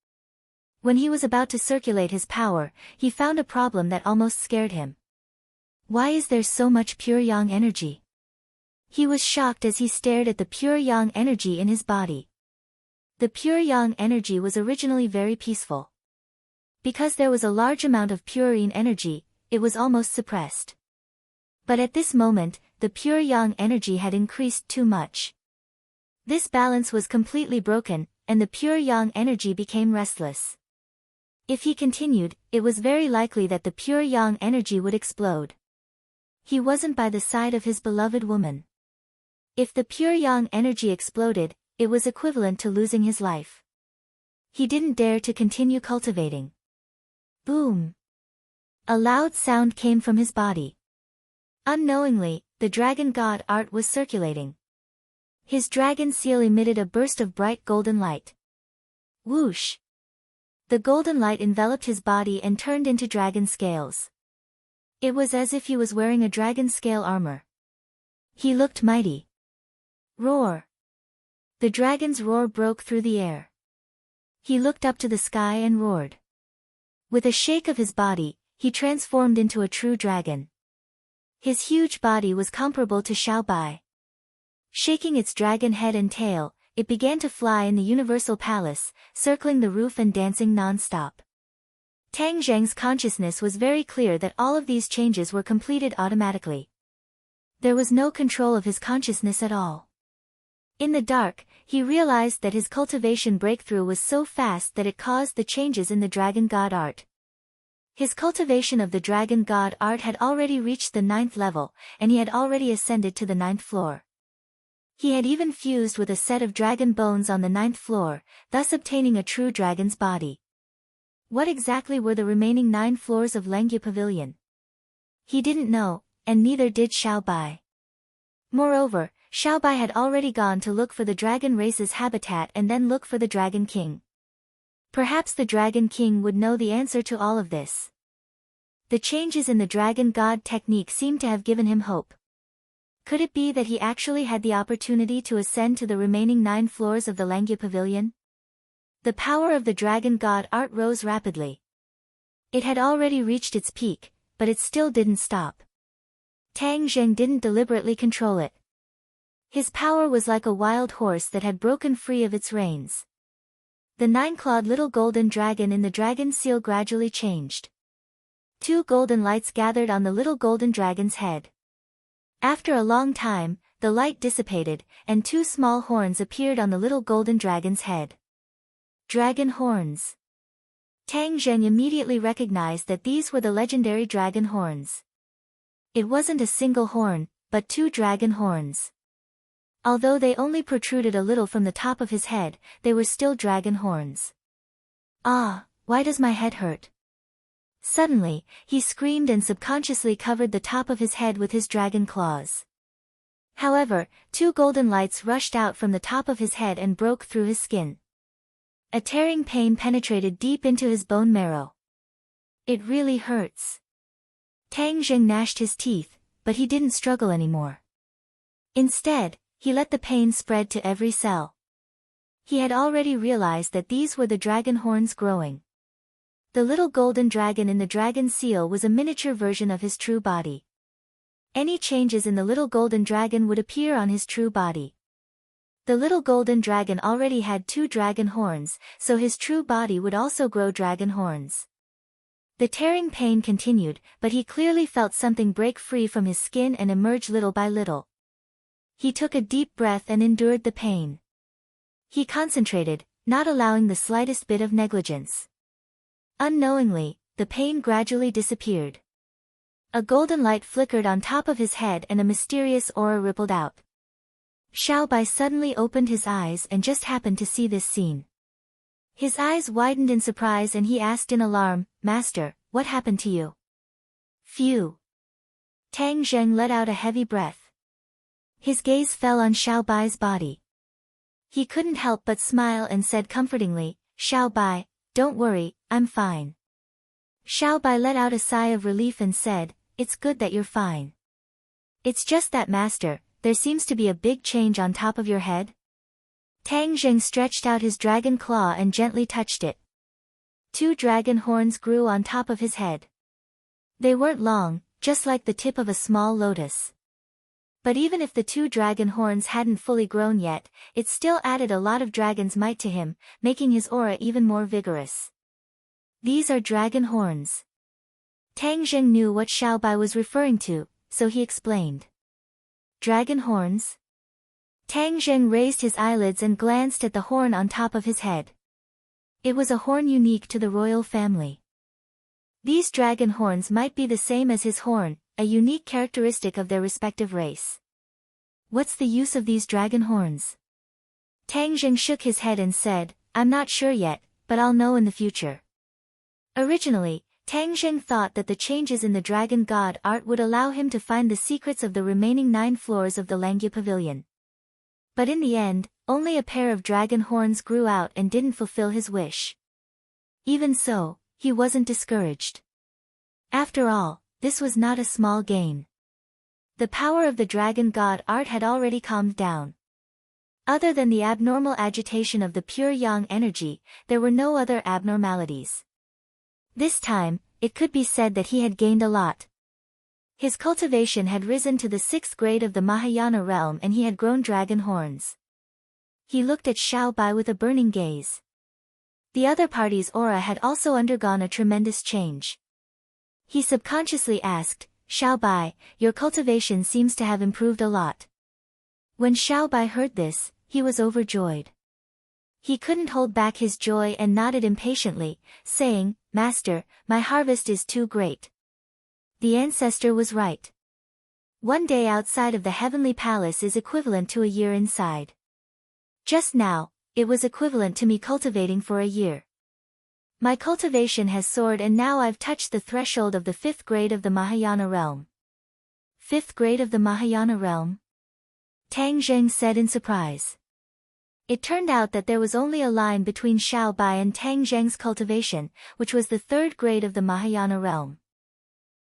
When he was about to circulate his power, he found a problem that almost scared him. Why is there so much pure yang energy? He was shocked as he stared at the pure yang energy in his body. The pure yang energy was originally very peaceful. Because there was a large amount of pure yin energy, it was almost suppressed. But at this moment, the pure yang energy had increased too much. This balance was completely broken, and the pure yang energy became restless. If he continued, it was very likely that the pure yang energy would explode. He wasn't by the side of his beloved woman. If the pure yang energy exploded, it was equivalent to losing his life. He didn't dare to continue cultivating. Boom! A loud sound came from his body. Unknowingly, the dragon god art was circulating. His dragon seal emitted a burst of bright golden light. Whoosh! The golden light enveloped his body and turned into dragon scales. It was as if he was wearing a dragon scale armor. He looked mighty. Roar! The dragon's roar broke through the air. He looked up to the sky and roared. With a shake of his body, he transformed into a true dragon. His huge body was comparable to Xiaobai. Shaking its dragon head and tail, it began to fly in the Universal Palace, circling the roof and dancing non-stop. Tang Zheng's consciousness was very clear that all of these changes were completed automatically. There was no control of his consciousness at all. In the dark, he realized that his cultivation breakthrough was so fast that it caused the changes in the dragon god art. His cultivation of the dragon god art had already reached the 9th level, and he had already ascended to the 9th floor. He had even fused with a set of dragon bones on the 9th floor, thus obtaining a true dragon's body. What exactly were the remaining 9 floors of Lengyu Pavilion? He didn't know, and neither did Xiaobai. Moreover, Xiaobai had already gone to look for the dragon race's habitat and then look for the Dragon King. Perhaps the Dragon King would know the answer to all of this. The changes in the Dragon God technique seemed to have given him hope. Could it be that he actually had the opportunity to ascend to the remaining 9 floors of the Lengyu Pavilion? The power of the Dragon God art rose rapidly. It had already reached its peak, but it still didn't stop. Tang Zheng didn't deliberately control it. His power was like a wild horse that had broken free of its reins. The 9-clawed little golden dragon in the dragon seal gradually changed. 2 golden lights gathered on the little golden dragon's head. After a long time, the light dissipated, and 2 small horns appeared on the little golden dragon's head. Dragon horns. Tang Zheng immediately recognized that these were the legendary dragon horns. It wasn't a single horn, but 2 dragon horns. Although they only protruded a little from the top of his head, they were still dragon horns. Ah, why does my head hurt? Suddenly, he screamed and subconsciously covered the top of his head with his dragon claws. However, 2 golden lights rushed out from the top of his head and broke through his skin. A tearing pain penetrated deep into his bone marrow. It really hurts. Tang Zheng gnashed his teeth, but he didn't struggle anymore. Instead, he let the pain spread to every cell. He had already realized that these were the dragon horns growing. The little golden dragon in the dragon seal was a miniature version of his true body. Any changes in the little golden dragon would appear on his true body. The little golden dragon already had 2 dragon horns, so his true body would also grow dragon horns. The tearing pain continued, but he clearly felt something break free from his skin and emerge little by little. He took a deep breath and endured the pain. He concentrated, not allowing the slightest bit of negligence. Unknowingly, the pain gradually disappeared. A golden light flickered on top of his head and a mysterious aura rippled out. Xiaobai suddenly opened his eyes and just happened to see this scene. His eyes widened in surprise and he asked in alarm, "Master, what happened to you?" Phew! Tang Zheng let out a heavy breath. His gaze fell on Xiaobai's body. He couldn't help but smile and said comfortingly, "Xiaobai, don't worry, I'm fine." Xiaobai let out a sigh of relief and said, "It's good that you're fine. It's just that, Master, there seems to be a big change on top of your head." Tang Zheng stretched out his dragon claw and gently touched it. 2 dragon horns grew on top of his head. They weren't long, just like the tip of a small lotus. But even if the 2 dragon horns hadn't fully grown yet, it still added a lot of dragon's might to him, making his aura even more vigorous. These are dragon horns. Tang Zheng knew what Xiaobai was referring to, so he explained. Dragon horns? Tang Zheng raised his eyelids and glanced at the horn on top of his head. It was a horn unique to the royal family. These dragon horns might be the same as his horn, a unique characteristic of their respective race. What's the use of these dragon horns? Tang Zheng shook his head and said, I'm not sure yet, but I'll know in the future. Originally, Tang Zheng thought that the changes in the dragon god art would allow him to find the secrets of the remaining 9 floors of the Langya Pavilion. But in the end, only a pair of dragon horns grew out and didn't fulfill his wish. Even so, he wasn't discouraged. After all, this was not a small gain. The power of the dragon god art had already calmed down. Other than the abnormal agitation of the pure yang energy, there were no other abnormalities. This time, it could be said that he had gained a lot. His cultivation had risen to the 6th grade of the Mahayana realm and he had grown dragon horns. He looked at Xiao Bai with a burning gaze. The other party's aura had also undergone a tremendous change. He subconsciously asked, Xiao Bai, your cultivation seems to have improved a lot. When Xiao Bai heard this, he was overjoyed. He couldn't hold back his joy and nodded impatiently, saying, Master, my harvest is too great. The ancestor was right. 1 day outside of the heavenly palace is equivalent to a year inside. Just now, it was equivalent to me cultivating for a year. My cultivation has soared and now I've touched the threshold of the 5th grade of the Mahayana realm. 5th grade of the Mahayana realm? Tang Zheng said in surprise. It turned out that there was only a line between Xiao Bai and Tang Zheng's cultivation, which was the 3rd grade of the Mahayana realm.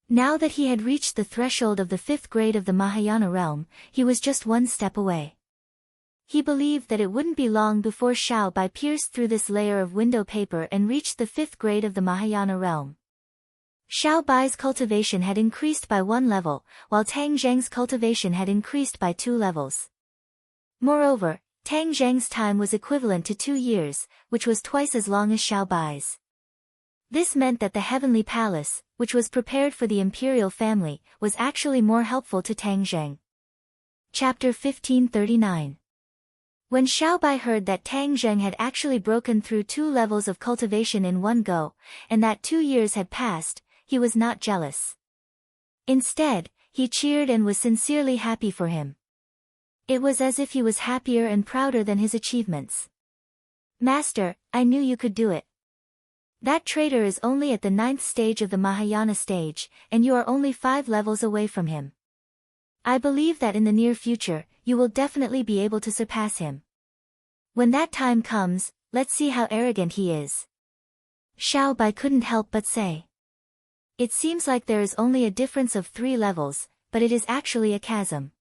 Now that he had reached the threshold of the 5th grade of the Mahayana realm, he was just 1 step away. He believed that it wouldn't be long before Xiao Bai pierced through this layer of window paper and reached the 5th grade of the Mahayana realm. Xiao Bai's cultivation had increased by 1 level, while Tang Zheng's cultivation had increased by 2 levels. Moreover, Tang Zheng's time was equivalent to 2 years, which was twice as long as Xiao Bai's. This meant that the heavenly palace, which was prepared for the imperial family, was actually more helpful to Tang Zheng. Chapter 1539. When Xiao Bai heard that Tang Zheng had actually broken through 2 levels of cultivation in 1 go, and that 2 years had passed, he was not jealous. Instead, he cheered and was sincerely happy for him. It was as if he was happier and prouder than his achievements. Master, I knew you could do it. That traitor is only at the 9th stage of the Mahayana stage, and you are only 5 levels away from him. I believe that in the near future, you will definitely be able to surpass him. When that time comes, let's see how arrogant he is. Xiao Bai couldn't help but say. It seems like there is only a difference of 3 levels, but it is actually a chasm.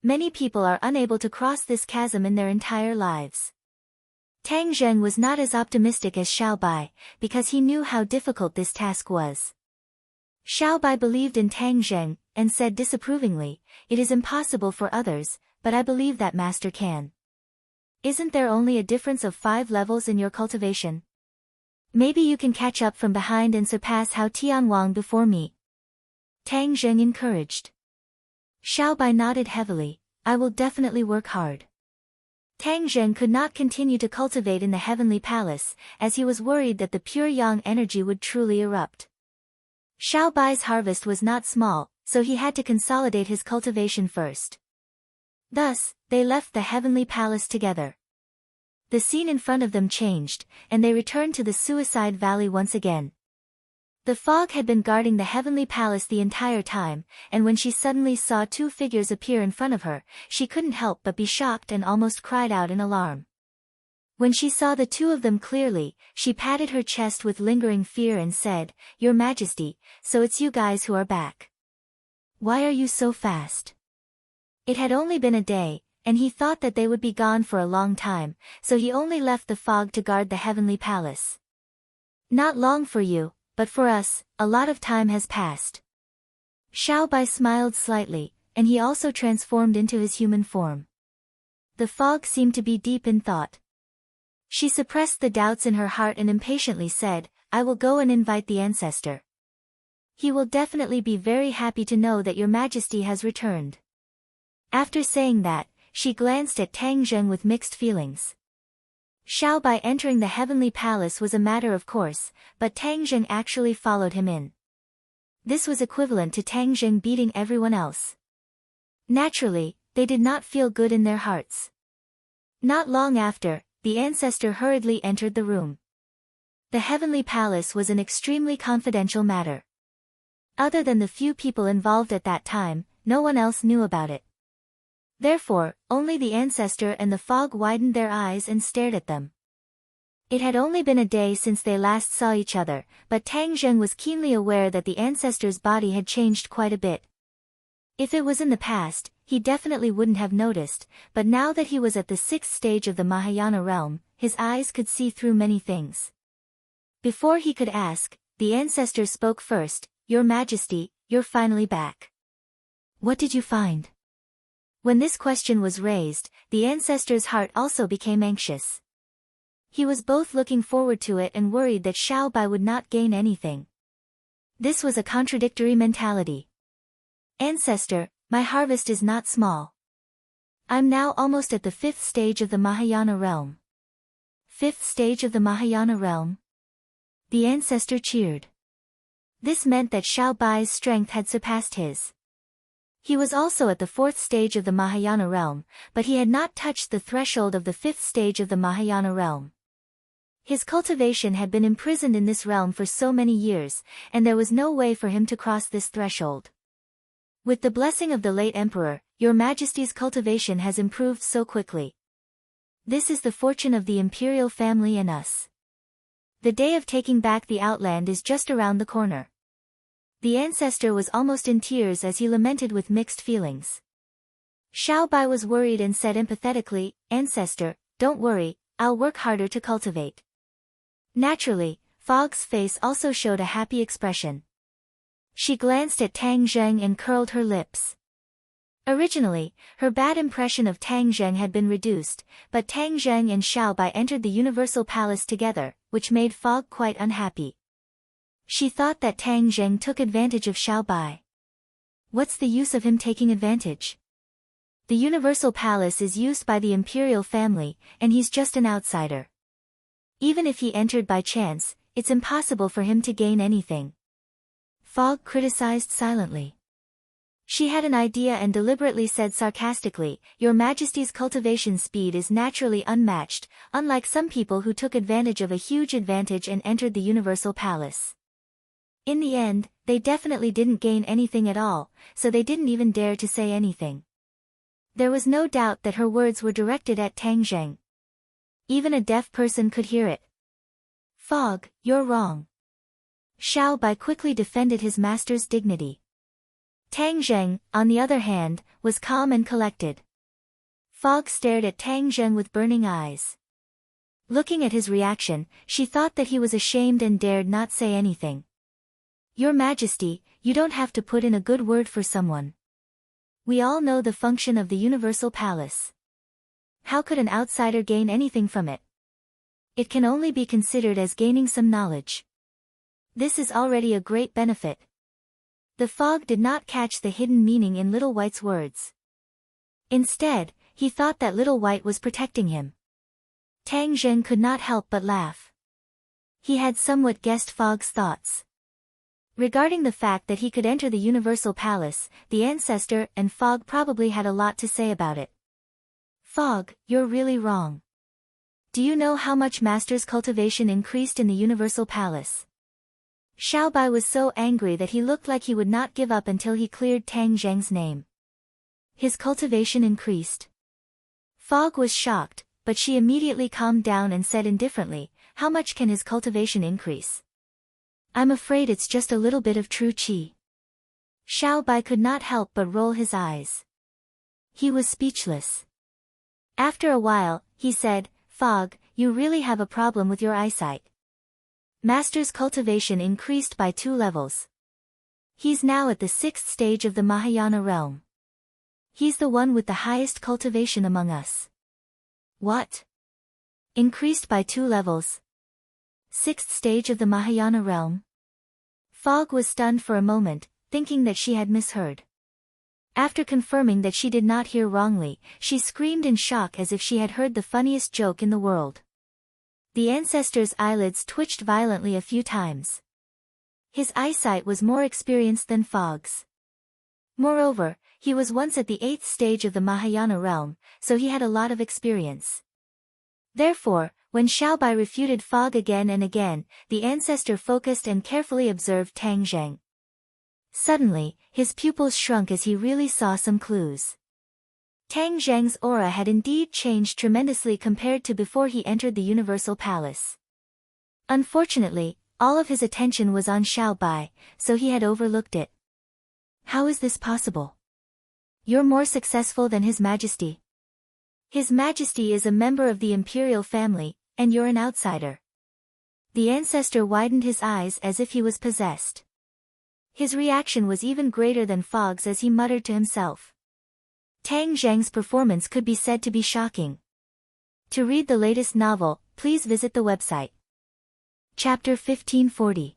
Many people are unable to cross this chasm in their entire lives. Tang Zheng was not as optimistic as Xiao Bai, because he knew how difficult this task was. Xiao Bai believed in Tang Zheng, and said disapprovingly, it is impossible for others, but I believe that master can. Isn't there only a difference of 5 levels in your cultivation? Maybe you can catch up from behind and surpass Hao Tianwang before me. Tang Zheng encouraged. Xiao Bai nodded heavily, I will definitely work hard. Tang Zheng could not continue to cultivate in the heavenly palace, as he was worried that the pure yang energy would truly erupt. Xiao Bai's harvest was not small, so he had to consolidate his cultivation first. Thus, they left the heavenly palace together. The scene in front of them changed, and they returned to the Suicide Valley once again. The fog had been guarding the heavenly palace the entire time, and when she suddenly saw 2 figures appear in front of her, she couldn't help but be shocked and almost cried out in alarm. When she saw the 2 of them clearly, she patted her chest with lingering fear and said, Your Majesty, so it's you guys who are back. Why are you so fast? It had only been a day, and he thought that they would be gone for a long time, so he only left the fog to guard the heavenly palace. Not long for you, but for us, a lot of time has passed. Xiao Bai smiled slightly, and he also transformed into his human form. The fog seemed to be deep in thought. She suppressed the doubts in her heart and impatiently said, I will go and invite the ancestor. He will definitely be very happy to know that your Majesty has returned. After saying that, she glanced at Tang Zheng with mixed feelings. Xiao Bai entering the heavenly palace was a matter of course, but Tang Zheng actually followed him in. This was equivalent to Tang Zheng beating everyone else. Naturally, they did not feel good in their hearts. Not long after, the ancestor hurriedly entered the room. The heavenly palace was an extremely confidential matter. Other than the few people involved at that time, no one else knew about it. Therefore, only the ancestor and the fog widened their eyes and stared at them. It had only been a day since they last saw each other, but Tang Zheng was keenly aware that the ancestor's body had changed quite a bit. If it was in the past, he definitely wouldn't have noticed, but now that he was at the 6th stage of the Mahayana realm, his eyes could see through many things. Before he could ask, the ancestor spoke first. "Your Majesty, you're finally back. What did you find?" When this question was raised, the ancestor's heart also became anxious. He was both looking forward to it and worried that Xiao Bai would not gain anything. This was a contradictory mentality. "Ancestor, my harvest is not small. I'm now almost at the 5th stage of the Mahayana realm." 5th stage of the Mahayana realm? The ancestor cheered. This meant that Xiao Bai's strength had surpassed his. He was also at the 4th stage of the Mahayana realm, but he had not touched the threshold of the 5th stage of the Mahayana realm. His cultivation had been imprisoned in this realm for so many years, and there was no way for him to cross this threshold. With the blessing of the late emperor, Your Majesty's cultivation has improved so quickly. This is the fortune of the imperial family and us. The day of taking back the outland is just around the corner. The ancestor was almost in tears as he lamented with mixed feelings. Xiao Bai was worried and said empathetically, "Ancestor, don't worry, I'll work harder to cultivate." Naturally, Fog's face also showed a happy expression. She glanced at Tang Zheng and curled her lips. Originally, her bad impression of Tang Zheng had been reduced, but Tang Zheng and Xiao Bai entered the Universal Palace together, which made Fog quite unhappy. She thought that Tang Zheng took advantage of Xiao Bai. What's the use of him taking advantage? The Universal Palace is used by the imperial family, and he's just an outsider. Even if he entered by chance, it's impossible for him to gain anything. Fog criticized silently. She had an idea and deliberately said sarcastically, "Your Majesty's cultivation speed is naturally unmatched, unlike some people who took advantage of a huge advantage and entered the Universal Palace." In the end, they definitely didn't gain anything at all, so they didn't even dare to say anything. There was no doubt that her words were directed at Tang Zheng. Even a deaf person could hear it. "Fog, you're wrong." Xiao Bai quickly defended his master's dignity. Tang Zheng, on the other hand, was calm and collected. Fog stared at Tang Zheng with burning eyes. Looking at his reaction, she thought that he was ashamed and dared not say anything. "Your Majesty, you don't have to put in a good word for someone. We all know the function of the Universal Palace. How could an outsider gain anything from it? It can only be considered as gaining some knowledge. This is already a great benefit." The Fog did not catch the hidden meaning in Little White's words. Instead, he thought that Little White was protecting him. Tang Zheng could not help but laugh. He had somewhat guessed Fog's thoughts. Regarding the fact that he could enter the Universal Palace, the ancestor and Fog probably had a lot to say about it. "Fog, you're really wrong. Do you know how much Master's cultivation increased in the Universal Palace?" Xiao Bai was so angry that he looked like he would not give up until he cleared Tang Zheng's name. His cultivation increased. Fog was shocked, but she immediately calmed down and said indifferently, "How much can his cultivation increase?" "I'm afraid it's just a little bit of true qi." Xiao Bai could not help but roll his eyes. He was speechless. After a while, he said, "Fog, you really have a problem with your eyesight. Master's cultivation increased by 2 levels. He's now at the 6th stage of the Mahayana realm. He's the one with the highest cultivation among us." "What? Increased by 2 levels? 6th stage of the Mahayana realm?" Fog was stunned for a moment, thinking that she had misheard. After confirming that she did not hear wrongly, she screamed in shock as if she had heard the funniest joke in the world. The ancestor's eyelids twitched violently a few times. His eyesight was more experienced than Fog's. Moreover, he was once at the 8th stage of the Mahayana realm, so he had a lot of experience. Therefore, when Xiaobai refuted Fog again and again, the ancestor focused and carefully observed Tang Zheng. Suddenly, his pupils shrunk as he really saw some clues. Tang Zheng's aura had indeed changed tremendously compared to before he entered the Universal Palace. Unfortunately, all of his attention was on Xiaobai, so he had overlooked it. How is this possible? You're more successful than His Majesty. His Majesty is a member of the imperial family, and you're an outsider. The ancestor widened his eyes as if he was possessed. His reaction was even greater than Fog's as he muttered to himself. Tang Zheng's performance could be said to be shocking. To read the latest novel, please visit the website. Chapter 1540.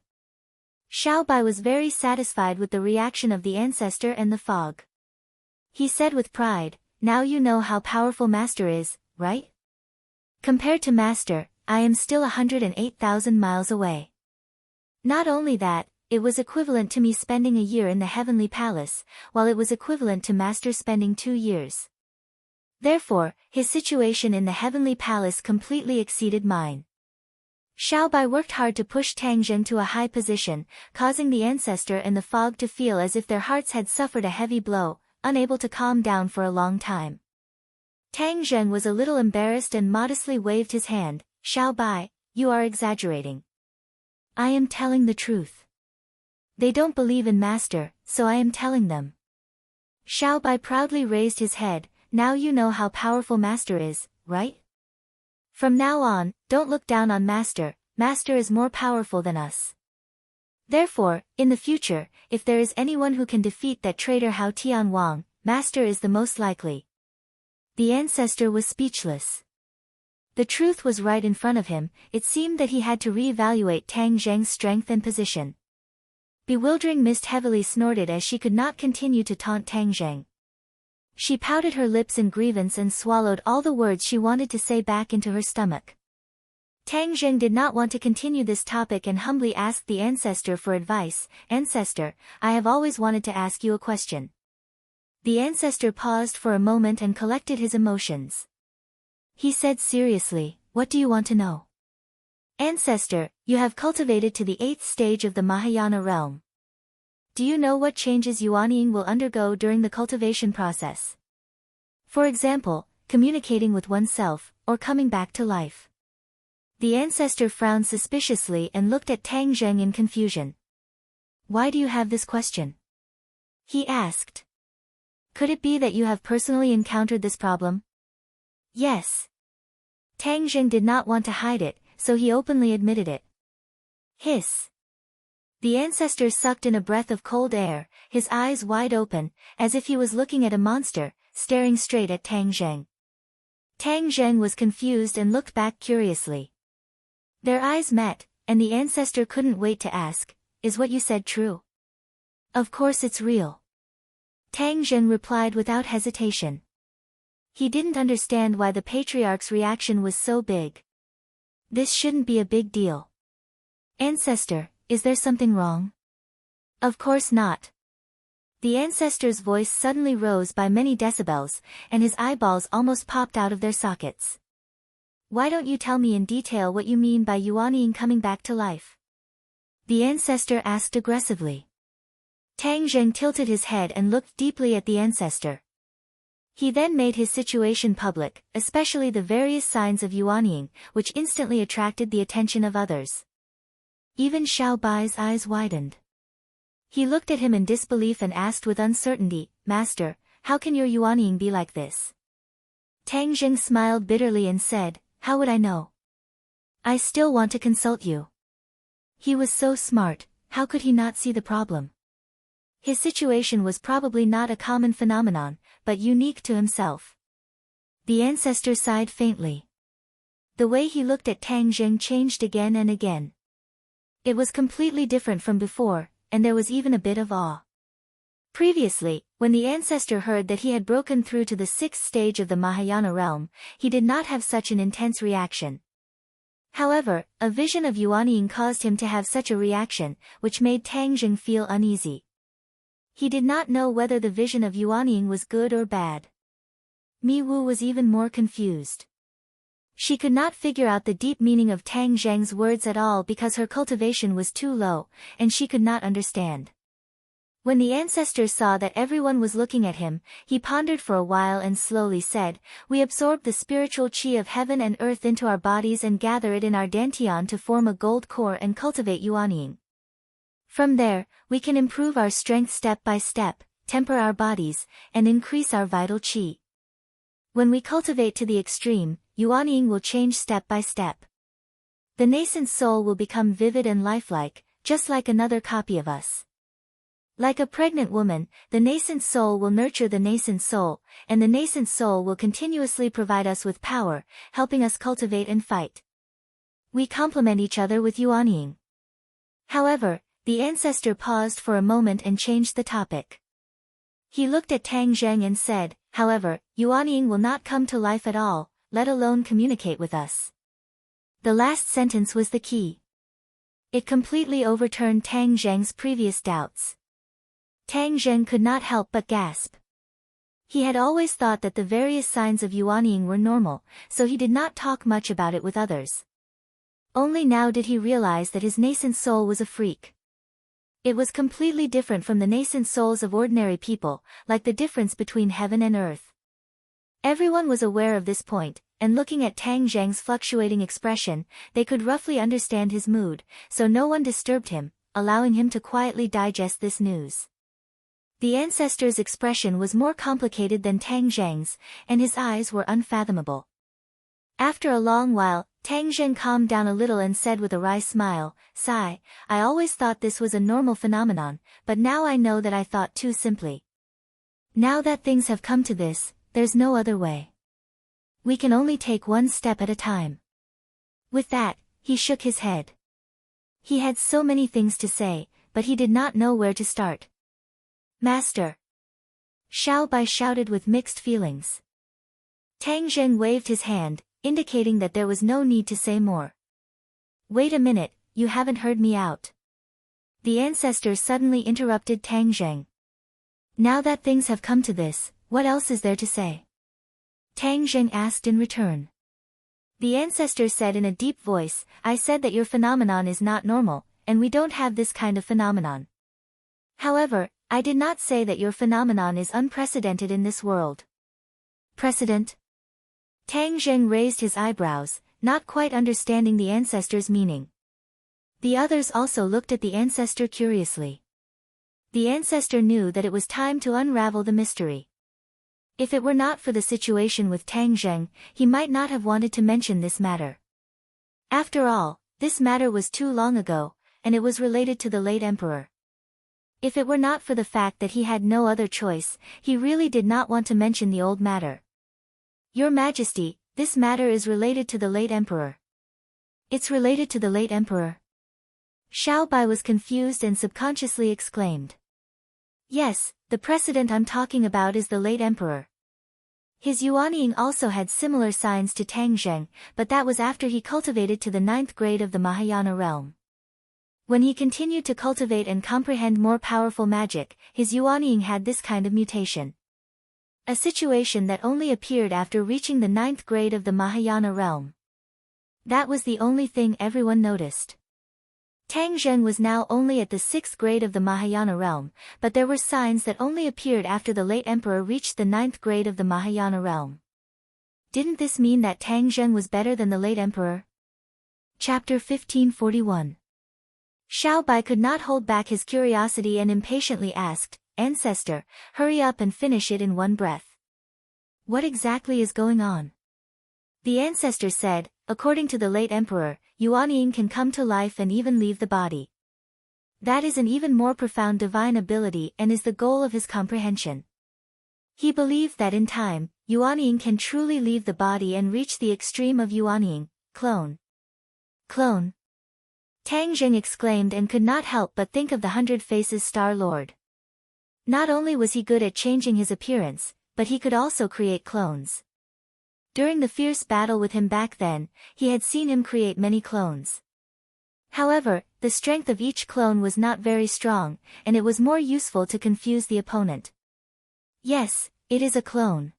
Xiaobai was very satisfied with the reaction of the ancestor and the Fog. He said with pride, "Now you know how powerful Master is, right? Compared to Master, I am still 108,000 miles away. Not only that, it was equivalent to me spending a year in the Heavenly Palace, while it was equivalent to Master spending 2 years. Therefore, his situation in the Heavenly Palace completely exceeded mine." Xiaobai worked hard to push Tang Zheng to a high position, causing the ancestor and the Fog to feel as if their hearts had suffered a heavy blow, unable to calm down for a long time. Tang Zheng was a little embarrassed and modestly waved his hand. "Xiaobai, you are exaggerating. I am telling the truth. They don't believe in Master, so I am telling them." Xiaobai proudly raised his head. "Now you know how powerful Master is, right? From now on, don't look down on Master. Master is more powerful than us. Therefore, in the future, if there is anyone who can defeat that traitor Hao Tianwang, Master is the most likely." The ancestor was speechless. The truth was right in front of him. It seemed that he had to re-evaluate Tang Zheng's strength and position. Bewildering Mist heavily snorted as she could not continue to taunt Tang Zheng. She pouted her lips in grievance and swallowed all the words she wanted to say back into her stomach. Tang Zheng did not want to continue this topic and humbly asked the ancestor for advice. "Ancestor, I have always wanted to ask you a question." The ancestor paused for a moment and collected his emotions. He said seriously, "What do you want to know?" "Ancestor, you have cultivated to the 8th stage of the Mahayana realm. Do you know what changes Yuanying will undergo during the cultivation process? For example, communicating with oneself, or coming back to life." The ancestor frowned suspiciously and looked at Tang Zheng in confusion. "Why do you have this question?" he asked. "Could it be that you have personally encountered this problem?" "Yes." Tang Zheng did not want to hide it, so he openly admitted it. Hiss. The ancestor sucked in a breath of cold air, his eyes wide open, as if he was looking at a monster, staring straight at Tang Zheng. Tang Zheng was confused and looked back curiously. Their eyes met, and the ancestor couldn't wait to ask, "Is what you said true?" "Of course it's real." Tang Zheng replied without hesitation. He didn't understand why the patriarch's reaction was so big. This shouldn't be a big deal. "Ancestor, is there something wrong?" "Of course not." The ancestor's voice suddenly rose by many decibels, and his eyeballs almost popped out of their sockets. "Why don't you tell me in detail what you mean by Yuanying coming back to life?" the ancestor asked aggressively. Tang Zheng tilted his head and looked deeply at the ancestor. He then made his situation public, especially the various signs of Yuanying, which instantly attracted the attention of others. Even Xiaobai's eyes widened. He looked at him in disbelief and asked with uncertainty, "Master, how can your Yuanying be like this?" Tang Zheng smiled bitterly and said, "How would I know? I still want to consult you." He was so smart, how could he not see the problem? His situation was probably not a common phenomenon, but unique to himself. The ancestor sighed faintly. The way he looked at Tang Zheng changed again and again. It was completely different from before, and there was even a bit of awe. Previously, when the ancestor heard that he had broken through to the 6th stage of the Mahayana realm, he did not have such an intense reaction. However, a vision of Yuanying caused him to have such a reaction, which made Tang Zheng feel uneasy. He did not know whether the vision of Yuanying was good or bad. Mi Wu was even more confused. She could not figure out the deep meaning of Tang Zheng's words at all because her cultivation was too low, and she could not understand. When the ancestor saw that everyone was looking at him, he pondered for a while and slowly said, "We absorb the spiritual qi of heaven and earth into our bodies and gather it in our dantian to form a gold core and cultivate Yuanying. From there, we can improve our strength step by step, temper our bodies, and increase our vital qi. When we cultivate to the extreme, Yuanying will change step by step. The nascent soul will become vivid and lifelike, just like another copy of us. Like a pregnant woman, the nascent soul will nurture the nascent soul, and the nascent soul will continuously provide us with power, helping us cultivate and fight. We complement each other with Yuanying." However, the ancestor paused for a moment and changed the topic. He looked at Tang Zheng and said, "However, Yuanying will not come to life at all, let alone communicate with us." The last sentence was the key. It completely overturned Tang Zheng's previous doubts. Tang Zheng could not help but gasp. He had always thought that the various signs of Yuanying were normal, so he did not talk much about it with others. Only now did he realize that his nascent soul was a freak. It was completely different from the nascent souls of ordinary people, like the difference between heaven and earth. Everyone was aware of this point, and looking at Tang Zheng's fluctuating expression, they could roughly understand his mood, so no one disturbed him, allowing him to quietly digest this news. The ancestor's expression was more complicated than Tang Zheng's, and his eyes were unfathomable. After a long while, Tang Zheng calmed down a little and said with a wry smile, "Sigh, I always thought this was a normal phenomenon, but now I know that I thought too simply. Now that things have come to this, there's no other way. We can only take one step at a time." With that, he shook his head. He had so many things to say, but he did not know where to start. "Master!" Xiao Bai shouted with mixed feelings. Tang Zheng waved his hand, indicating that there was no need to say more. "Wait a minute, you haven't heard me out." The ancestor suddenly interrupted Tang Zheng. "Now that things have come to this, what else is there to say?" Tang Zheng asked in return. The ancestor said in a deep voice, "I said that your phenomenon is not normal, and we don't have this kind of phenomenon. However, I did not say that your phenomenon is unprecedented in this world." "Precedent?" Tang Zheng raised his eyebrows, not quite understanding the ancestor's meaning. The others also looked at the ancestor curiously. The ancestor knew that it was time to unravel the mystery. If it were not for the situation with Tang Zheng, he might not have wanted to mention this matter. After all, this matter was too long ago, and it was related to the late emperor. If it were not for the fact that he had no other choice, he really did not want to mention the old matter. "Your Majesty, this matter is related to the late emperor." "It's related to the late emperor?" Xiao Bai was confused and subconsciously exclaimed. "Yes, the precedent I'm talking about is the late emperor. His Yuanying also had similar signs to Tang Zheng, but that was after he cultivated to the 9th grade of the Mahayana realm. When he continued to cultivate and comprehend more powerful magic, his Yuanying had this kind of mutation. A situation that only appeared after reaching the 9th grade of the Mahayana realm. That was the only thing everyone noticed. Tang Zheng was now only at the 6th grade of the Mahayana realm, but there were signs that only appeared after the late emperor reached the 9th grade of the Mahayana realm. Didn't this mean that Tang Zheng was better than the late emperor? Chapter 1541. Xiao Bai could not hold back his curiosity and impatiently asked, "Ancestor, hurry up and finish it in one breath. What exactly is going on?" The ancestor said, "According to the late emperor, Yuanying can come to life and even leave the body. That is an even more profound divine ability and is the goal of his comprehension. He believed that in time, Yuanying can truly leave the body and reach the extreme of Yuanying, clone." "Clone?" Tang Zheng exclaimed and could not help but think of the 100 Faces Star Lord. Not only was he good at changing his appearance, but he could also create clones. During the fierce battle with him back then, he had seen him create many clones. However, the strength of each clone was not very strong, and it was more useful to confuse the opponent. Yes, it is a clone.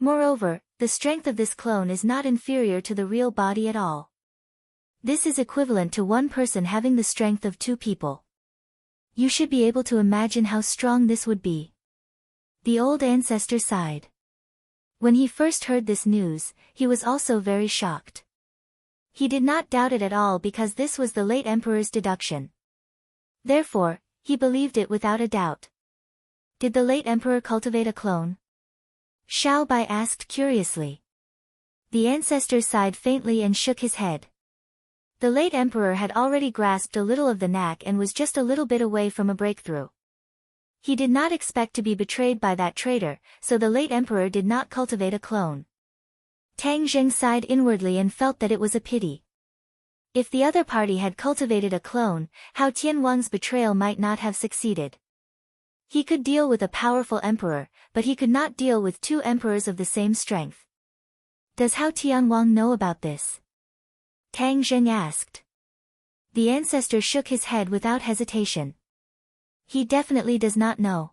Moreover, the strength of this clone is not inferior to the real body at all. This is equivalent to one person having the strength of two people. You should be able to imagine how strong this would be. The old ancestor sighed. When he first heard this news, he was also very shocked. He did not doubt it at all because this was the late emperor's deduction. Therefore, he believed it without a doubt. Did the late emperor cultivate a clone? Xiao Bai asked curiously. The ancestor sighed faintly and shook his head. The late emperor had already grasped a little of the knack and was just a little bit away from a breakthrough. He did not expect to be betrayed by that traitor, so the late emperor did not cultivate a clone. Tang Zheng sighed inwardly and felt that it was a pity. If the other party had cultivated a clone, Hao Tianwang's betrayal might not have succeeded. He could deal with a powerful emperor, but he could not deal with two emperors of the same strength. Does Hao Tianwang know about this? Tang Zheng asked. The ancestor shook his head without hesitation. He definitely does not know.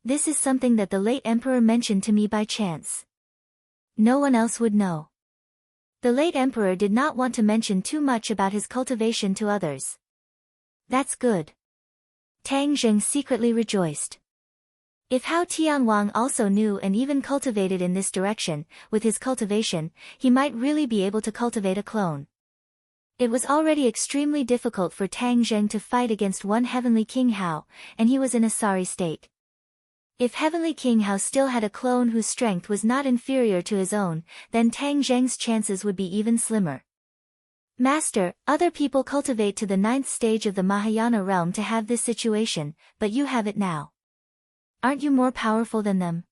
This is something that the late emperor mentioned to me by chance. No one else would know. The late emperor did not want to mention too much about his cultivation to others. That's good. Tang Zheng secretly rejoiced. If Hao Tianwang also knew and even cultivated in this direction, with his cultivation, he might really be able to cultivate a clone. It was already extremely difficult for Tang Zheng to fight against one Heavenly King Hao, and he was in a sorry state. If Heavenly King Hao still had a clone whose strength was not inferior to his own, then Tang Zheng's chances would be even slimmer. Master, other people cultivate to the 9th stage of the Mahayana realm to have this situation, but you have it now. Aren't you more powerful than them?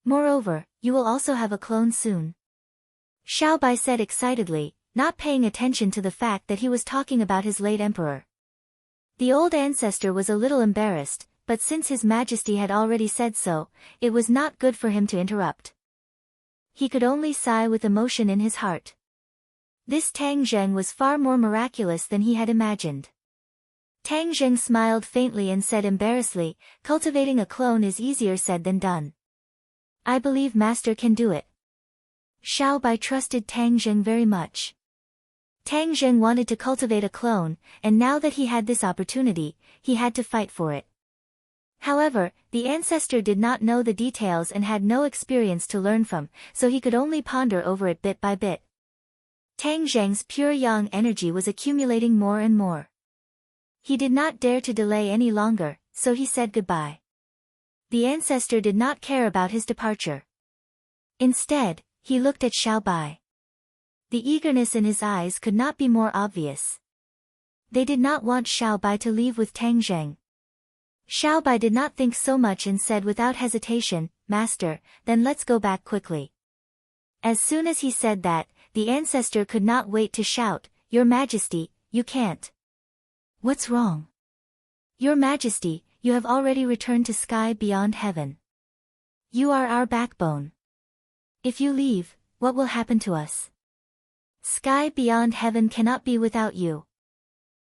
Moreover, you will also have a clone soon. Xiao Bai said excitedly, not paying attention to the fact that he was talking about his late emperor. The old ancestor was a little embarrassed, but since His Majesty had already said so, it was not good for him to interrupt. He could only sigh with emotion in his heart. This Tang Zheng was far more miraculous than he had imagined. Tang Zheng smiled faintly and said embarrassedly, cultivating a clone is easier said than done. I believe Master can do it. Xiao Bai trusted Tang Zheng very much. Tang Zheng wanted to cultivate a clone, and now that he had this opportunity, he had to fight for it. However, the ancestor did not know the details and had no experience to learn from, so he could only ponder over it bit by bit. Tang Zheng's pure yang energy was accumulating more and more. He did not dare to delay any longer, so he said goodbye. The ancestor did not care about his departure. Instead, he looked at Xiao Bai. The eagerness in his eyes could not be more obvious. They did not want Xiao Bai to leave with Tang Zheng. Xiao Bai did not think so much and said without hesitation, Master, then let's go back quickly. As soon as he said that, the ancestor could not wait to shout, Your Majesty, you can't. What's wrong? Your Majesty, you have already returned to sky beyond heaven. You are our backbone. If you leave, what will happen to us? Sky beyond heaven cannot be without you.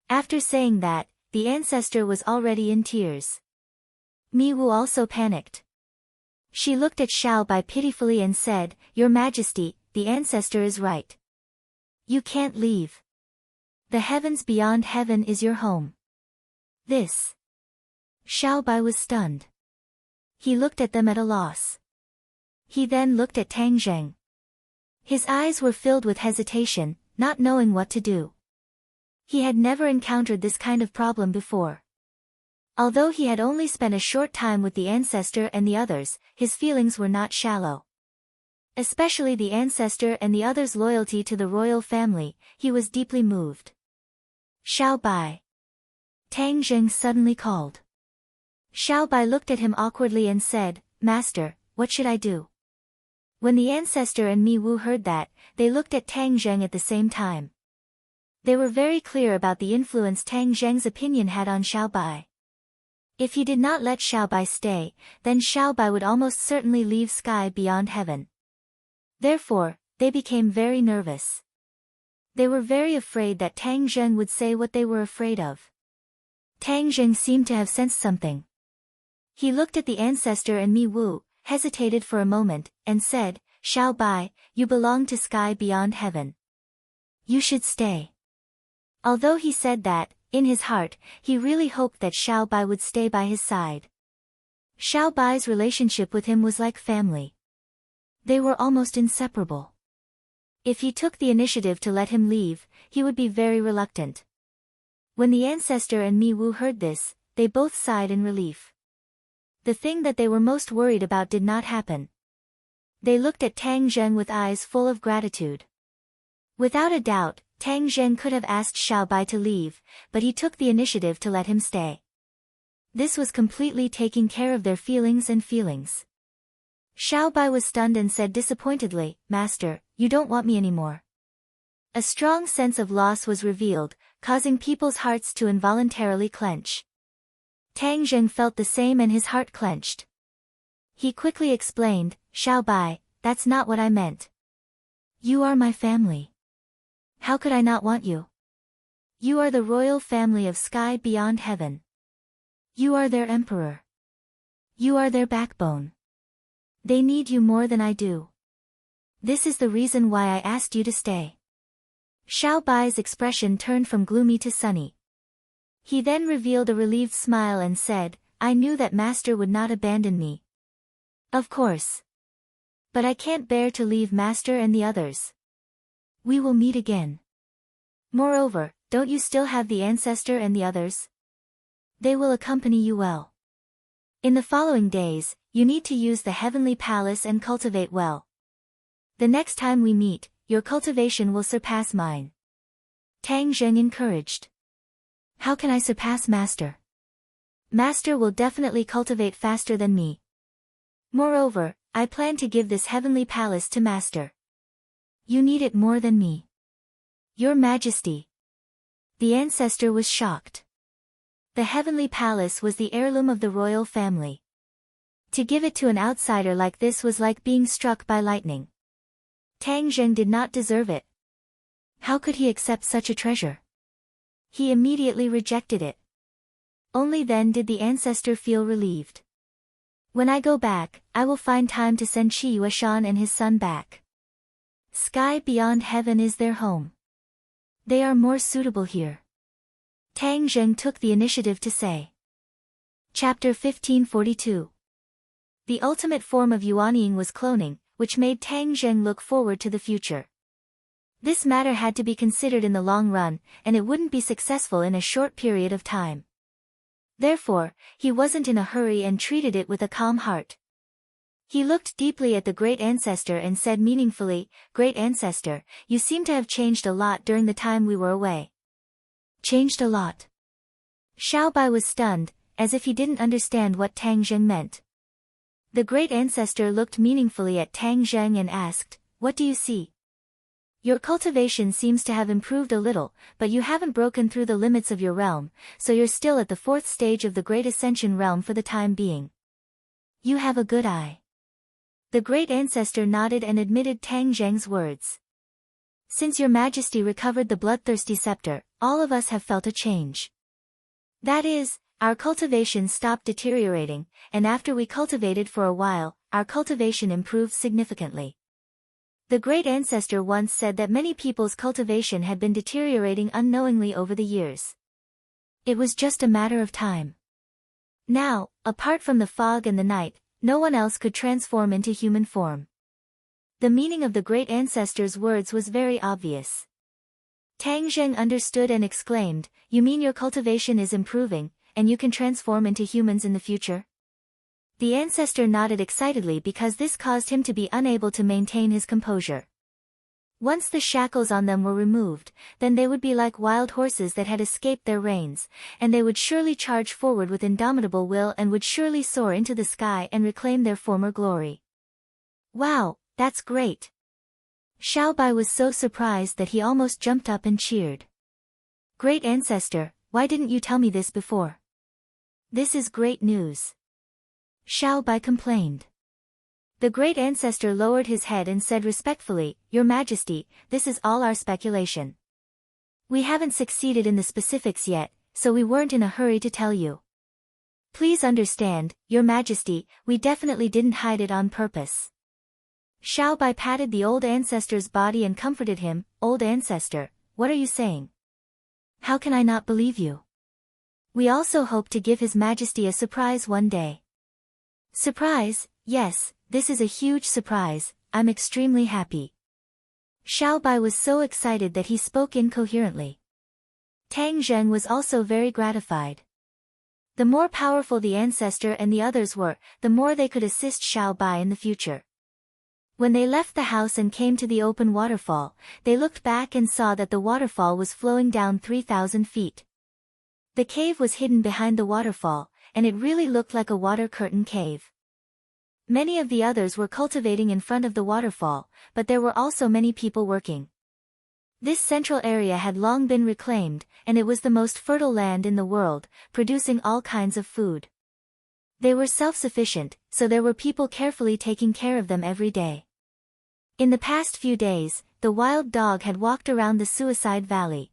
After saying that, the ancestor was already in tears. Mi Wu also panicked. She looked at Xiao Bai pitifully and said, Your Majesty, the ancestor is right. You can't leave. The heavens beyond heaven is your home. This. Xiao Bai was stunned. He looked at them at a loss. He then looked at Tang Zheng. His eyes were filled with hesitation, not knowing what to do. He had never encountered this kind of problem before. Although he had only spent a short time with the ancestor and the others, his feelings were not shallow. Especially the ancestor and the others' loyalty to the royal family, he was deeply moved. Xiao Bai. Tang Zheng suddenly called. Xiao Bai looked at him awkwardly and said, Master, what should I do? When the ancestor and Mi Wu heard that, they looked at Tang Zheng at the same time. They were very clear about the influence Tang Zheng's opinion had on Xiao Bai. If he did not let Xiao Bai stay, then Xiao Bai would almost certainly leave sky beyond heaven. Therefore, they became very nervous. They were very afraid that Tang Zheng would say what they were afraid of. Tang Zheng seemed to have sensed something. He looked at the ancestor and Mi Wu, hesitated for a moment, and said, "Xiao Bai, you belong to sky beyond heaven. You should stay." Although he said that, in his heart, he really hoped that Xiao Bai would stay by his side. Xiao Bai's relationship with him was like family. They were almost inseparable. If he took the initiative to let him leave, he would be very reluctant. When the ancestor and Mi Wu heard this, they both sighed in relief. The thing that they were most worried about did not happen. They looked at Tang Zheng with eyes full of gratitude. Without a doubt, Tang Zheng could have asked Xiao Bai to leave, but he took the initiative to let him stay. This was completely taking care of their feelings. Xiao Bai was stunned and said disappointedly, "Master, you don't want me anymore." A strong sense of loss was revealed, causing people's hearts to involuntarily clench. Tang Zheng felt the same and his heart clenched. He quickly explained, "Xiao Bai, that's not what I meant. You are my family. How could I not want you? You are the royal family of sky beyond heaven. You are their emperor. You are their backbone. They need you more than I do. This is the reason why I asked you to stay." Xiao Bai's expression turned from gloomy to sunny. He then revealed a relieved smile and said, "I knew that Master would not abandon me." "Of course. But I can't bear to leave Master and the others. We will meet again. Moreover, don't you still have the ancestor and the others? They will accompany you well. In the following days, you need to use the heavenly palace and cultivate well. The next time we meet, your cultivation will surpass mine." Tang Zheng encouraged. "How can I surpass Master? Master will definitely cultivate faster than me. Moreover, I plan to give this heavenly palace to Master. You need it more than me." "Your Majesty." The ancestor was shocked. The heavenly palace was the heirloom of the royal family. To give it to an outsider like this was like being struck by lightning. Tang Zheng did not deserve it. How could he accept such a treasure? He immediately rejected it. Only then did the ancestor feel relieved. "When I go back, I will find time to send Qi Yueshan and his son back. Sky beyond heaven is their home. They are more suitable here." Tang Zheng took the initiative to say. Chapter 1542. The ultimate form of yuanying was cloning, which made Tang Zheng look forward to the future. This matter had to be considered in the long run, and it wouldn't be successful in a short period of time. Therefore, he wasn't in a hurry and treated it with a calm heart. He looked deeply at the great ancestor and said meaningfully, "Great ancestor, you seem to have changed a lot during the time we were away." "Changed a lot?" Xiao Bai was stunned, as if he didn't understand what Tang Zheng meant. The great ancestor looked meaningfully at Tang Zheng and asked, "What do you see?" "Your cultivation seems to have improved a little, but you haven't broken through the limits of your realm, so you're still at the 4th stage of the Great Ascension realm for the time being. You have a good eye." The great ancestor nodded and admitted Tang Zheng's words. "Since your Majesty recovered the bloodthirsty scepter, all of us have felt a change. That is, our cultivation stopped deteriorating, and after we cultivated for a while, our cultivation improved significantly." The great ancestor once said that many people's cultivation had been deteriorating unknowingly over the years. It was just a matter of time. Now, apart from the fog and the night, no one else could transform into human form. The meaning of the great ancestor's words was very obvious. Tang Zheng understood and exclaimed, "You mean your cultivation is improving, and you can transform into humans in the future?" The ancestor nodded excitedly because this caused him to be unable to maintain his composure. Once the shackles on them were removed, then they would be like wild horses that had escaped their reins, and they would surely charge forward with indomitable will and would surely soar into the sky and reclaim their former glory. "Wow, that's great!" Xiao Bai was so surprised that he almost jumped up and cheered. "Great ancestor, why didn't you tell me this before? This is great news." Xiao Bai complained. The great ancestor lowered his head and said respectfully, "Your Majesty, this is all our speculation. We haven't succeeded in the specifics yet, so we weren't in a hurry to tell you. Please understand, Your Majesty, we definitely didn't hide it on purpose." Xiao Bai patted the old ancestor's body and comforted him. "Old ancestor, what are you saying? How can I not believe you? We also hope to give His Majesty a surprise one day." "Surprise? Yes, this is a huge surprise, I'm extremely happy." Xiao Bai was so excited that he spoke incoherently. Tang Zheng was also very gratified. The more powerful the ancestor and the others were, the more they could assist Xiao Bai in the future. When they left the house and came to the open waterfall, they looked back and saw that the waterfall was flowing down 3,000 feet. The cave was hidden behind the waterfall, and it really looked like a water curtain cave. Many of the others were cultivating in front of the waterfall, but there were also many people working. This central area had long been reclaimed, and it was the most fertile land in the world, producing all kinds of food. They were self-sufficient, so there were people carefully taking care of them every day. In the past few days, the wild dog had walked around the Suicide Valley.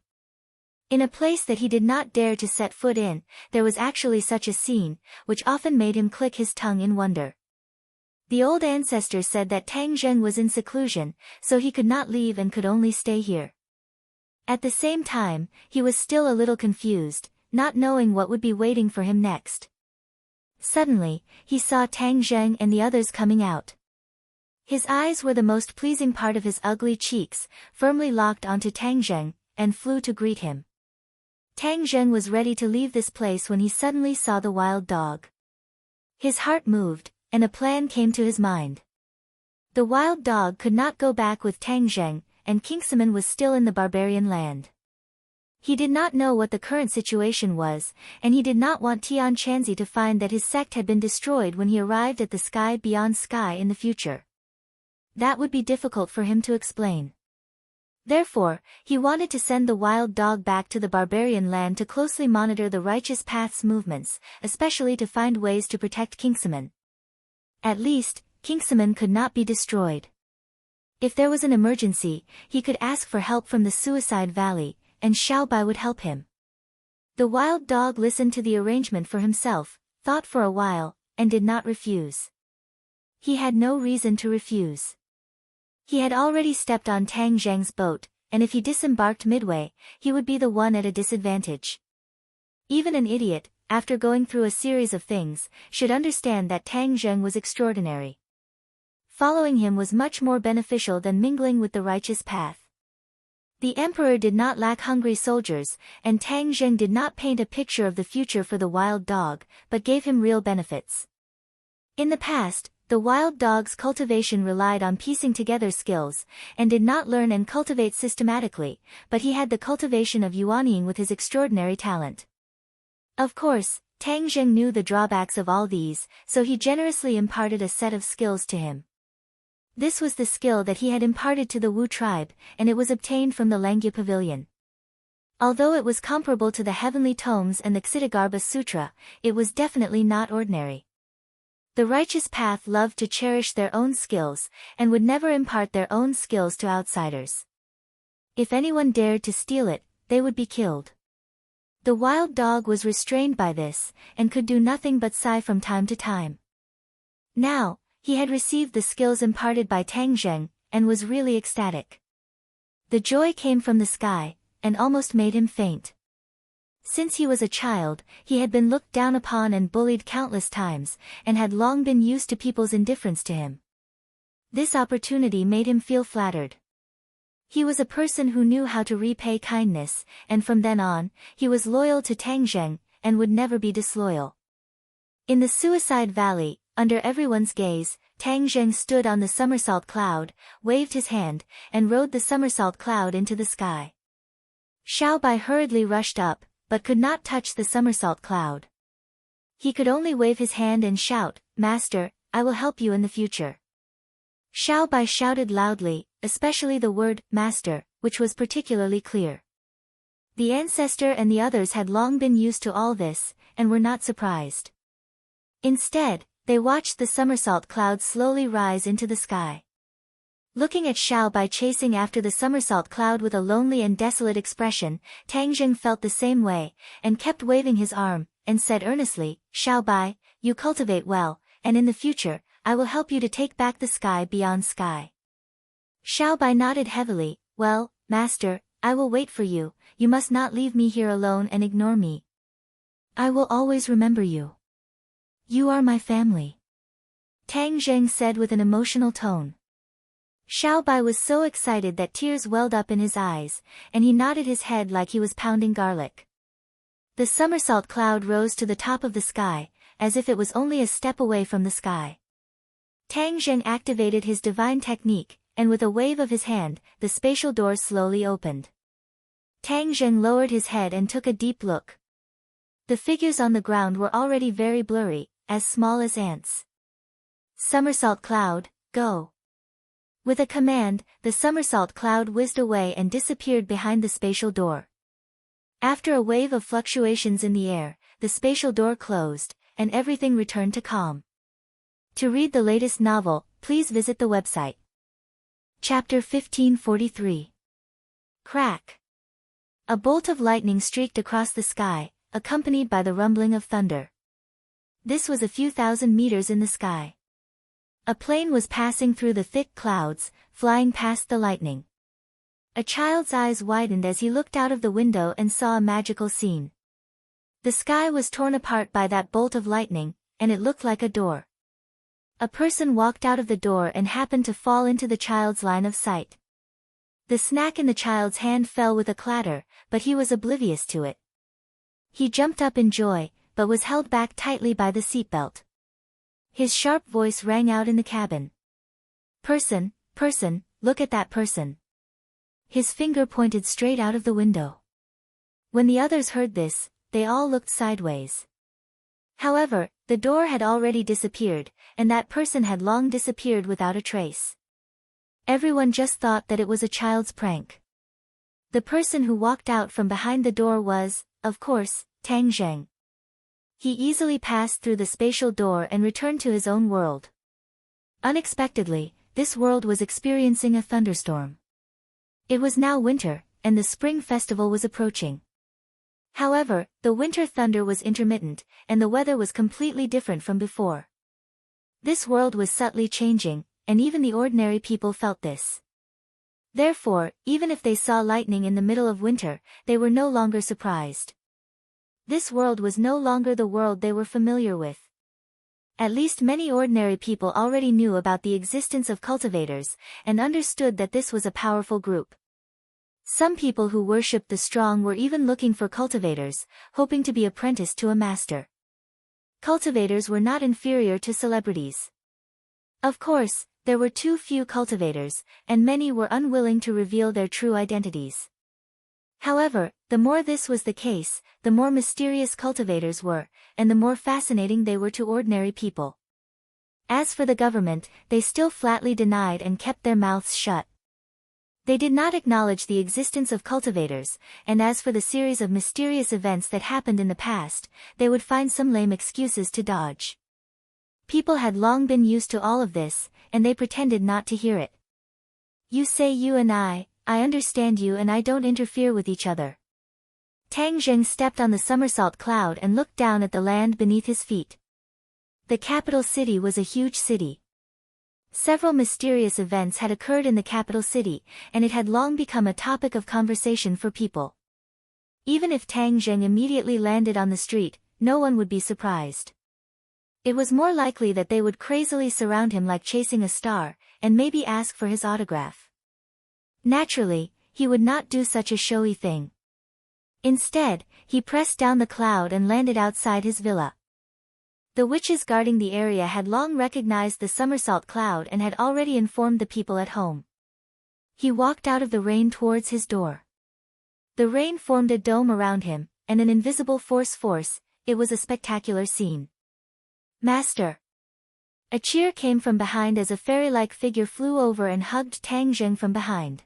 In a place that he did not dare to set foot in, there was actually such a scene, which often made him click his tongue in wonder. The old ancestor said that Tang Zheng was in seclusion, so he could not leave and could only stay here. At the same time, he was still a little confused, not knowing what would be waiting for him next. Suddenly, he saw Tang Zheng and the others coming out. His eyes were the most pleasing part of his ugly cheeks, firmly locked onto Tang Zheng, and flew to greet him. Tang Zheng was ready to leave this place when he suddenly saw the wild dog. His heart moved, and a plan came to his mind. The wild dog could not go back with Tang Zheng, and Kingsaman was still in the barbarian land. He did not know what the current situation was, and he did not want Tian Chanzi to find that his sect had been destroyed when he arrived at the sky beyond sky in the future. That would be difficult for him to explain. Therefore, he wanted to send the wild dog back to the barbarian land to closely monitor the righteous path's movements, especially to find ways to protect Kingsaman. At least, Kingsaman could not be destroyed. If there was an emergency, he could ask for help from the Suicide Valley, and Xiao Bai would help him. The wild dog listened to the arrangement for himself, thought for a while, and did not refuse. He had no reason to refuse. He had already stepped on Tang Zheng's boat, and if he disembarked midway, he would be the one at a disadvantage. Even an idiot, after going through a series of things, should understand that Tang Zheng was extraordinary. Following him was much more beneficial than mingling with the righteous path. The emperor did not lack hungry soldiers, and Tang Zheng did not paint a picture of the future for the wild dog, but gave him real benefits. In the past, the wild dog's cultivation relied on piecing together skills, and did not learn and cultivate systematically, but he had the cultivation of yuanying with his extraordinary talent. Of course, Tang Zheng knew the drawbacks of all these, so he generously imparted a set of skills to him. This was the skill that he had imparted to the Wu tribe, and it was obtained from the Langya Pavilion. Although it was comparable to the Heavenly Tomes and the Ksitigarbha Sutra, it was definitely not ordinary. The righteous path loved to cherish their own skills, and would never impart their own skills to outsiders. If anyone dared to steal it, they would be killed. The wild dog was restrained by this, and could do nothing but sigh from time to time. Now, he had received the skills imparted by Tang Zheng, and was really ecstatic. The joy came from the sky, and almost made him faint. Since he was a child, he had been looked down upon and bullied countless times, and had long been used to people's indifference to him. This opportunity made him feel flattered. He was a person who knew how to repay kindness, and from then on, he was loyal to Tang Zheng, and would never be disloyal. In the Suicide Valley, under everyone's gaze, Tang Zheng stood on the somersault cloud, waved his hand, and rode the somersault cloud into the sky. Xiao Bai hurriedly rushed up, but could not touch the somersault cloud. He could only wave his hand and shout, "Master, I will help you in the future." Xiao Bai shouted loudly, especially the word, "Master," which was particularly clear. The ancestor and the others had long been used to all this, and were not surprised. Instead, They watched the somersault cloud slowly rise into the sky. Looking at Xiao Bai chasing after the somersault cloud with a lonely and desolate expression, Tang Zheng felt the same way, and kept waving his arm, and said earnestly, Xiao Bai, you cultivate well, and in the future, I will help you to take back the sky beyond sky. Xiao Bai nodded heavily, well, master, I will wait for you, you must not leave me here alone and ignore me. I will always remember you. You are my family. Tang Zheng said with an emotional tone. Xiao Bai was so excited that tears welled up in his eyes, and he nodded his head like he was pounding garlic. The somersault cloud rose to the top of the sky, as if it was only a step away from the sky. Tang Zheng activated his divine technique, and with a wave of his hand, the spatial door slowly opened. Tang Zheng lowered his head and took a deep look. The figures on the ground were already very blurry, as small as ants. Somersault cloud, go. With a command, the somersault cloud whizzed away and disappeared behind the spatial door. After a wave of fluctuations in the air, the spatial door closed, and everything returned to calm. To read the latest novel, please visit the website. Chapter 1543. Crack. A bolt of lightning streaked across the sky, accompanied by the rumbling of thunder. This was a few thousand meters in the sky. A plane was passing through the thick clouds, flying past the lightning. A child's eyes widened as he looked out of the window and saw a magical scene. The sky was torn apart by that bolt of lightning, and it looked like a door. A person walked out of the door and happened to fall into the child's line of sight. The snack in the child's hand fell with a clatter, but he was oblivious to it. He jumped up in joy, but was held back tightly by the seatbelt. His sharp voice rang out in the cabin. Person, look at that person. His finger pointed straight out of the window. When the others heard this, they all looked sideways. However, the door had already disappeared, and that person had long disappeared without a trace. Everyone just thought that it was a child's prank. The person who walked out from behind the door was, of course, Tang Zheng. He easily passed through the spatial door and returned to his own world. Unexpectedly, this world was experiencing a thunderstorm. It was now winter, and the spring festival was approaching. However, the winter thunder was intermittent, and the weather was completely different from before. This world was subtly changing, and even the ordinary people felt this. Therefore, even if they saw lightning in the middle of winter, they were no longer surprised. This world was no longer the world they were familiar with. At least many ordinary people already knew about the existence of cultivators, and understood that this was a powerful group. Some people who worshipped the strong were even looking for cultivators, hoping to be apprenticed to a master. Cultivators were not inferior to celebrities. Of course, there were too few cultivators, and many were unwilling to reveal their true identities. However, the more this was the case, the more mysterious cultivators were, and the more fascinating they were to ordinary people. As for the government, they still flatly denied and kept their mouths shut. They did not acknowledge the existence of cultivators, and as for the series of mysterious events that happened in the past, they would find some lame excuses to dodge. People had long been used to all of this, and they pretended not to hear it. You say you and I understand you and I don't interfere with each other. Tang Zheng stepped on the somersault cloud and looked down at the land beneath his feet. The capital city was a huge city. Several mysterious events had occurred in the capital city, and it had long become a topic of conversation for people. Even if Tang Zheng immediately landed on the street, no one would be surprised. It was more likely that they would crazily surround him like chasing a star, and maybe ask for his autograph. Naturally, he would not do such a showy thing. Instead, he pressed down the cloud and landed outside his villa. The witches guarding the area had long recognized the somersault cloud and had already informed the people at home. He walked out of the rain towards his door. The rain formed a dome around him, and an invisible force, it was a spectacular scene. Master! A cheer came from behind as a fairy-like figure flew over and hugged Tang Zheng from behind.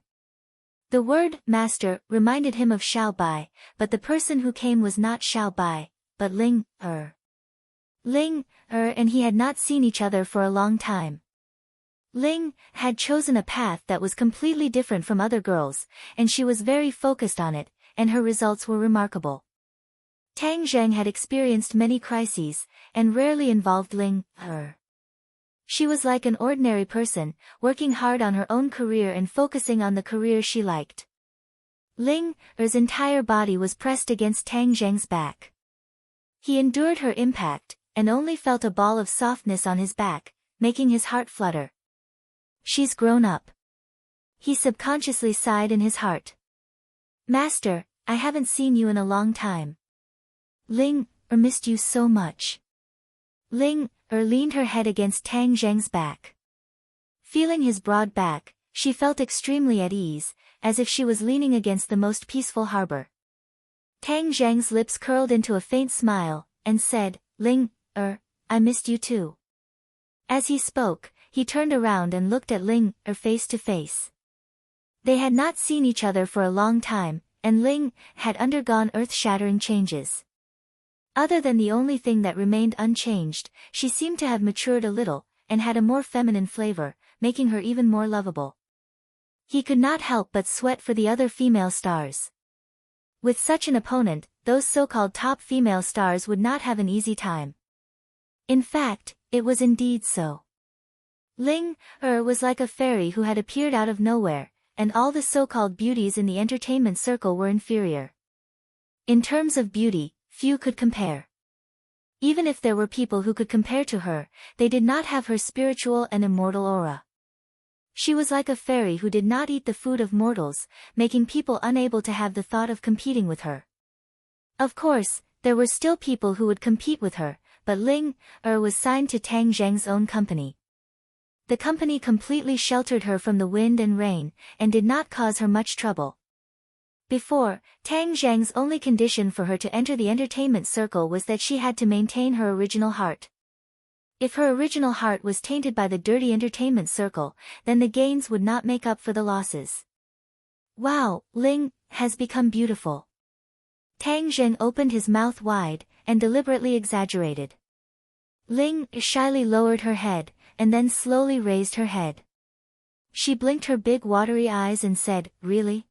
The word, master, reminded him of Xiao Bai, but the person who came was not Xiao Bai, but Ling Er. Ling and he had not seen each other for a long time. Ling had chosen a path that was completely different from other girls, and she was very focused on it, and her results were remarkable. Tang Zheng had experienced many crises, and rarely involved Ling. She was like an ordinary person, working hard on her own career and focusing on the career she liked. Ling's entire body was pressed against Tang Zheng's back. He endured her impact, and only felt a ball of softness on his back, making his heart flutter. She's grown up. He subconsciously sighed in his heart. Master, I haven't seen you in a long time. Ling missed you so much. Ling leaned her head against Tang Zheng's back. Feeling his broad back, she felt extremely at ease, as if she was leaning against the most peaceful harbor. Tang Zheng's lips curled into a faint smile, and said, Ling, I missed you too. As he spoke, he turned around and looked at Ling face to face. They had not seen each other for a long time, and Ling had undergone earth-shattering changes. Other than the only thing that remained unchanged, she seemed to have matured a little, and had a more feminine flavor, making her even more lovable. He could not help but sweat for the other female stars. With such an opponent, those so-called top female stars would not have an easy time. In fact, it was indeed so. Ling was like a fairy who had appeared out of nowhere, and all the so-called beauties in the entertainment circle were inferior. In terms of beauty, few could compare. Even if there were people who could compare to her, they did not have her spiritual and immortal aura. She was like a fairy who did not eat the food of mortals, making people unable to have the thought of competing with her. Of course, there were still people who would compete with her, but Ling was signed to Tang Zheng's own company. The company completely sheltered her from the wind and rain, and did not cause her much trouble. Before, Tang Zheng's only condition for her to enter the entertainment circle was that she had to maintain her original heart. If her original heart was tainted by the dirty entertainment circle, then the gains would not make up for the losses. Wow, Ling has become beautiful. Tang Zheng opened his mouth wide, and deliberately exaggerated. Ling shyly lowered her head, and then slowly raised her head. She blinked her big watery eyes and said, Really?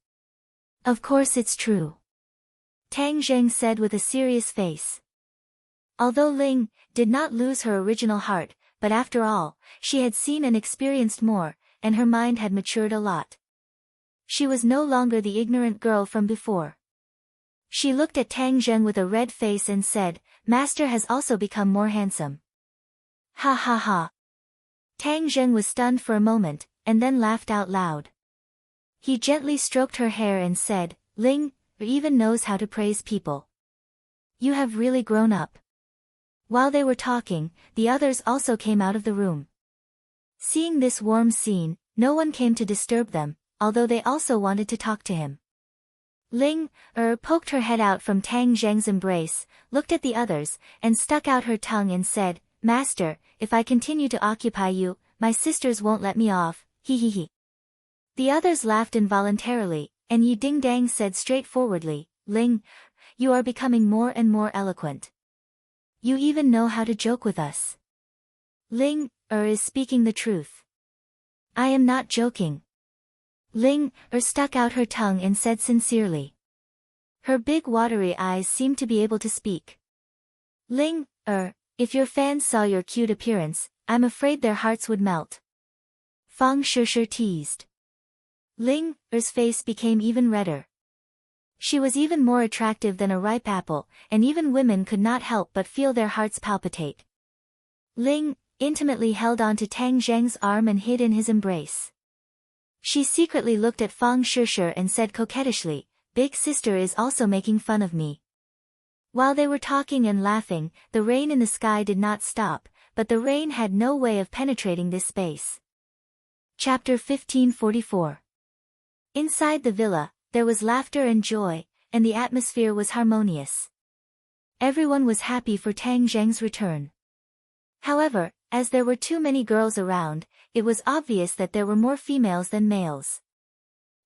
Of course it's true. Tang Zheng said with a serious face. Although Ling did not lose her original heart, but after all, she had seen and experienced more, and her mind had matured a lot. She was no longer the ignorant girl from before. She looked at Tang Zheng with a red face and said, Master has also become more handsome. Ha ha ha. Tang Zheng was stunned for a moment, and then laughed out loud. He gently stroked her hair and said, Ling even knows how to praise people. You have really grown up. While they were talking, the others also came out of the room. Seeing this warm scene, no one came to disturb them, although they also wanted to talk to him. Ling poked her head out from Tang Zheng's embrace, looked at the others, and stuck out her tongue and said, Master, if I continue to occupy you, my sisters won't let me off, he. The others laughed involuntarily, and Yi Ding Dang said straightforwardly, Ling, you are becoming more and more eloquent. You even know how to joke with us. Ling is speaking the truth. I am not joking. Ling stuck out her tongue and said sincerely. Her big watery eyes seemed to be able to speak. Ling if your fans saw your cute appearance, I'm afraid their hearts would melt. Fang Shishir teased. Ling's face became even redder. She was even more attractive than a ripe apple, and even women could not help but feel their hearts palpitate. Ling intimately held on to Tang Zheng's arm and hid in his embrace. She secretly looked at Fang Shishir and said coquettishly, Big sister is also making fun of me. While they were talking and laughing, the rain in the sky did not stop, but the rain had no way of penetrating this space. Chapter 1544. Inside the villa, there was laughter and joy, and the atmosphere was harmonious. Everyone was happy for Tang Zheng's return. However, as there were too many girls around, it was obvious that there were more females than males.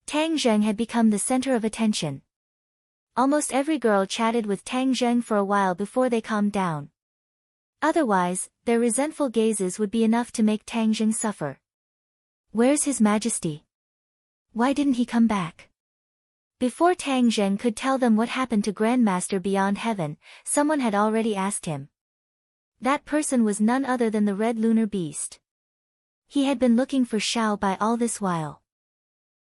Tang Zheng had become the center of attention. Almost every girl chatted with Tang Zheng for a while before they calmed down. Otherwise, their resentful gazes would be enough to make Tang Jing suffer. Where's His Majesty? Why didn't he come back? Before Tang Jing could tell them what happened to Grandmaster Beyond Heaven, someone had already asked him. That person was none other than the Red Lunar Beast. He had been looking for Xiao Bai all this while.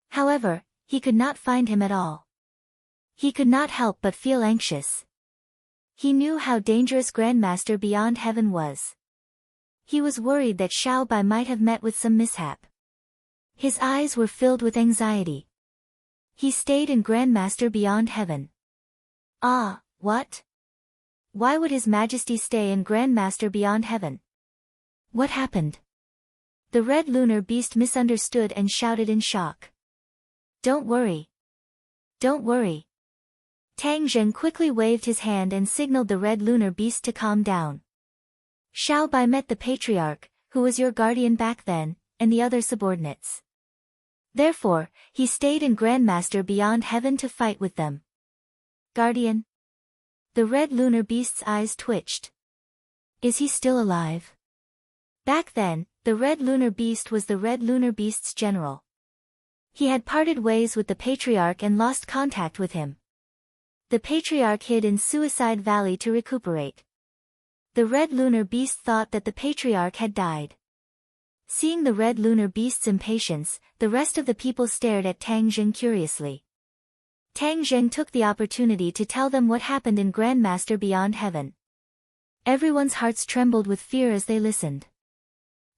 However, he could not find him at all. He could not help but feel anxious. He knew how dangerous Grandmaster Beyond Heaven was. He was worried that Xiao Bai might have met with some mishap. His eyes were filled with anxiety. He stayed in Grandmaster Beyond Heaven. Ah, what? Why would His Majesty stay in Grandmaster Beyond Heaven? What happened? The Red Lunar Beast misunderstood and shouted in shock. Don't worry. Don't worry. Tang Jing quickly waved his hand and signaled the Red Lunar Beast to calm down. Xiao Bai met the Patriarch, who was your guardian back then, and the other subordinates. Therefore, he stayed in Grandmaster Beyond Heaven to fight with them. Guardian? The Red Lunar Beast's eyes twitched. Is he still alive? Back then, the Red Lunar Beast was the Red Lunar Beast's general. He had parted ways with the Patriarch and lost contact with him. The Patriarch hid in Suicide Valley to recuperate. The Red Lunar Beast thought that the Patriarch had died. Seeing the Red Lunar Beast's impatience, the rest of the people stared at Tang Jing curiously. Tang Jing took the opportunity to tell them what happened in Grandmaster Beyond Heaven. Everyone's hearts trembled with fear as they listened.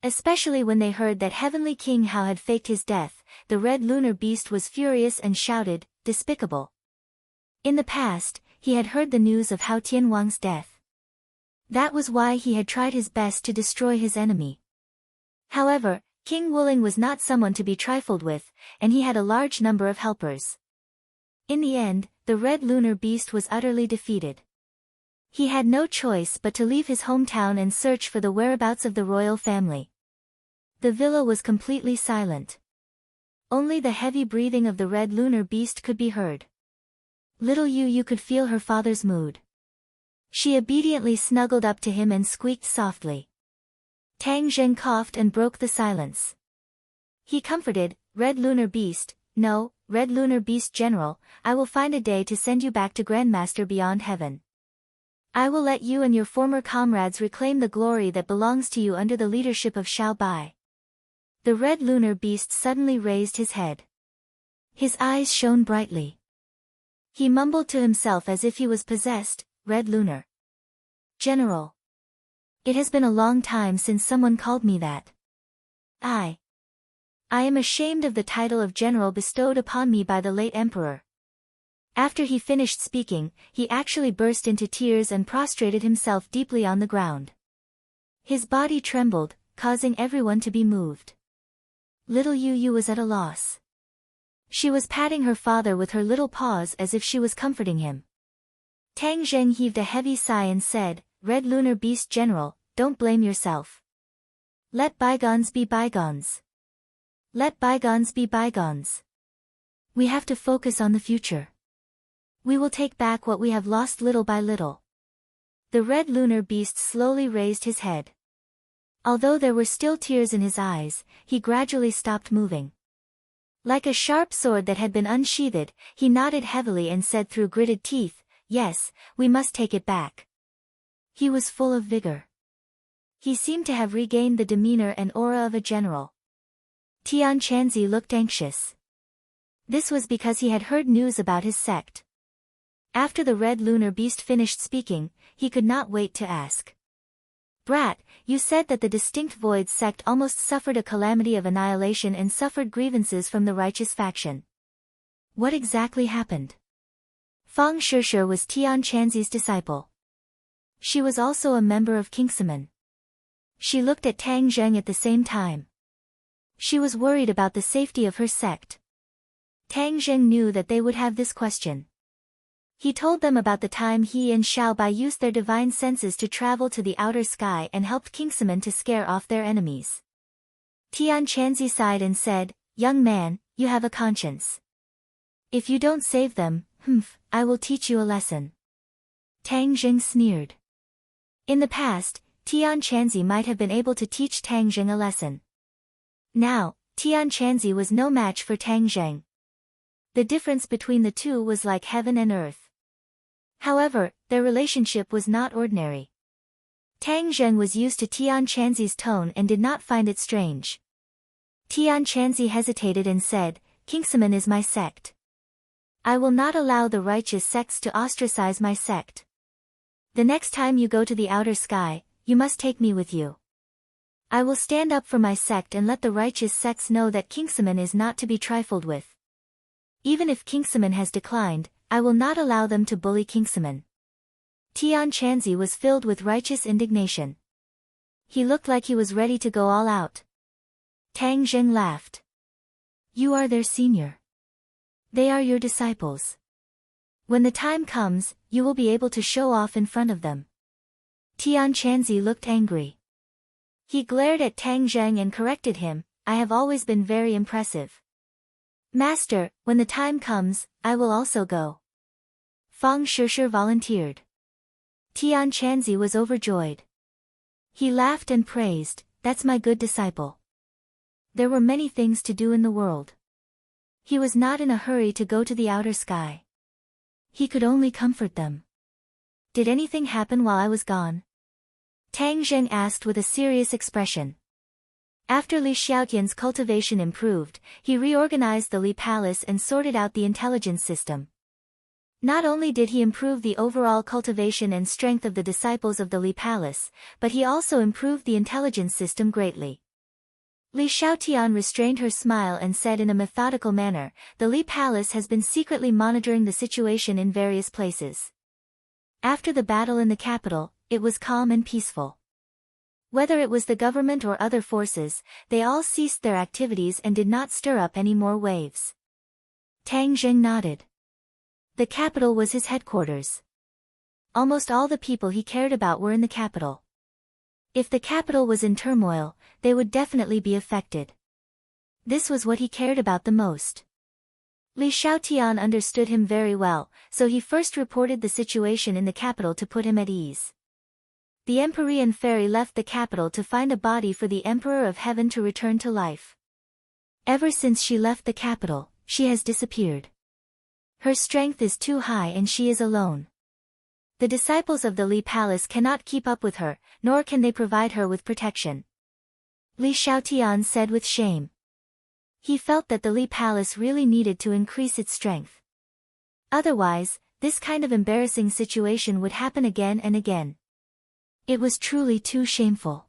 Especially when they heard that Heavenly King Hao had faked his death, the Red Lunar Beast was furious and shouted, "Despicable!" In the past, he had heard the news of Hao Tianwang's death. That was why he had tried his best to destroy his enemy. However, King Wuling was not someone to be trifled with, and he had a large number of helpers. In the end, the Red Lunar Beast was utterly defeated. He had no choice but to leave his hometown and search for the whereabouts of the royal family. The villa was completely silent. Only the heavy breathing of the Red Lunar Beast could be heard. Little Yu could feel her father's mood. She obediently snuggled up to him and squeaked softly. Tang Jing coughed and broke the silence. He comforted, "Red Lunar Beast, no, Red Lunar Beast General, I will find a day to send you back to Grandmaster Beyond Heaven. I will let you and your former comrades reclaim the glory that belongs to you under the leadership of Xiao Bai." The Red Lunar Beast suddenly raised his head. His eyes shone brightly. He mumbled to himself as if he was possessed, "Red Lunar General. It has been a long time since someone called me that. I am ashamed of the title of general bestowed upon me by the late emperor." After he finished speaking, he actually burst into tears and prostrated himself deeply on the ground. His body trembled, causing everyone to be moved. Little Yu was at a loss. She was patting her father with her little paws as if she was comforting him. Tang Jing heaved a heavy sigh and said, "Red Lunar Beast General, don't blame yourself. Let bygones be bygones. Let bygones be bygones. We have to focus on the future. We will take back what we have lost little by little." The Red Lunar Beast slowly raised his head. Although there were still tears in his eyes, he gradually stopped moving. Like a sharp sword that had been unsheathed, he nodded heavily and said through gritted teeth, "Yes, we must take it back." He was full of vigor. He seemed to have regained the demeanor and aura of a general. Tian Chanzi looked anxious. This was because he had heard news about his sect. After the Red Lunar Beast finished speaking, he could not wait to ask. "Brat, you said that the Distinct Void sect almost suffered a calamity of annihilation and suffered grievances from the righteous faction. What exactly happened?" Fang Shishir was Tian Chanzi's disciple. She was also a member of Kingsaman. She looked at Tang Jing at the same time. She was worried about the safety of her sect. Tang Jing knew that they would have this question. He told them about the time he and Xiao Bai used their divine senses to travel to the outer sky and helped Kingsaman to scare off their enemies. Tian Chanzi sighed and said, "Young man, you have a conscience. If you don't save them, I will teach you a lesson." Tang Jing sneered. In the past, Tian Chanzi might have been able to teach Tang Zheng a lesson. Now, Tian Chanzi was no match for Tang Zheng. The difference between the two was like heaven and earth. However, their relationship was not ordinary. Tang Zheng was used to Tian Chanzi's tone and did not find it strange. Tian Chanzi hesitated and said, "Kingsaman is my sect. I will not allow the righteous sects to ostracize my sect. The next time you go to the outer sky, you must take me with you. I will stand up for my sect and let the righteous sects know that Kingsaman is not to be trifled with. Even if Kingsaman has declined, I will not allow them to bully Kingsaman." Tian Chanzi was filled with righteous indignation. He looked like he was ready to go all out. Tang Zheng laughed. "You are their senior. They are your disciples. When the time comes, you will be able to show off in front of them." Tian Chanzi looked angry. He glared at Tang Zheng and corrected him, "I have always been very impressive. Master, when the time comes, I will also go." Fang Shishir volunteered. Tian Chanzi was overjoyed. He laughed and praised, "That's my good disciple." There were many things to do in the world. He was not in a hurry to go to the outer sky. He could only comfort them. "Did anything happen while I was gone?" Tang Zheng asked with a serious expression. After Li Xiaotian's cultivation improved, he reorganized the Li Palace and sorted out the intelligence system. Not only did he improve the overall cultivation and strength of the disciples of the Li Palace, but he also improved the intelligence system greatly. Li Xiaotian restrained her smile and said in a methodical manner, "The Li Palace has been secretly monitoring the situation in various places. After the battle in the capital, it was calm and peaceful. Whether it was the government or other forces, they all ceased their activities and did not stir up any more waves." Tang Zheng nodded. The capital was his headquarters. Almost all the people he cared about were in the capital. If the capital was in turmoil, they would definitely be affected. This was what he cared about the most. Li Xiaotian understood him very well, so he first reported the situation in the capital to put him at ease. The Empyrean fairy left the capital to find a body for the Emperor of Heaven to return to life. Ever since she left the capital, she has disappeared. Her strength is too high and she is alone. The disciples of the Li Palace cannot keep up with her, nor can they provide her with protection. Li Xiaotian said with shame. He felt that the Li Palace really needed to increase its strength. Otherwise, this kind of embarrassing situation would happen again and again. It was truly too shameful.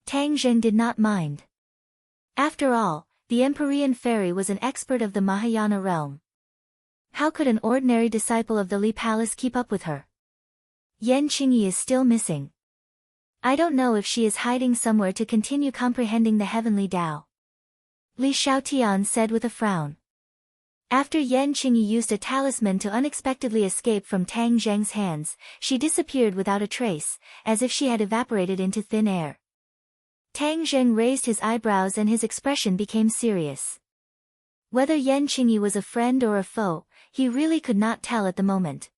Tang Zheng did not mind. After all, the Empyrean fairy was an expert of the Mahayana realm. How could an ordinary disciple of the Li Palace keep up with her? Yan Qingyi is still missing. I don't know if she is hiding somewhere to continue comprehending the heavenly Tao. Li Xiaotian said with a frown. After Yan Qingyi used a talisman to unexpectedly escape from Tang Zheng's hands, she disappeared without a trace, as if she had evaporated into thin air. Tang Zheng raised his eyebrows and his expression became serious. Whether Yan Qingyi was a friend or a foe, he really could not tell at the moment.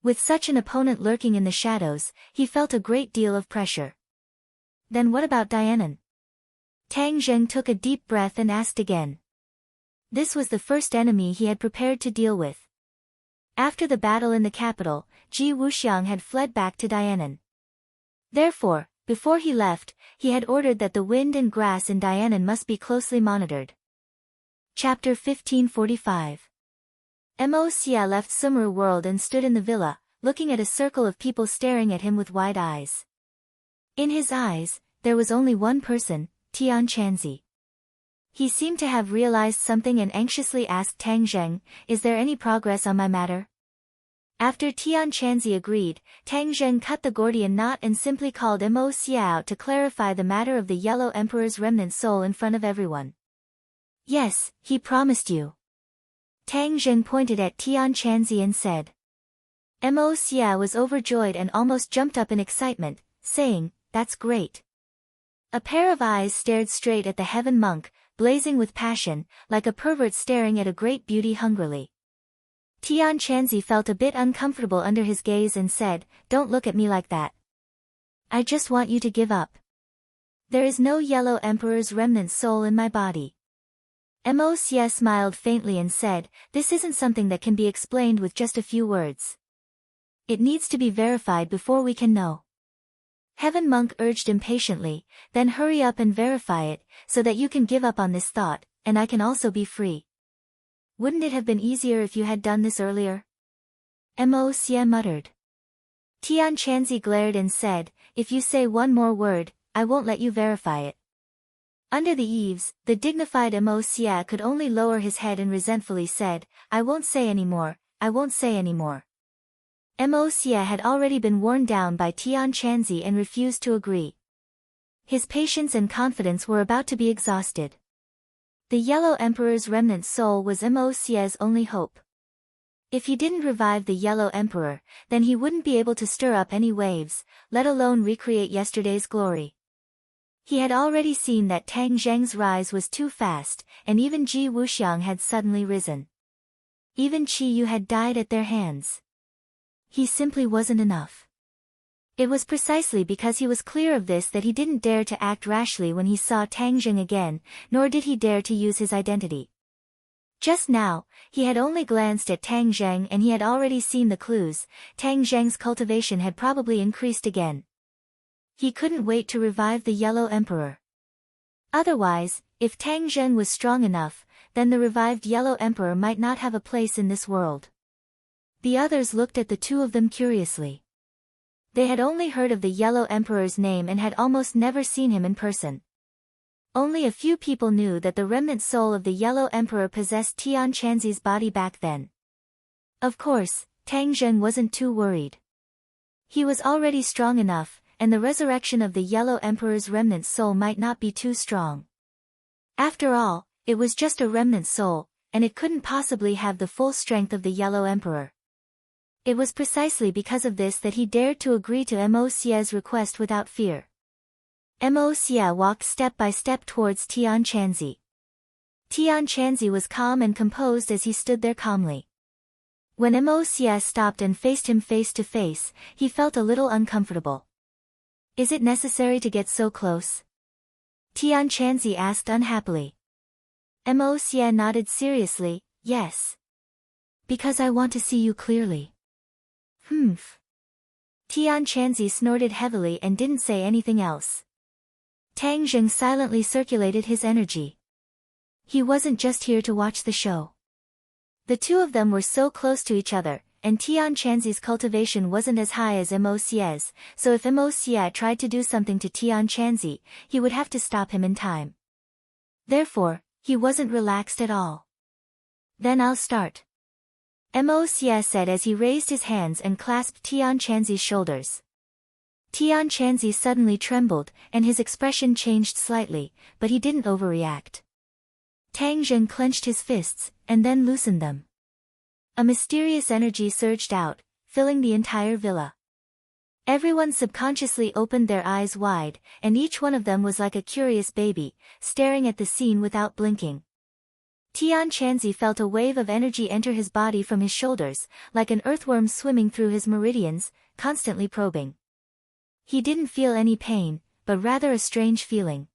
With such an opponent lurking in the shadows, he felt a great deal of pressure. Then what about Dianan? Tang Zheng took a deep breath and asked again. This was the first enemy he had prepared to deal with. After the battle in the capital, Ji Wuxiang had fled back to Dianan. Therefore, before he left, he had ordered that the wind and grass in Dianan must be closely monitored. Chapter 1545. Mo Xia left Sumru world and stood in the villa, looking at a circle of people staring at him with wide eyes. In his eyes, there was only one person, Tian Chanzi. He seemed to have realized something and anxiously asked Tang Zheng, "Is there any progress on my matter?" After Tian Chanzi agreed, Tang Zheng cut the Gordian knot and simply called Mo Xia out to clarify the matter of the Yellow Emperor's remnant soul in front of everyone. "Yes, he promised you." Tang Zheng pointed at Tian Chanzi and said. Mo Xia was overjoyed and almost jumped up in excitement, saying, "That's great." A pair of eyes stared straight at the heaven monk, blazing with passion, like a pervert staring at a great beauty hungrily. Tian Chanzi felt a bit uncomfortable under his gaze and said, "Don't look at me like that. I just want you to give up. There is no Yellow Emperor's remnant soul in my body. Mo Xie smiled faintly and said, this isn't something that can be explained with just a few words. It needs to be verified before we can know. Heaven Monk urged impatiently, then hurry up and verify it, so that you can give up on this thought, and I can also be free. Wouldn't it have been easier if you had done this earlier? Mo Xie muttered. Tian Chanzi glared and said, if you say one more word, I won't let you verify it. Under the eaves, the dignified Mo Xie could only lower his head and resentfully said, I won't say any more, I won't say any more. Mo Xie had already been worn down by Tian Chanzi and refused to agree. His patience and confidence were about to be exhausted. The Yellow Emperor's remnant soul was Mo Xie's only hope. If he didn't revive the Yellow Emperor, then he wouldn't be able to stir up any waves, let alone recreate yesterday's glory. He had already seen that Tang Zheng's rise was too fast, and even Ji Wuxiang had suddenly risen. Even Qi Yu had died at their hands. He simply wasn't enough. It was precisely because he was clear of this that he didn't dare to act rashly when he saw Tang Zheng again, nor did he dare to use his identity. Just now, he had only glanced at Tang Zheng and he had already seen the clues. Tang Zheng's cultivation had probably increased again. He couldn't wait to revive the Yellow Emperor. Otherwise, if Tang Zheng was strong enough, then the revived Yellow Emperor might not have a place in this world. The others looked at the two of them curiously. They had only heard of the Yellow Emperor's name and had almost never seen him in person. Only a few people knew that the remnant soul of the Yellow Emperor possessed Tian Chanzi's body back then. Of course, Tang Zheng wasn't too worried. He was already strong enough, and the resurrection of the Yellow Emperor's remnant soul might not be too strong. After all, it was just a remnant soul, and it couldn't possibly have the full strength of the Yellow Emperor. It was precisely because of this that he dared to agree to Mo Xie's request without fear. Mo Xie walked step by step towards Tian Chanzi. Tian Chanzi was calm and composed as he stood there calmly. When Mo Xie stopped and faced him face to face, he felt a little uncomfortable. Is it necessary to get so close? Tian Chanzi asked unhappily. Mo Xie nodded seriously, yes. Because I want to see you clearly. Humph. Tian Chanzi snorted heavily and didn't say anything else. Tang Zheng silently circulated his energy. He wasn't just here to watch the show. The two of them were so close to each other, and Tian Chanzi's cultivation wasn't as high as Mo Xie's, so if Mo Xie tried to do something to Tian Chanzi, he would have to stop him in time. Therefore, he wasn't relaxed at all. Then I'll start. Mo Xie said as he raised his hands and clasped Tian Chanzi's shoulders. Tian Chanzi suddenly trembled, and his expression changed slightly, but he didn't overreact. Tang Zheng clenched his fists, and then loosened them. A mysterious energy surged out, filling the entire villa. Everyone subconsciously opened their eyes wide, and each one of them was like a curious baby, staring at the scene without blinking. Tian Chanzi felt a wave of energy enter his body from his shoulders, like an earthworm swimming through his meridians, constantly probing. He didn't feel any pain, but rather a strange feeling.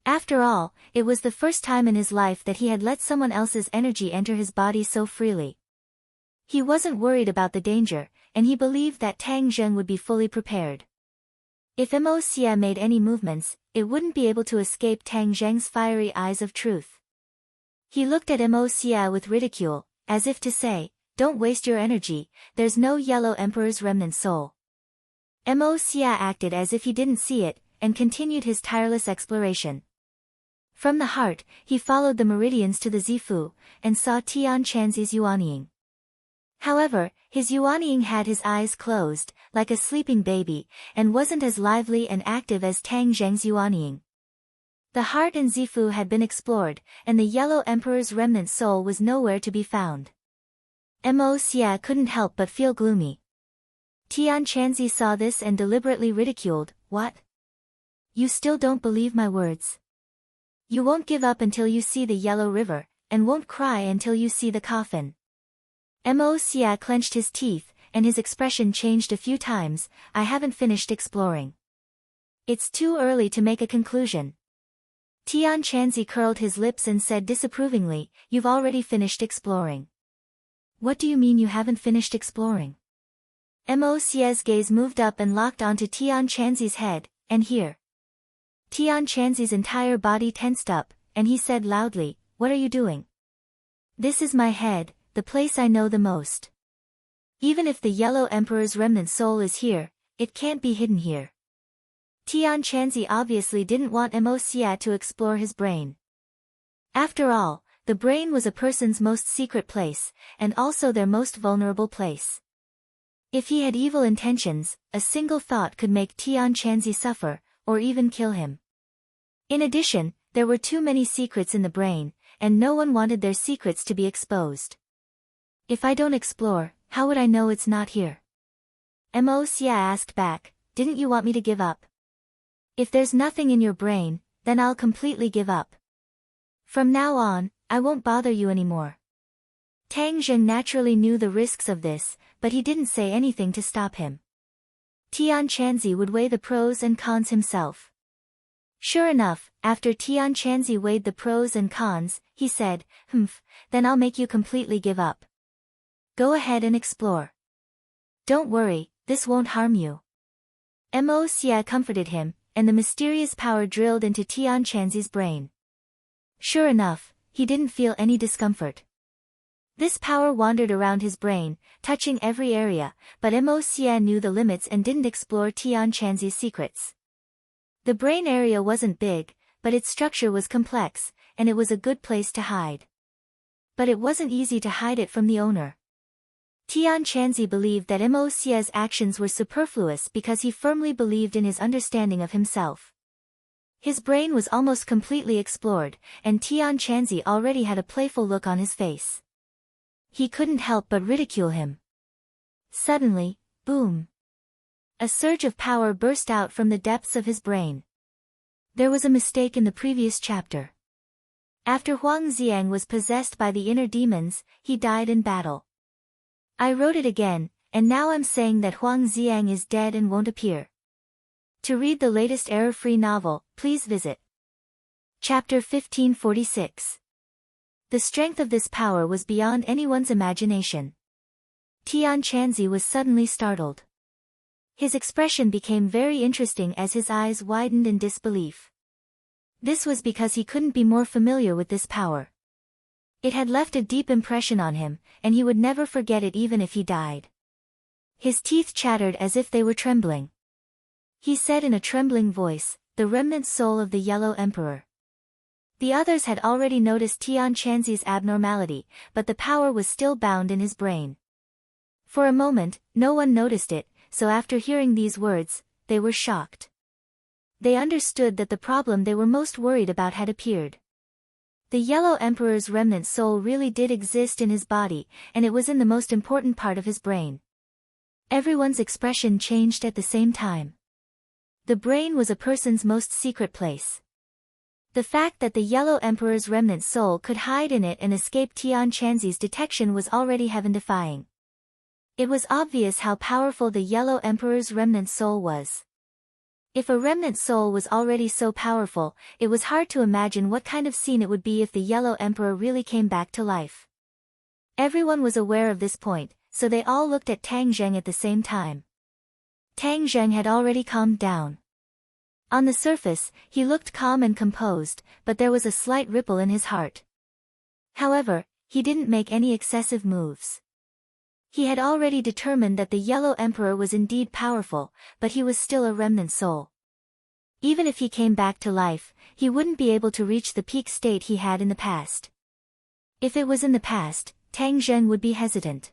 After all, it was the first time in his life that he had let someone else's energy enter his body so freely. He wasn't worried about the danger, and he believed that Tang Zheng would be fully prepared. If Mo Xie made any movements, it wouldn't be able to escape Tang Zheng's fiery eyes of truth. He looked at Mo Xie with ridicule, as if to say, don't waste your energy, there's no Yellow Emperor's remnant soul. Mo Xie acted as if he didn't see it, and continued his tireless exploration. From the heart, he followed the meridians to the Zifu, and saw Tian Chanzi's Yuanying. However, his Yuanying had his eyes closed, like a sleeping baby, and wasn't as lively and active as Tang Zheng's Yuanying. The heart and Zifu had been explored, and the Yellow Emperor's remnant soul was nowhere to be found. Mo Xie couldn't help but feel gloomy. Tian Chanzi saw this and deliberately ridiculed, what? You still don't believe my words? You won't give up until you see the Yellow River, and won't cry until you see the coffin. Mo Xie clenched his teeth, and his expression changed a few times, I haven't finished exploring. It's too early to make a conclusion. Tian Chanzi curled his lips and said disapprovingly, "You've already finished exploring." "What do you mean you haven't finished exploring?" Mo Xie's gaze moved up and locked onto Tian Chanzi's head, and here. Tian Chanzi's entire body tensed up, and he said loudly, "What are you doing?" "This is my head, the place I know the most. Even if the Yellow Emperor's remnant soul is here, it can't be hidden here." Tian Chanzi obviously didn't want Mo Xie to explore his brain. After all, the brain was a person's most secret place, and also their most vulnerable place. If he had evil intentions, a single thought could make Tian Chanzi suffer, or even kill him. In addition, there were too many secrets in the brain, and no one wanted their secrets to be exposed. "If I don't explore, how would I know it's not here?" Mo Xie asked back, "Didn't you want me to give up?" "If there's nothing in your brain, then I'll completely give up. From now on, I won't bother you anymore." Tang Zheng naturally knew the risks of this, but he didn't say anything to stop him. Tian Chanzi would weigh the pros and cons himself. Sure enough, after Tian Chanzi weighed the pros and cons, he said, "Then I'll make you completely give up. Go ahead and explore. Don't worry, this won't harm you." Mo Xie comforted him, and the mysterious power drilled into Tian Chanzi's brain. Sure enough, he didn't feel any discomfort. This power wandered around his brain, touching every area, but Mo Xie knew the limits and didn't explore Tian Chanzi's secrets. The brain area wasn't big, but its structure was complex, and it was a good place to hide. But it wasn't easy to hide it from the owner. Tian Chanzi believed that Mo Xie's actions were superfluous because he firmly believed in his understanding of himself. His brain was almost completely explored, and Tian Chanzi already had a playful look on his face. He couldn't help but ridicule him. Suddenly, boom! A surge of power burst out from the depths of his brain. There was a mistake in the previous chapter. After Huang Xiang was possessed by the inner demons, he died in battle. I wrote it again, and now I'm saying that Huang Xiang is dead and won't appear. To read the latest error-free novel, please visit Chapter 1546. The strength of this power was beyond anyone's imagination. Tian Chanzi was suddenly startled. His expression became very interesting as his eyes widened in disbelief. This was because he couldn't be more familiar with this power. It had left a deep impression on him, and he would never forget it even if he died. His teeth chattered as if they were trembling. He said in a trembling voice, "The remnant soul of the Yellow Emperor." The others had already noticed Tian Chanzi's abnormality, but the power was still bound in his brain. For a moment, no one noticed it, so after hearing these words, they were shocked. They understood that the problem they were most worried about had appeared. The Yellow Emperor's remnant soul really did exist in his body, and it was in the most important part of his brain. Everyone's expression changed at the same time. The brain was a person's most secret place. The fact that the Yellow Emperor's remnant soul could hide in it and escape Tian Chanzi's detection was already heaven-defying. It was obvious how powerful the Yellow Emperor's remnant soul was. If a remnant soul was already so powerful, it was hard to imagine what kind of scene it would be if the Yellow Emperor really came back to life. Everyone was aware of this point, so they all looked at Tang Zheng at the same time. Tang Zheng had already calmed down. On the surface, he looked calm and composed, but there was a slight ripple in his heart. However, he didn't make any excessive moves. He had already determined that the Yellow Emperor was indeed powerful, but he was still a remnant soul. Even if he came back to life, he wouldn't be able to reach the peak state he had in the past. If it was in the past, Tang Zheng would be hesitant.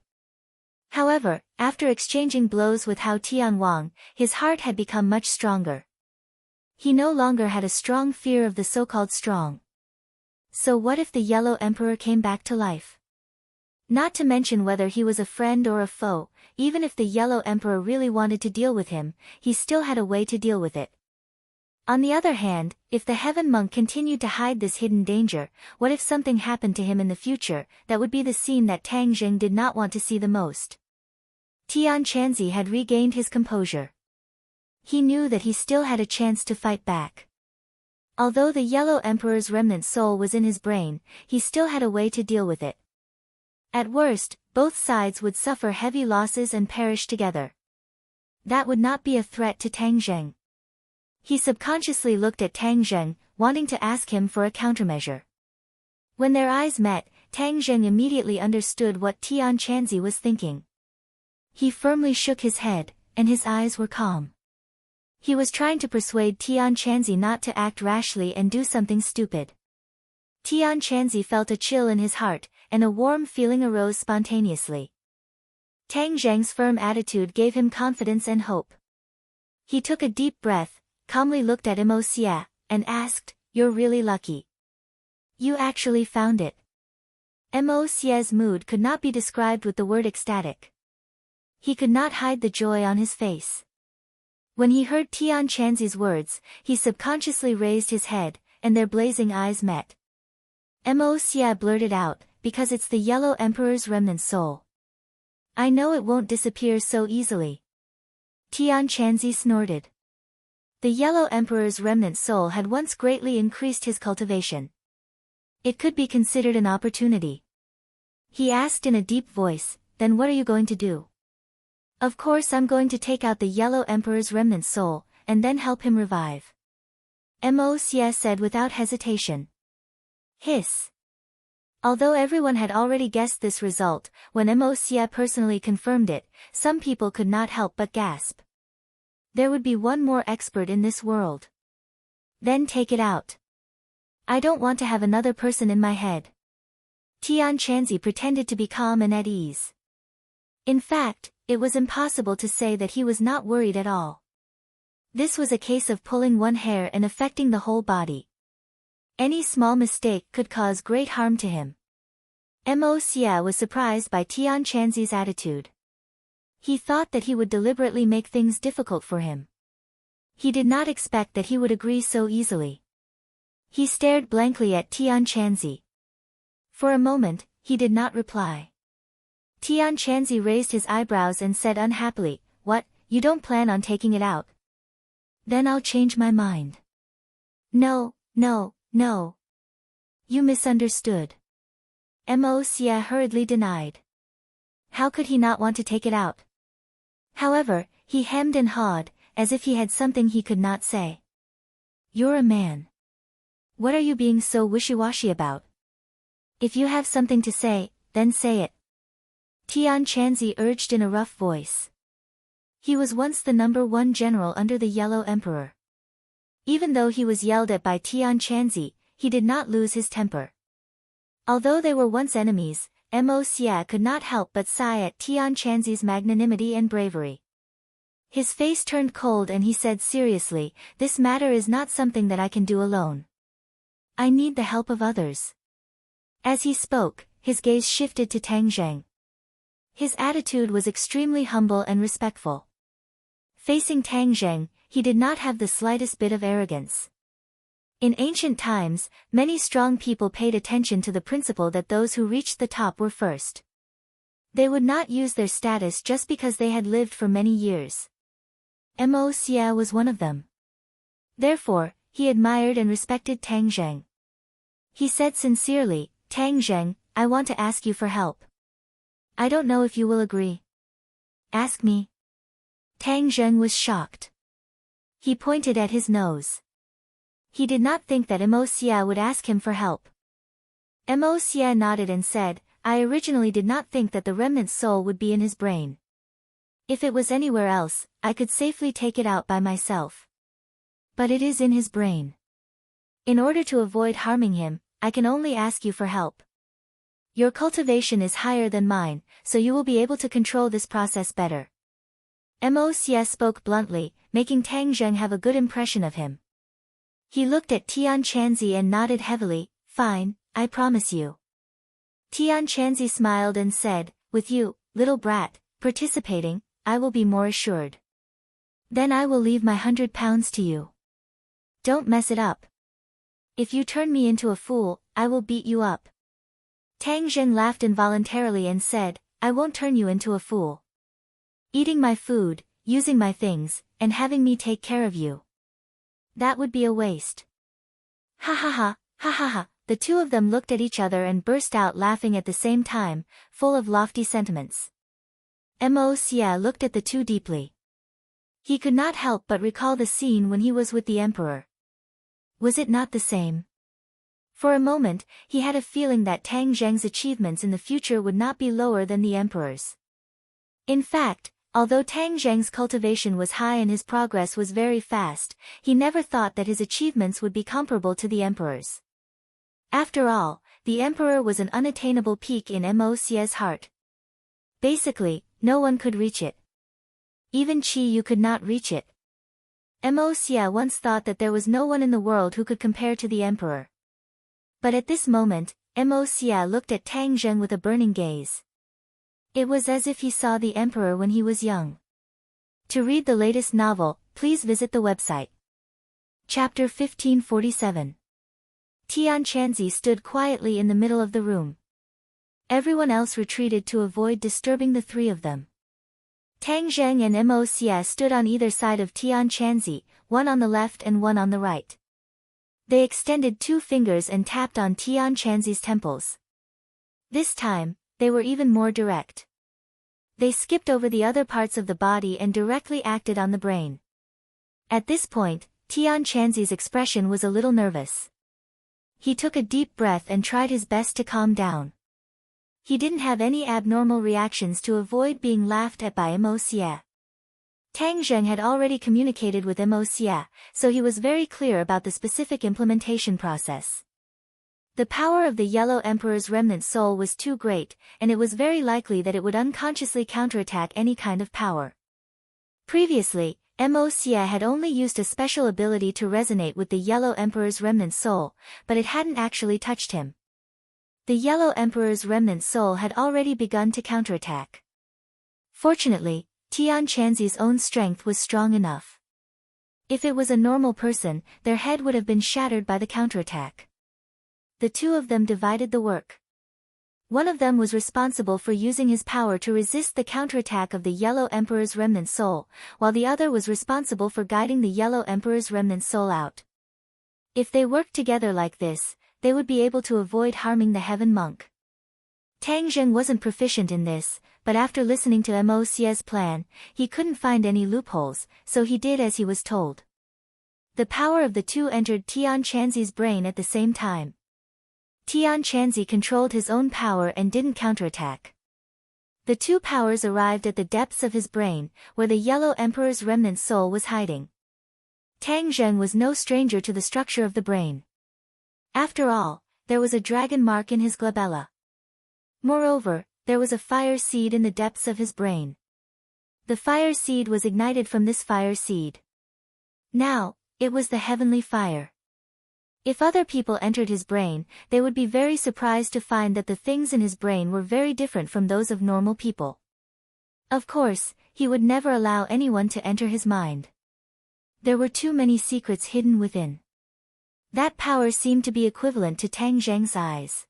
However, after exchanging blows with Hao Tianwang, his heart had become much stronger. He no longer had a strong fear of the so-called strong. So what if the Yellow Emperor came back to life? Not to mention whether he was a friend or a foe, even if the Yellow Emperor really wanted to deal with him, he still had a way to deal with it. On the other hand, if the Heaven Monk continued to hide this hidden danger, what if something happened to him in the future? That would be the scene that Tang Zheng did not want to see the most. Tian Chanzi had regained his composure. He knew that he still had a chance to fight back. Although the Yellow Emperor's remnant soul was in his brain, he still had a way to deal with it. At worst, both sides would suffer heavy losses and perish together. That would not be a threat to Tang Zheng. He subconsciously looked at Tang Zheng, wanting to ask him for a countermeasure. When their eyes met, Tang Zheng immediately understood what Tian Chanzi was thinking. He firmly shook his head, and his eyes were calm. He was trying to persuade Tian Chanzi not to act rashly and do something stupid. Tian Chanzi felt a chill in his heart, and a warm feeling arose spontaneously. Tang Zheng's firm attitude gave him confidence and hope. He took a deep breath, calmly looked at Mo Xia, and asked, "You're really lucky. You actually found it." Mo Xia's mood could not be described with the word ecstatic. He could not hide the joy on his face. When he heard Tian Chanzi's words, he subconsciously raised his head, and their blazing eyes met. Mo Xia blurted out, "Because it's the Yellow Emperor's remnant soul. I know it won't disappear so easily." Tian Chanzi snorted. The Yellow Emperor's remnant soul had once greatly increased his cultivation. It could be considered an opportunity. He asked in a deep voice, "Then what are you going to do?" "Of course I'm going to take out the Yellow Emperor's remnant soul, and then help him revive," Mo Xia said without hesitation. Hiss. Although everyone had already guessed this result, when Mo Xia personally confirmed it, some people could not help but gasp. There would be one more expert in this world. Then take it out. I don't want to have another person in my head. Tian Chanzi pretended to be calm and at ease. In fact, it was impossible to say that he was not worried at all. This was a case of pulling one hair and affecting the whole body. Any small mistake could cause great harm to him. Mo Xia was surprised by Tian Chanzi's attitude. He thought that he would deliberately make things difficult for him. He did not expect that he would agree so easily. He stared blankly at Tian Chanzi. For a moment, he did not reply. Tian Chanzi raised his eyebrows and said unhappily, "What, you don't plan on taking it out?" "Then I'll change my mind." No. You misunderstood." Mo Xia hurriedly denied. How could he not want to take it out? However, he hemmed and hawed, as if he had something he could not say. "You're a man. What are you being so wishy-washy about? If you have something to say, then say it," Tian Chanzi urged in a rough voice. He was once the #1 general under the Yellow Emperor. Even though he was yelled at by Tian Chanzi, he did not lose his temper. Although they were once enemies, Mo Xia could not help but sigh at Tian Chanzi's magnanimity and bravery. His face turned cold and he said seriously, "This matter is not something that I can do alone. I need the help of others." As he spoke, his gaze shifted to Tang Zheng. His attitude was extremely humble and respectful. Facing Tang Zheng, he did not have the slightest bit of arrogance. In ancient times, many strong people paid attention to the principle that those who reached the top were first. They would not use their status just because they had lived for many years. Mo Xia was one of them. Therefore, he admired and respected Tang Zheng. He said sincerely, "Tang Zheng, I want to ask you for help. I don't know if you will agree." "Ask me." Tang Zheng was shocked. He pointed at his nose. He did not think that Mo Xia would ask him for help. Mo Xia nodded and said, "I originally did not think that the remnant soul would be in his brain. If it was anywhere else, I could safely take it out by myself. But it is in his brain. In order to avoid harming him, I can only ask you for help. Your cultivation is higher than mine, so you will be able to control this process better." Mo Xia spoke bluntly, making Tang Zheng have a good impression of him. He looked at Tian Chanzi and nodded heavily, "Fine, I promise you." Tian Chanzi smiled and said, "With you, little brat, participating, I will be more assured. Then I will leave my 100 pounds to you. Don't mess it up. If you turn me into a fool, I will beat you up." Tang Zheng laughed involuntarily and said, "I won't turn you into a fool. Eating my food, using my things, and having me take care of you. That would be a waste. Ha ha ha, ha ha ha. The two of them looked at each other and burst out laughing at the same time, full of lofty sentiments. Mo Xie looked at the two deeply. He could not help but recall the scene when he was with the emperor. Was it not the same? For a moment, he had a feeling that Tang Zheng's achievements in the future would not be lower than the emperor's. In fact, although Tang Zheng's cultivation was high and his progress was very fast, he never thought that his achievements would be comparable to the emperor's. After all, the emperor was an unattainable peak in Mo Xie's heart. Basically, no one could reach it. Even Qi Yu could not reach it. Mo Xie once thought that there was no one in the world who could compare to the emperor. But at this moment, Mo Xie looked at Tang Zheng with a burning gaze. It was as if he saw the emperor when he was young. To read the latest novel, please visit the website. Chapter 1547. Tian Chanzi stood quietly in the middle of the room. Everyone else retreated to avoid disturbing the three of them. Tang Zheng and Mo Xie stood on either side of Tian Chanzi, one on the left and one on the right. They extended two fingers and tapped on Tian Chanzi's temples. This time, they were even more direct. They skipped over the other parts of the body and directly acted on the brain. At this point, Tian Chanzi's expression was a little nervous. He took a deep breath and tried his best to calm down. He didn't have any abnormal reactions to avoid being laughed at by Mo Xie. Tang Zheng had already communicated with Mo Xie, so he was very clear about the specific implementation process. The power of the Yellow Emperor's remnant soul was too great, and it was very likely that it would unconsciously counterattack any kind of power. Previously, Mo Xie had only used a special ability to resonate with the Yellow Emperor's remnant soul, but it hadn't actually touched him. The Yellow Emperor's remnant soul had already begun to counterattack. Fortunately, Tian Chanzi's own strength was strong enough. If it was a normal person, their head would have been shattered by the counterattack. The two of them divided the work. One of them was responsible for using his power to resist the counterattack of the Yellow Emperor's remnant soul, while the other was responsible for guiding the Yellow Emperor's remnant soul out. If they worked together like this, they would be able to avoid harming the Heaven Monk. Tang Zheng wasn't proficient in this, but after listening to Mo Xie's plan, he couldn't find any loopholes, so he did as he was told. The power of the two entered Tian Chanzi's brain at the same time. Tian Chanzi controlled his own power and didn't counterattack. The two powers arrived at the depths of his brain, where the Yellow Emperor's remnant soul was hiding. Tang Zheng was no stranger to the structure of the brain. After all, there was a dragon mark in his glabella. Moreover, there was a fire seed in the depths of his brain. The fire seed was ignited from this fire seed. Now, it was the heavenly fire. If other people entered his brain, they would be very surprised to find that the things in his brain were very different from those of normal people. Of course, he would never allow anyone to enter his mind. There were too many secrets hidden within. That power seemed to be equivalent to Tang Zheng's eyes.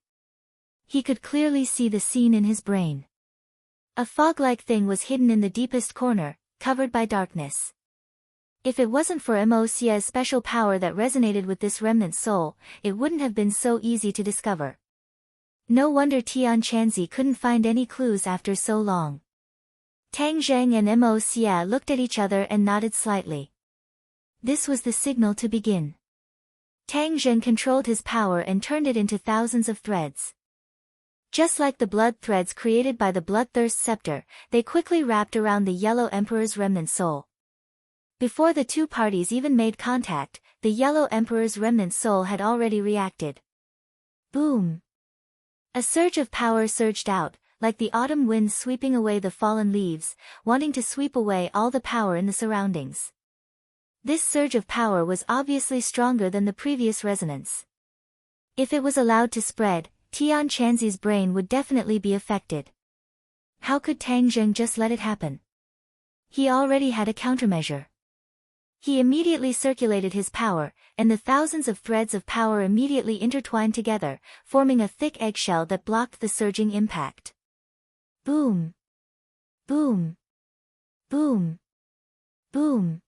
He could clearly see the scene in his brain. A fog-like thing was hidden in the deepest corner, covered by darkness. If it wasn't for Mo Xie's special power that resonated with this remnant soul, it wouldn't have been so easy to discover. No wonder Tian Chanzi couldn't find any clues after so long. Tang Zheng and Mo Xie looked at each other and nodded slightly. This was the signal to begin. Tang Zheng controlled his power and turned it into thousands of threads. Just like the blood threads created by the Bloodthirst Scepter, they quickly wrapped around the Yellow Emperor's remnant soul. Before the two parties even made contact, the Yellow Emperor's remnant soul had already reacted. Boom! A surge of power surged out, like the autumn wind sweeping away the fallen leaves, wanting to sweep away all the power in the surroundings. This surge of power was obviously stronger than the previous resonance. If it was allowed to spread, Tian Chanzi's brain would definitely be affected. How could Tang Zheng just let it happen? He already had a countermeasure. He immediately circulated his power, and the thousands of threads of power immediately intertwined together, forming a thick eggshell that blocked the surging impact. Boom! Boom! Boom! Boom!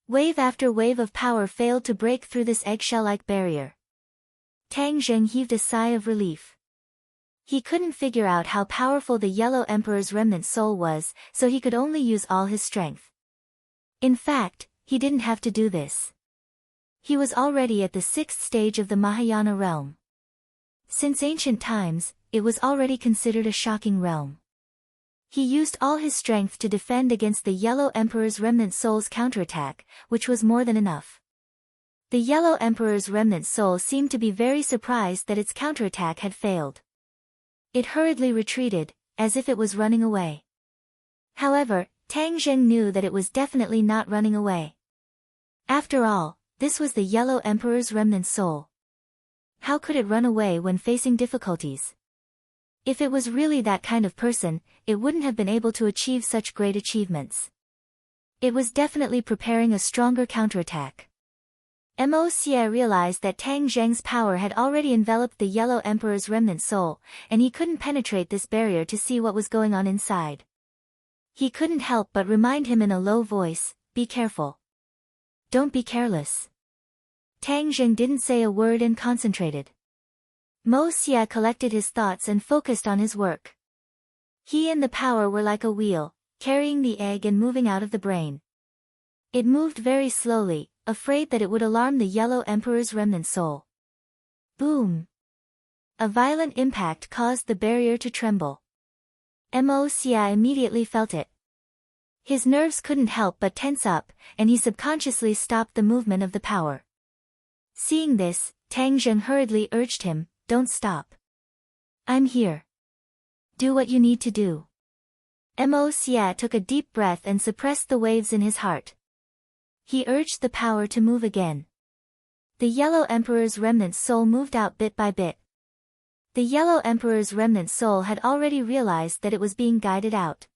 Wave after wave of power failed to break through this eggshell-like barrier. Tang Zheng heaved a sigh of relief. He couldn't figure out how powerful the Yellow Emperor's remnant soul was, so he could only use all his strength. In fact, he didn't have to do this. He was already at the 6th stage of the Mahayana realm. Since ancient times, it was already considered a shocking realm. He used all his strength to defend against the Yellow Emperor's remnant soul's counterattack, which was more than enough. The Yellow Emperor's remnant soul seemed to be very surprised that its counterattack had failed. It hurriedly retreated, as if it was running away. However, Tang Zheng knew that it was definitely not running away. After all, this was the Yellow Emperor's remnant soul. How could it run away when facing difficulties? If it was really that kind of person, it wouldn't have been able to achieve such great achievements. It was definitely preparing a stronger counterattack. Mo Xie realized that Tang Zheng's power had already enveloped the Yellow Emperor's remnant soul, and he couldn't penetrate this barrier to see what was going on inside. He couldn't help but remind him in a low voice, "Be careful. Don't be careless." Tang Zheng didn't say a word and concentrated. Mo Xie collected his thoughts and focused on his work. He and the power were like a wheel, carrying the egg and moving out of the brain. It moved very slowly, afraid that it would alarm the Yellow Emperor's remnant soul. Boom! A violent impact caused the barrier to tremble. Mo Xie immediately felt it. His nerves couldn't help but tense up, and he subconsciously stopped the movement of the power. Seeing this, Tang Zheng hurriedly urged him, "Don't stop. I'm here. Do what you need to do." Mo Xie took a deep breath and suppressed the waves in his heart. He urged the power to move again. The Yellow Emperor's remnant soul moved out bit by bit. The Yellow Emperor's remnant soul had already realized that it was being guided out.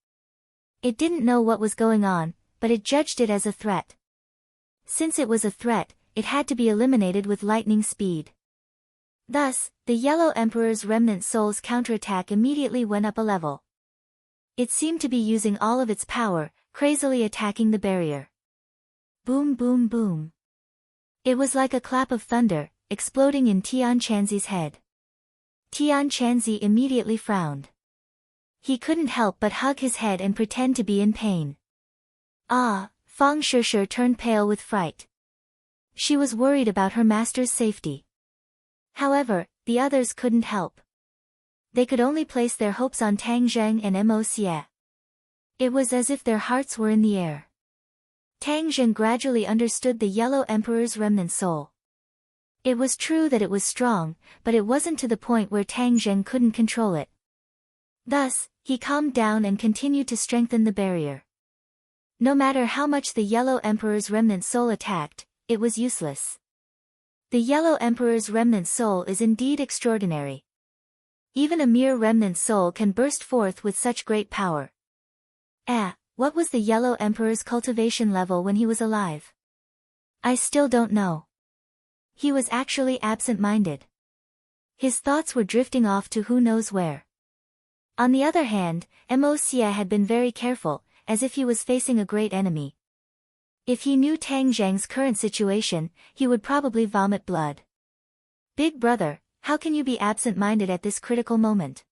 It didn't know what was going on, but it judged it as a threat. Since it was a threat, it had to be eliminated with lightning speed. Thus, the Yellow Emperor's remnant soul's counterattack immediately went up a level. It seemed to be using all of its power, crazily attacking the barrier. Boom boom boom. It was like a clap of thunder, exploding in Tian Chanzi's head. Tian Chanzi immediately frowned. He couldn't help but hug his head and pretend to be in pain. Fang Shishir turned pale with fright. She was worried about her master's safety. However, the others couldn't help. They could only place their hopes on Tang Zheng and Mo Xie. It was as if their hearts were in the air. Tang Zheng gradually understood the Yellow Emperor's remnant soul. It was true that it was strong, but it wasn't to the point where Tang Zheng couldn't control it. Thus, he calmed down and continued to strengthen the barrier. No matter how much the Yellow Emperor's remnant soul attacked, it was useless. The Yellow Emperor's remnant soul is indeed extraordinary. Even a mere remnant soul can burst forth with such great power. What was the Yellow Emperor's cultivation level when he was alive? I still don't know. He was actually absent-minded. His thoughts were drifting off to who knows where. On the other hand, Mo Xie had been very careful, as if he was facing a great enemy. If he knew Tang Zheng's current situation, he would probably vomit blood. Big brother, how can you be absent-minded at this critical moment?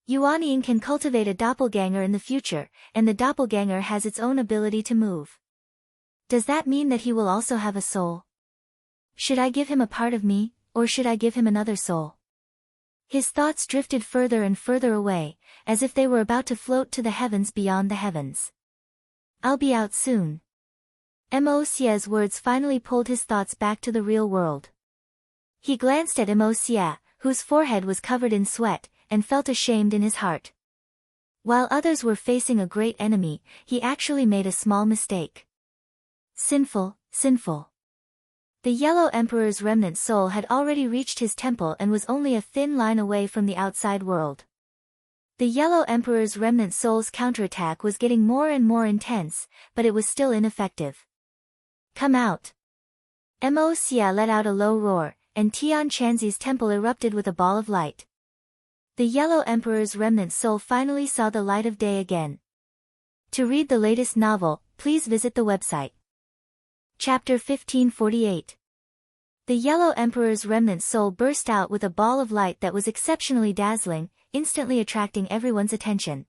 Yuanying can cultivate a doppelganger in the future, and the doppelganger has its own ability to move. Does that mean that he will also have a soul? Should I give him a part of me, or should I give him another soul? His thoughts drifted further and further away, as if they were about to float to the heavens beyond the heavens. I'll be out soon. Mo Xie's words finally pulled his thoughts back to the real world. He glanced at Mo Xie, whose forehead was covered in sweat, and felt ashamed in his heart. While others were facing a great enemy, he actually made a small mistake. Sinful. The Yellow Emperor's remnant soul had already reached his temple and was only a thin line away from the outside world. The Yellow Emperor's remnant soul's counterattack was getting more and more intense, but it was still ineffective. Come out! Mo Xie let out a low roar, and Tian Chanzi's temple erupted with a ball of light. The Yellow Emperor's remnant soul finally saw the light of day again. To read the latest novel, please visit the website. Chapter 1548. The Yellow Emperor's remnant soul burst out with a ball of light that was exceptionally dazzling, instantly attracting everyone's attention.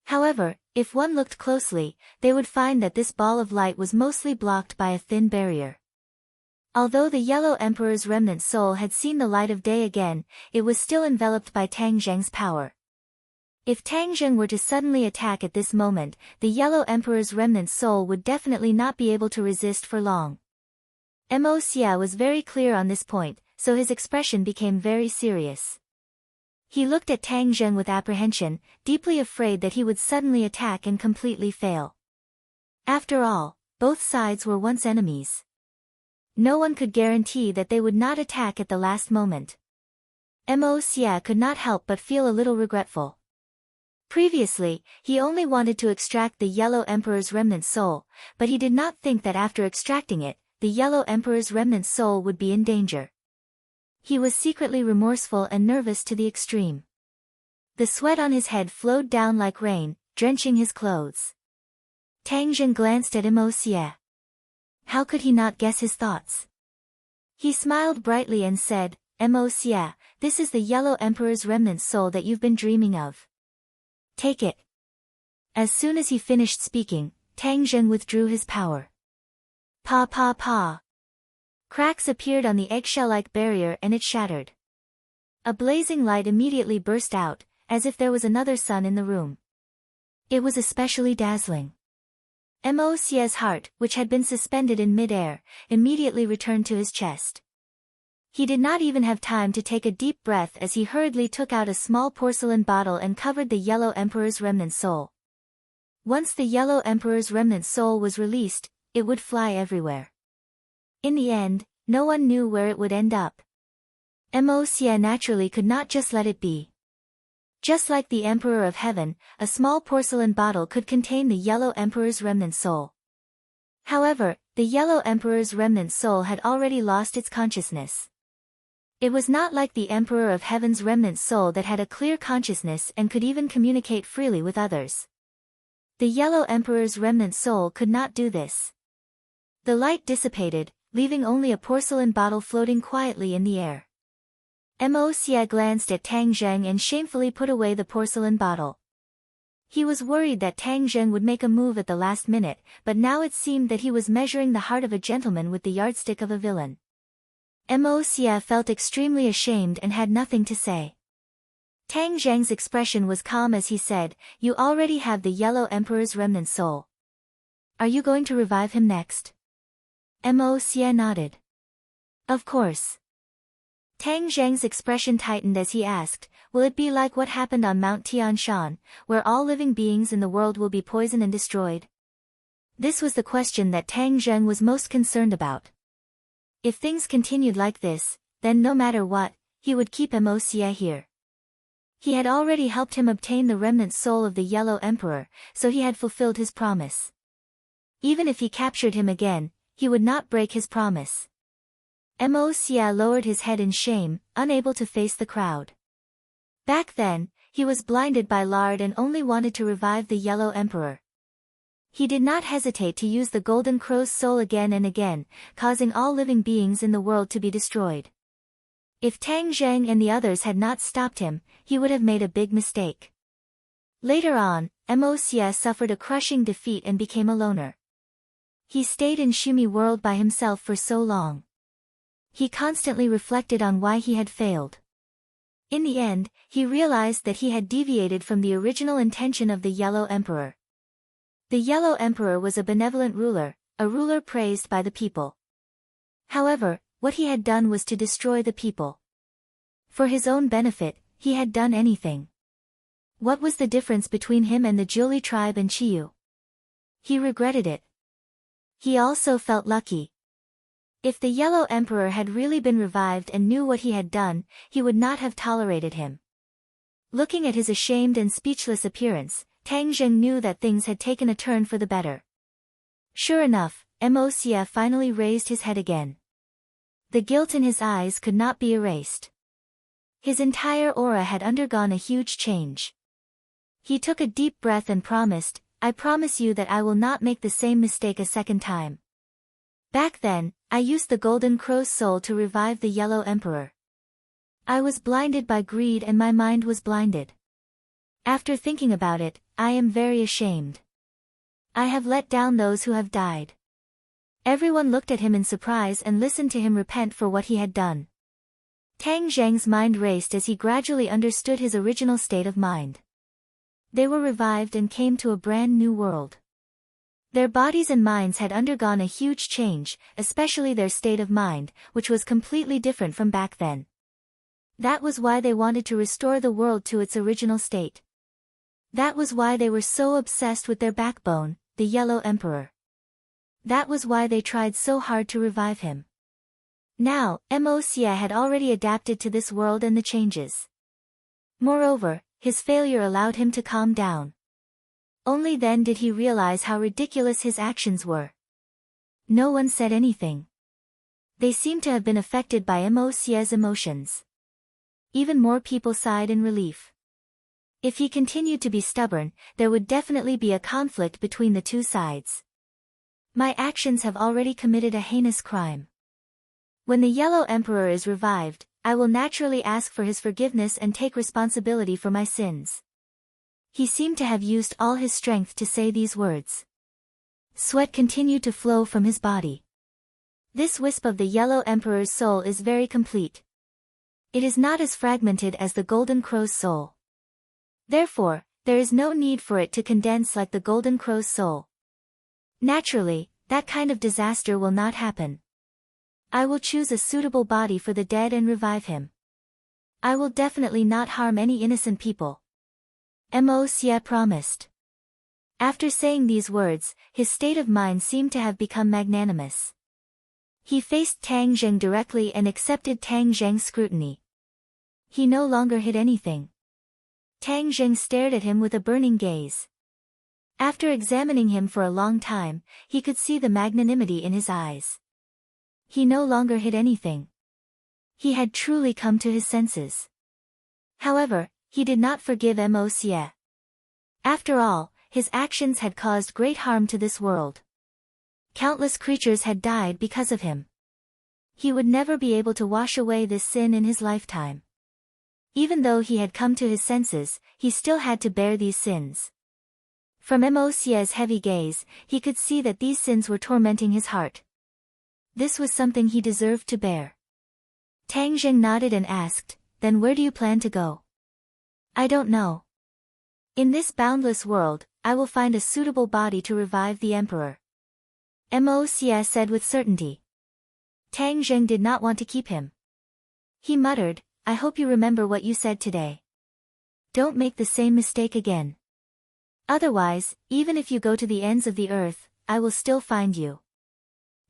However, if one looked closely, they would find that this ball of light was mostly blocked by a thin barrier. Although the Yellow Emperor's remnant soul had seen the light of day again, it was still enveloped by Tang Zheng's power. If Tang Zheng were to suddenly attack at this moment, the Yellow Emperor's remnant soul would definitely not be able to resist for long. Mo Xia was very clear on this point, so his expression became very serious. He looked at Tang Zheng with apprehension, deeply afraid that he would suddenly attack and completely fail. After all, both sides were once enemies. No one could guarantee that they would not attack at the last moment. Mo Xia could not help but feel a little regretful. Previously, he only wanted to extract the Yellow Emperor's remnant soul, but he did not think that after extracting it, the Yellow Emperor's remnant soul would be in danger. He was secretly remorseful and nervous to the extreme. The sweat on his head flowed down like rain, drenching his clothes. Tang Zheng glanced at Mo Xia. How could he not guess his thoughts? He smiled brightly and said, Mo Xia, this is the Yellow Emperor's remnant soul that you've been dreaming of. Take it. As soon as he finished speaking, Tang Zheng withdrew his power. Pa pa pa. Cracks appeared on the eggshell-like barrier and it shattered. A blazing light immediately burst out, as if there was another sun in the room. It was especially dazzling. Mo Xia's heart, which had been suspended in mid-air, immediately returned to his chest. He did not even have time to take a deep breath as he hurriedly took out a small porcelain bottle and covered the Yellow Emperor's remnant soul. Once the Yellow Emperor's remnant soul was released, it would fly everywhere. In the end, no one knew where it would end up. Mo Xia naturally could not just let it be. Just like the Emperor of Heaven, a small porcelain bottle could contain the Yellow Emperor's remnant soul. However, the Yellow Emperor's remnant soul had already lost its consciousness. It was not like the Emperor of Heaven's remnant soul that had a clear consciousness and could even communicate freely with others. The Yellow Emperor's remnant soul could not do this. The light dissipated, leaving only a porcelain bottle floating quietly in the air. Mo Xia glanced at Tang Zheng and shamefully put away the porcelain bottle. He was worried that Tang Zheng would make a move at the last minute, but now it seemed that he was measuring the heart of a gentleman with the yardstick of a villain. Mo Xia felt extremely ashamed and had nothing to say. Tang Zheng's expression was calm as he said, You already have the Yellow Emperor's remnant soul. Are you going to revive him next? Mo Xia nodded. Of course. Tang Zheng's expression tightened as he asked, Will it be like what happened on Mount Tian Shan, where all living beings in the world will be poisoned and destroyed? This was the question that Tang Zheng was most concerned about. If things continued like this, then no matter what, he would keep Mo Xia here. He had already helped him obtain the remnant soul of the Yellow Emperor, so he had fulfilled his promise. Even if he captured him again, he would not break his promise. Mo Xia lowered his head in shame, unable to face the crowd. Back then, he was blinded by lard and only wanted to revive the Yellow Emperor. He did not hesitate to use the Golden Crow's soul again and again, causing all living beings in the world to be destroyed. If Tang Zheng and the others had not stopped him, he would have made a big mistake. Later on, Mo Xia suffered a crushing defeat and became a loner. He stayed in Shumi world by himself for so long. He constantly reflected on why he had failed. In the end, he realized that he had deviated from the original intention of the Yellow Emperor. The Yellow Emperor was a benevolent ruler, a ruler praised by the people. However, what he had done was to destroy the people. For his own benefit, he had done anything. What was the difference between him and the Jiuli tribe and Chiyu? He regretted it. He also felt lucky. If the Yellow Emperor had really been revived and knew what he had done, he would not have tolerated him. Looking at his ashamed and speechless appearance, Tang Zheng knew that things had taken a turn for the better. Sure enough, Mo Xia finally raised his head again. The guilt in his eyes could not be erased. His entire aura had undergone a huge change. He took a deep breath and promised, I promise you that I will not make the same mistake a second time. Back then, I used the Golden Crow's soul to revive the Yellow Emperor. I was blinded by greed and my mind was blinded. After thinking about it, I am very ashamed. I have let down those who have died. Everyone looked at him in surprise and listened to him repent for what he had done. Tang Zheng's mind raced as he gradually understood his original state of mind. They were revived and came to a brand new world. Their bodies and minds had undergone a huge change, especially their state of mind, which was completely different from back then. That was why they wanted to restore the world to its original state. That was why they were so obsessed with their backbone, the Yellow Emperor. That was why they tried so hard to revive him. Now, Mo Xie had already adapted to this world and the changes. Moreover, his failure allowed him to calm down. Only then did he realize how ridiculous his actions were. No one said anything. They seemed to have been affected by Mo Xie's emotions. Even more people sighed in relief. If he continued to be stubborn, there would definitely be a conflict between the two sides. My actions have already committed a heinous crime. When the Yellow Emperor is revived, I will naturally ask for his forgiveness and take responsibility for my sins. He seemed to have used all his strength to say these words. Sweat continued to flow from his body. This wisp of the Yellow Emperor's soul is very complete. It is not as fragmented as the Golden Crow's soul. Therefore, there is no need for it to condense like the Golden Crow's soul. Naturally, that kind of disaster will not happen. I will choose a suitable body for the dead and revive him. I will definitely not harm any innocent people. Mo Xie promised. After saying these words, his state of mind seemed to have become magnanimous. He faced Tang Zheng directly and accepted Tang Zheng's scrutiny. He no longer hid anything. Tang Zheng stared at him with a burning gaze. After examining him for a long time, he could see the magnanimity in his eyes. He no longer hid anything. He had truly come to his senses. However, he did not forgive Mo Xie. After all, his actions had caused great harm to this world. Countless creatures had died because of him. He would never be able to wash away this sin in his lifetime. Even though he had come to his senses, he still had to bear these sins. From Mo Xie's heavy gaze, he could see that these sins were tormenting his heart. This was something he deserved to bear. Tang Zheng nodded and asked, "Then where do you plan to go?" "I don't know. In this boundless world, I will find a suitable body to revive the Emperor," Mo Xie said with certainty. Tang Zheng did not want to keep him. He muttered, "I hope you remember what you said today. Don't make the same mistake again. Otherwise, even if you go to the ends of the earth, I will still find you.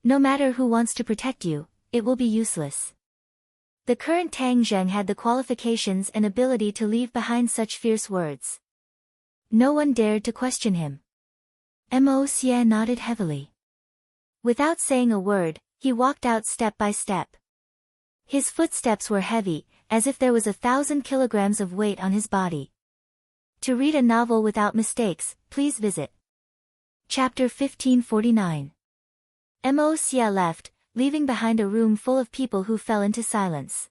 No matter who wants to protect you, it will be useless." The current Tang Zheng had the qualifications and ability to leave behind such fierce words. No one dared to question him. Mo Xie nodded heavily. Without saying a word, he walked out step by step. His footsteps were heavy, as if there was 1,000 kilograms of weight on his body. To read a novel without mistakes, please visit Chapter 1549. Mo Xie left, leaving behind a room full of people who fell into silence.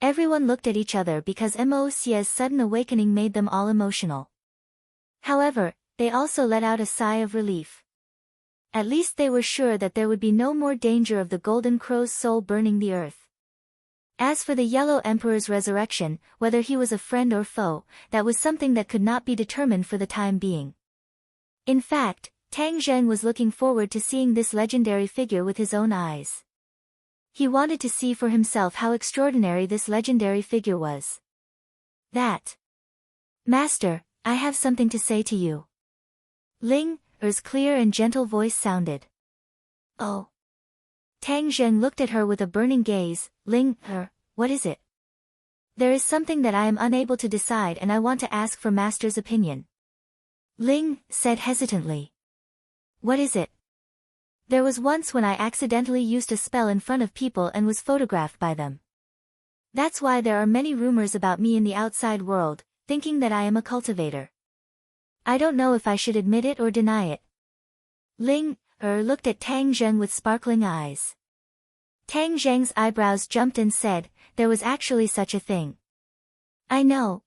Everyone looked at each other because Mo Xie's sudden awakening made them all emotional. However, they also let out a sigh of relief. At least they were sure that there would be no more danger of the Golden Crow's soul burning the earth. As for the Yellow Emperor's resurrection, whether he was a friend or foe, that was something that could not be determined for the time being. In fact, Tang Zheng was looking forward to seeing this legendary figure with his own eyes. He wanted to see for himself how extraordinary this legendary figure was. "That. Master, I have something to say to you." Ling Er's clear and gentle voice sounded. "Oh." Tang Zheng looked at her with a burning gaze. "Ling Er, what is it?" "There is something that I am unable to decide and I want to ask for Master's opinion." Ling said hesitantly. "What is it?" "There was once when I accidentally used a spell in front of people and was photographed by them. That's why there are many rumors about me in the outside world, thinking that I am a cultivator." I don't know if I should admit it or deny it. Ling looked at Tang Zheng with sparkling eyes. Tang Zheng's eyebrows jumped and said, there was actually such a thing. I know.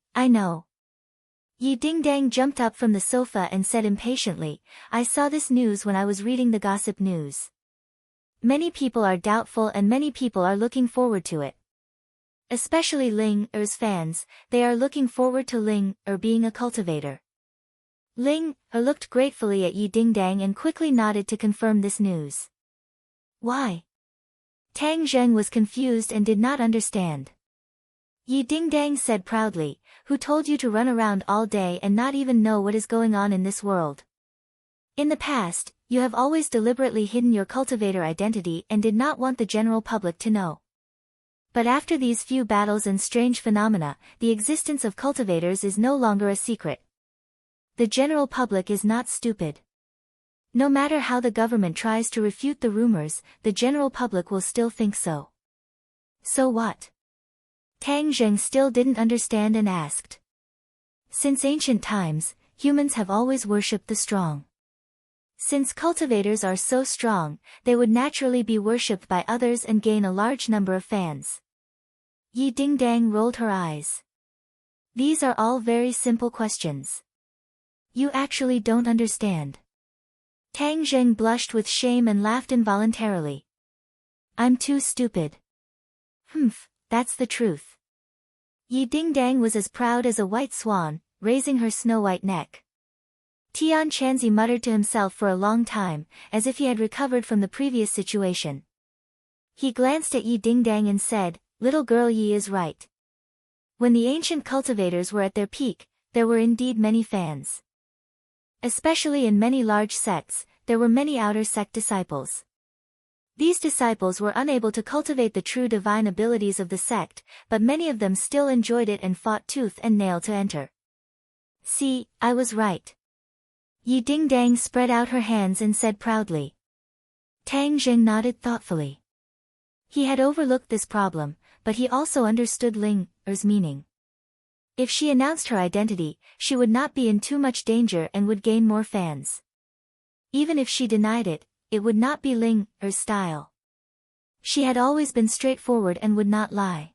Yi Dingdang jumped up from the sofa and said impatiently, I saw this news when I was reading the gossip news. Many people are doubtful and many people are looking forward to it. Especially Ling Er's fans, they are looking forward to Ling Er being a cultivator. Ling Er looked gratefully at Yi Dingdang and quickly nodded to confirm this news. Why? Tang Zheng was confused and did not understand. Yi Dingdang said proudly, who told you to run around all day and not even know what is going on in this world? In the past, you have always deliberately hidden your cultivator identity and did not want the general public to know. But after these few battles and strange phenomena, the existence of cultivators is no longer a secret. The general public is not stupid. No matter how the government tries to refute the rumors, the general public will still think so. So what? Tang Zheng still didn't understand and asked. Since ancient times, humans have always worshipped the strong. Since cultivators are so strong, they would naturally be worshipped by others and gain a large number of fans. Yi Dingdang rolled her eyes. These are all very simple questions. You actually don't understand. Tang Zheng blushed with shame and laughed involuntarily. I'm too stupid. That's the truth. Yi Dingdang was as proud as a white swan, raising her snow-white neck. Tian Chanzi muttered to himself for a long time, as if he had recovered from the previous situation. He glanced at Yi Dingdang and said, little girl Yi is right. When the ancient cultivators were at their peak, there were indeed many fans. Especially in many large sects, there were many outer sect disciples. These disciples were unable to cultivate the true divine abilities of the sect, but many of them still enjoyed it and fought tooth and nail to enter. See, I was right. Yi Dingdang spread out her hands and said proudly. Tang Zheng nodded thoughtfully. He had overlooked this problem, but he also understood Ling Er's meaning. If she announced her identity, she would not be in too much danger and would gain more fans. Even if she denied it, it would not be Ling Er's style. She had always been straightforward and would not lie.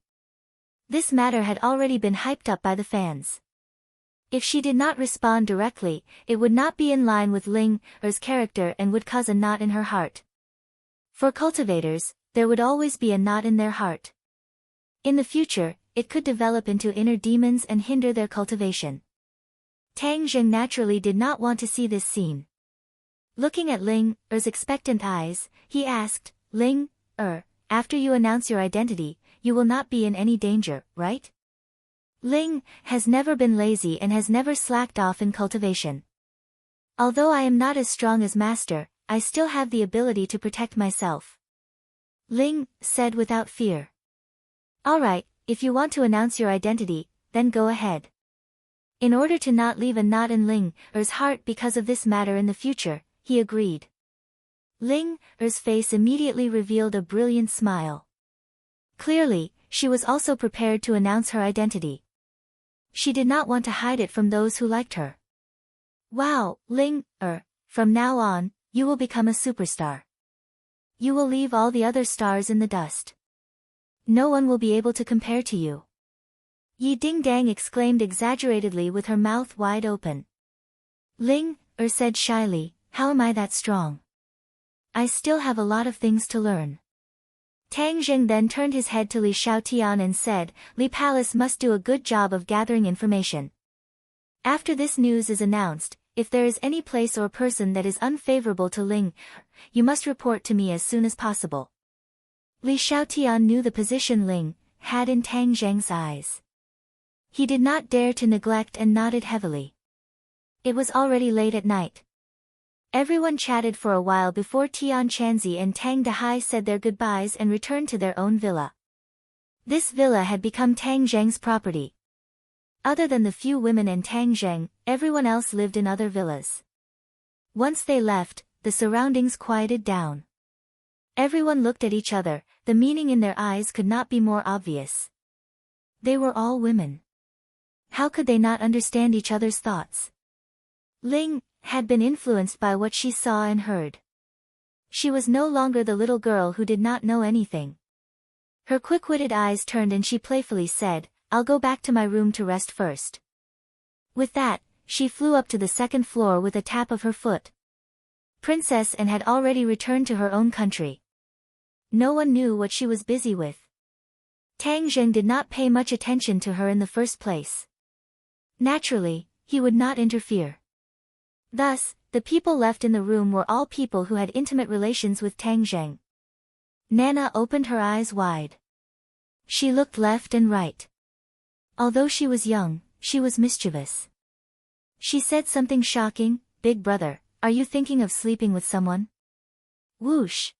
This matter had already been hyped up by the fans. If she did not respond directly, it would not be in line with Ling Er's character and would cause a knot in her heart. For cultivators, there would always be a knot in their heart. In the future, it could develop into inner demons and hinder their cultivation. Tang Zheng naturally did not want to see this scene. Looking at Ling Er's expectant eyes, he asked, Ling Er, after you announce your identity, you will not be in any danger, right? Ling has never been lazy and has never slacked off in cultivation. Although I am not as strong as Master, I still have the ability to protect myself. Ling said without fear. Alright, if you want to announce your identity, then go ahead. In order to not leave a knot in Ling Er's heart because of this matter in the future, he agreed. Ling Er's face immediately revealed a brilliant smile. Clearly, she was also prepared to announce her identity. She did not want to hide it from those who liked her. Wow, Ling Er, from now on, you will become a superstar. You will leave all the other stars in the dust. No one will be able to compare to you. Yi Dingdang exclaimed exaggeratedly with her mouth wide open. Ling Er said shyly, how am I that strong? I still have a lot of things to learn. Tang Zheng then turned his head to Li Xiaotian and said, Li Palace must do a good job of gathering information. After this news is announced, if there is any place or person that is unfavorable to Ling, you must report to me as soon as possible. Li Xiaotian knew the position Ling had in Tang Zheng's eyes. He did not dare to neglect and nodded heavily. It was already late at night. Everyone chatted for a while before Tian Chanzi and Tang Dehai said their goodbyes and returned to their own villa. This villa had become Tang Zheng's property. Other than the few women and Tang Zheng, everyone else lived in other villas. Once they left, the surroundings quieted down. Everyone looked at each other, the meaning in their eyes could not be more obvious. They were all women. How could they not understand each other's thoughts? Ling had been influenced by what she saw and heard. She was no longer the little girl who did not know anything. Her quick-witted eyes turned and she playfully said, "I'll go back to my room to rest first." With that, she flew up to the second floor with a tap of her foot. Princess Anne had already returned to her own country. No one knew what she was busy with. Tang Zheng did not pay much attention to her in the first place. Naturally, he would not interfere. Thus, the people left in the room were all people who had intimate relations with Tang Zheng. Nana opened her eyes wide. She looked left and right. Although she was young, she was mischievous. She said something shocking. "Big brother, are you thinking of sleeping with someone?" Whoosh!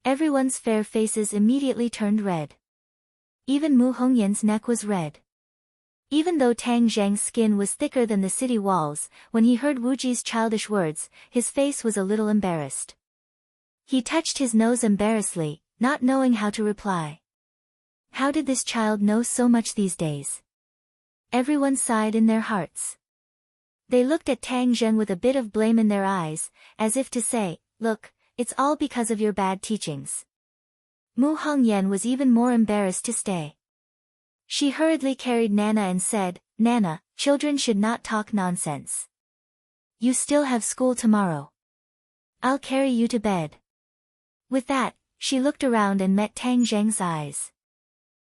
Everyone's fair faces immediately turned red. Even Mu Hongyan's neck was red. Even though Tang Zheng's skin was thicker than the city walls, when he heard Wu Ji's childish words, his face was a little embarrassed. He touched his nose embarrassedly, not knowing how to reply. How did this child know so much these days? Everyone sighed in their hearts. They looked at Tang Zheng with a bit of blame in their eyes, as if to say, "Look, it's all because of your bad teachings." Mu Hongyan was even more embarrassed to stay. She hurriedly carried Nana and said, "Nana, children should not talk nonsense. You still have school tomorrow. I'll carry you to bed." With that, she looked around and met Tang Zheng's eyes.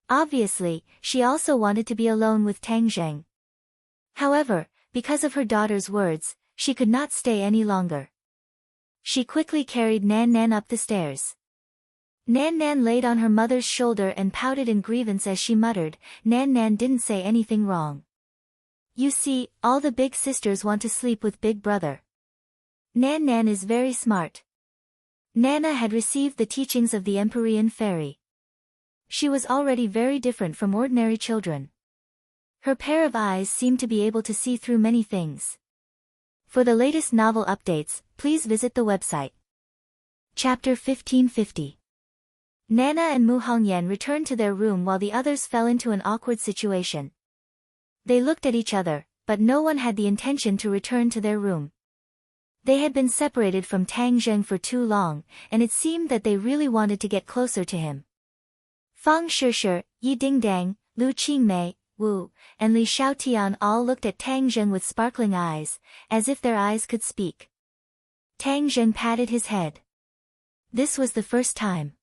Obviously, she also wanted to be alone with Tang Zheng. However, because of her daughter's words, she could not stay any longer. She quickly carried Nan Nan up the stairs. Nan Nan laid on her mother's shoulder and pouted in grievance as she muttered, "Nan Nan didn't say anything wrong. You see, all the big sisters want to sleep with big brother. Nan Nan is very smart." Nana had received the teachings of the Empyrean fairy. She was already very different from ordinary children. Her pair of eyes seemed to be able to see through many things. For the latest novel updates, please visit the website. Chapter 1550. Nana and Mu Hongyan returned to their room while the others fell into an awkward situation. They looked at each other, but no one had the intention to return to their room. They had been separated from Tang Zheng for too long, and it seemed that they really wanted to get closer to him. Fang Shishir, Yi Dingdang, Lu Qingmei, Wu, and Li Xiaotian all looked at Tang Zheng with sparkling eyes, as if their eyes could speak. Tang Zheng patted his head. This was the first time.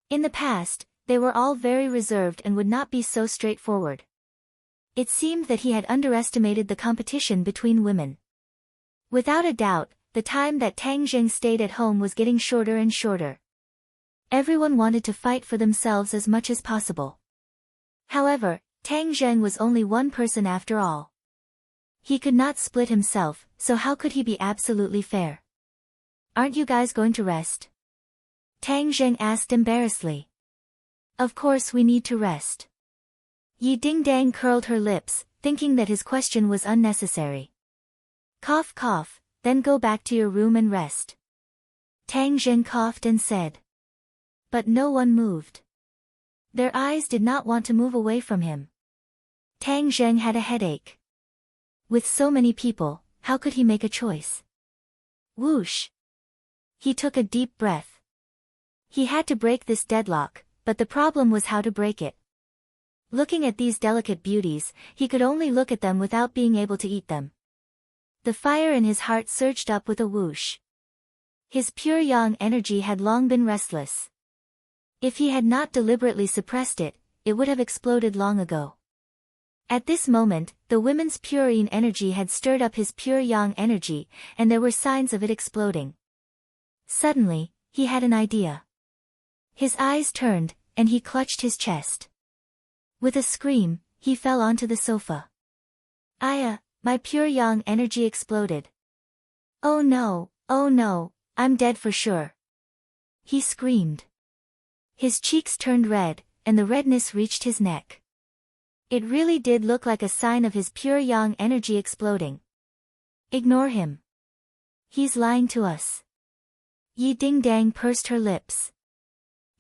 In the past, they were all very reserved and would not be so straightforward. It seemed that he had underestimated the competition between women. Without a doubt, the time that Tang Zheng stayed at home was getting shorter and shorter. Everyone wanted to fight for themselves as much as possible. However, Tang Zheng was only one person after all. He could not split himself, so how could he be absolutely fair? "Aren't you guys going to rest?" Tang Zheng asked embarrassedly. "Of course we need to rest." Yi Dingdang curled her lips, thinking that his question was unnecessary. "Cough cough, then go back to your room and rest." Tang Zheng coughed and said. But no one moved. Their eyes did not want to move away from him. Tang Zheng had a headache. With so many people, how could he make a choice? Whoosh! He took a deep breath. He had to break this deadlock, but the problem was how to break it. Looking at these delicate beauties, he could only look at them without being able to eat them. The fire in his heart surged up with a whoosh. His pure yang energy had long been restless. If he had not deliberately suppressed it, it would have exploded long ago. At this moment, the women's pure yin energy had stirred up his pure yang energy, and there were signs of it exploding. Suddenly, he had an idea. His eyes turned, and he clutched his chest. With a scream, he fell onto the sofa. My pure yang energy exploded. Oh no, I'm dead for sure. He screamed. His cheeks turned red, and the redness reached his neck. It really did look like a sign of his pure yang energy exploding. Ignore him. He's lying to us. Yi Dingdang pursed her lips.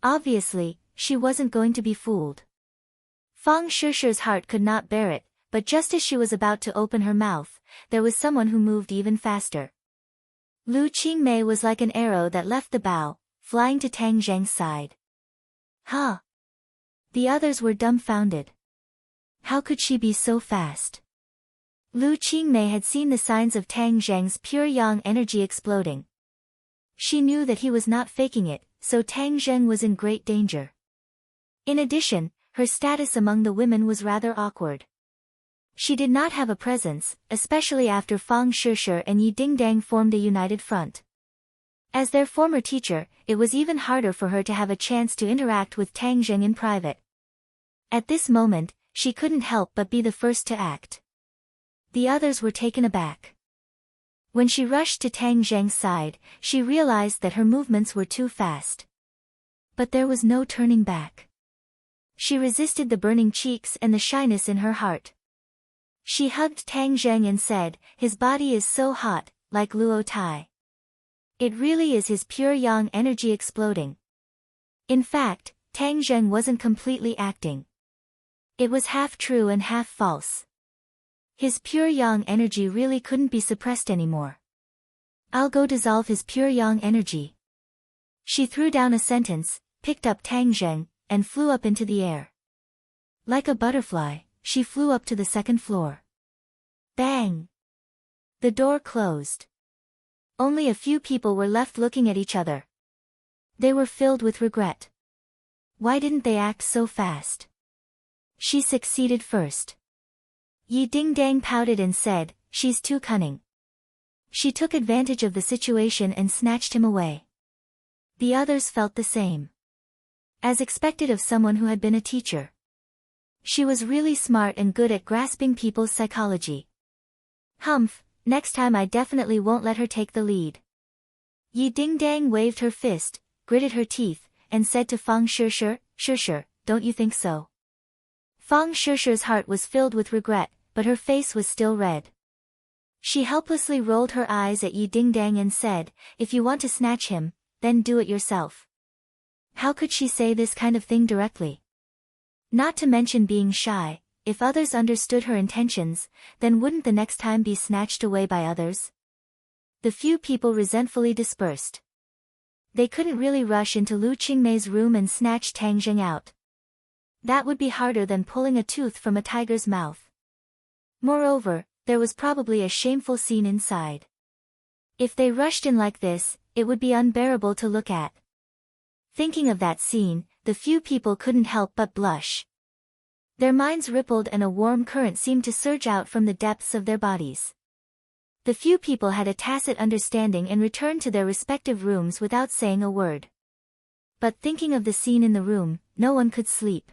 Obviously, she wasn't going to be fooled. Fang Shishir's heart could not bear it, but just as she was about to open her mouth, there was someone who moved even faster. Lu Qingmei was like an arrow that left the bow, flying to Tang Zheng's side. Huh? The others were dumbfounded. How could she be so fast? Lu Qingmei had seen the signs of Tang Zheng's pure yang energy exploding. She knew that he was not faking it, so Tang Zheng was in great danger. In addition, her status among the women was rather awkward. She did not have a presence, especially after Fang Shishir and Yi Dingdang formed a united front. As their former teacher, it was even harder for her to have a chance to interact with Tang Zheng in private. At this moment, she couldn't help but be the first to act. The others were taken aback. When she rushed to Tang Zheng's side, she realized that her movements were too fast. But there was no turning back. She resisted the burning cheeks and the shyness in her heart. She hugged Tang Zheng and said, "His body is so hot, like Luo Tai. It really is his pure yang energy exploding." In fact, Tang Zheng wasn't completely acting. It was half true and half false. His pure yang energy really couldn't be suppressed anymore. "I'll go dissolve his pure yang energy." She threw down a sentence, picked up Tang Zheng, and flew up into the air. Like a butterfly, she flew up to the second floor. Bang! The door closed. Only a few people were left looking at each other. They were filled with regret. Why didn't they act so fast? She succeeded first. Yi Dingdang pouted and said, "She's too cunning." She took advantage of the situation and snatched him away. The others felt the same. As expected of someone who had been a teacher. She was really smart and good at grasping people's psychology. Humph, next time I definitely won't let her take the lead. Yi Dingdang waved her fist, gritted her teeth, and said to Fang Shishir, "Shishir, don't you think so?" Fang Shishir's heart was filled with regret, but her face was still red. She helplessly rolled her eyes at Yi Dingdang and said, "If you want to snatch him, then do it yourself." How could she say this kind of thing directly? Not to mention being shy, if others understood her intentions, then wouldn't the next time be snatched away by others? The few people resentfully dispersed. They couldn't really rush into Lu Qingmei's room and snatch Tang Zheng out. That would be harder than pulling a tooth from a tiger's mouth. Moreover, there was probably a shameful scene inside. If they rushed in like this, it would be unbearable to look at. Thinking of that scene, the few people couldn't help but blush. Their minds rippled and a warm current seemed to surge out from the depths of their bodies. The few people had a tacit understanding and returned to their respective rooms without saying a word. But thinking of the scene in the room, no one could sleep.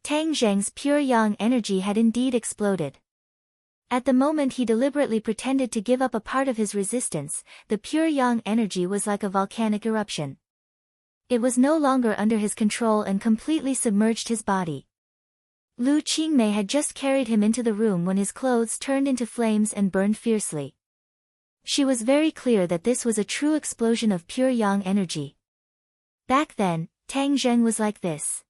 Tang Zheng's pure yang energy had indeed exploded. At the moment he deliberately pretended to give up a part of his resistance, the pure yang energy was like a volcanic eruption. It was no longer under his control and completely submerged his body. Lu Qingmei had just carried him into the room when his clothes turned into flames and burned fiercely. She was very clear that this was a true explosion of pure yang energy. Back then, Tang Zheng was like this.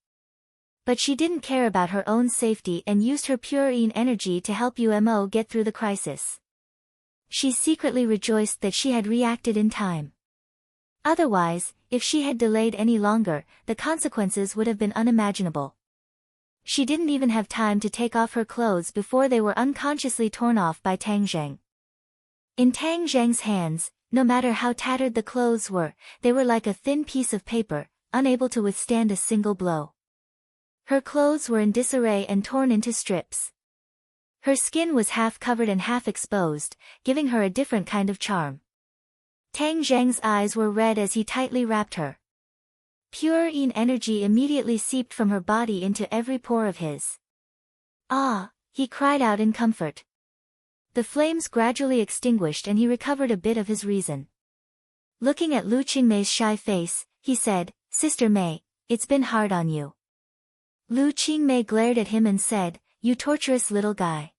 But she didn't care about her own safety and used her pure yin energy to help UMO get through the crisis. She secretly rejoiced that she had reacted in time. Otherwise, if she had delayed any longer, the consequences would have been unimaginable. She didn't even have time to take off her clothes before they were unconsciously torn off by Tang Zheng. In Tang Zheng's hands, no matter how tattered the clothes were, they were like a thin piece of paper, unable to withstand a single blow. Her clothes were in disarray and torn into strips. Her skin was half covered and half exposed, giving her a different kind of charm. Tang Zheng's eyes were red as he tightly wrapped her. Pure yin energy immediately seeped from her body into every pore of his. "Ah!" he cried out in comfort. The flames gradually extinguished and he recovered a bit of his reason. Looking at Lu Qingmei's shy face, he said, "Sister Mei, it's been hard on you." Lu Qingmei glared at him and said, "You torturous little guy.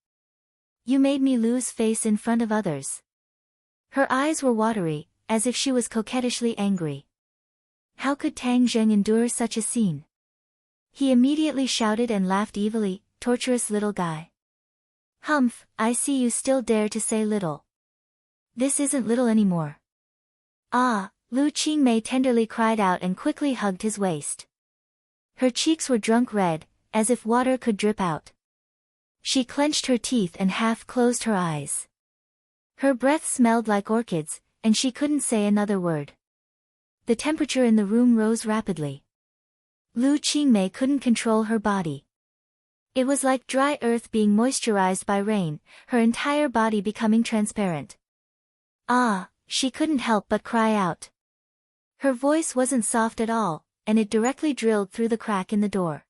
You made me lose face in front of others." Her eyes were watery, as if she was coquettishly angry. How could Tang Zheng endure such a scene? He immediately shouted and laughed evilly, "Torturous little guy. Humph, I see you still dare to say little. This isn't little anymore. Ah, Lu Qingmei tenderly cried out and quickly hugged his waist. Her cheeks were drunk red, as if water could drip out. She clenched her teeth and half closed her eyes. Her breath smelled like orchids, and she couldn't say another word. The temperature in the room rose rapidly. Lu Qingmei couldn't control her body. It was like dry earth being moisturized by rain, her entire body becoming transparent. Ah, she couldn't help but cry out. Her voice wasn't soft at all, and it directly drilled through the crack in the door.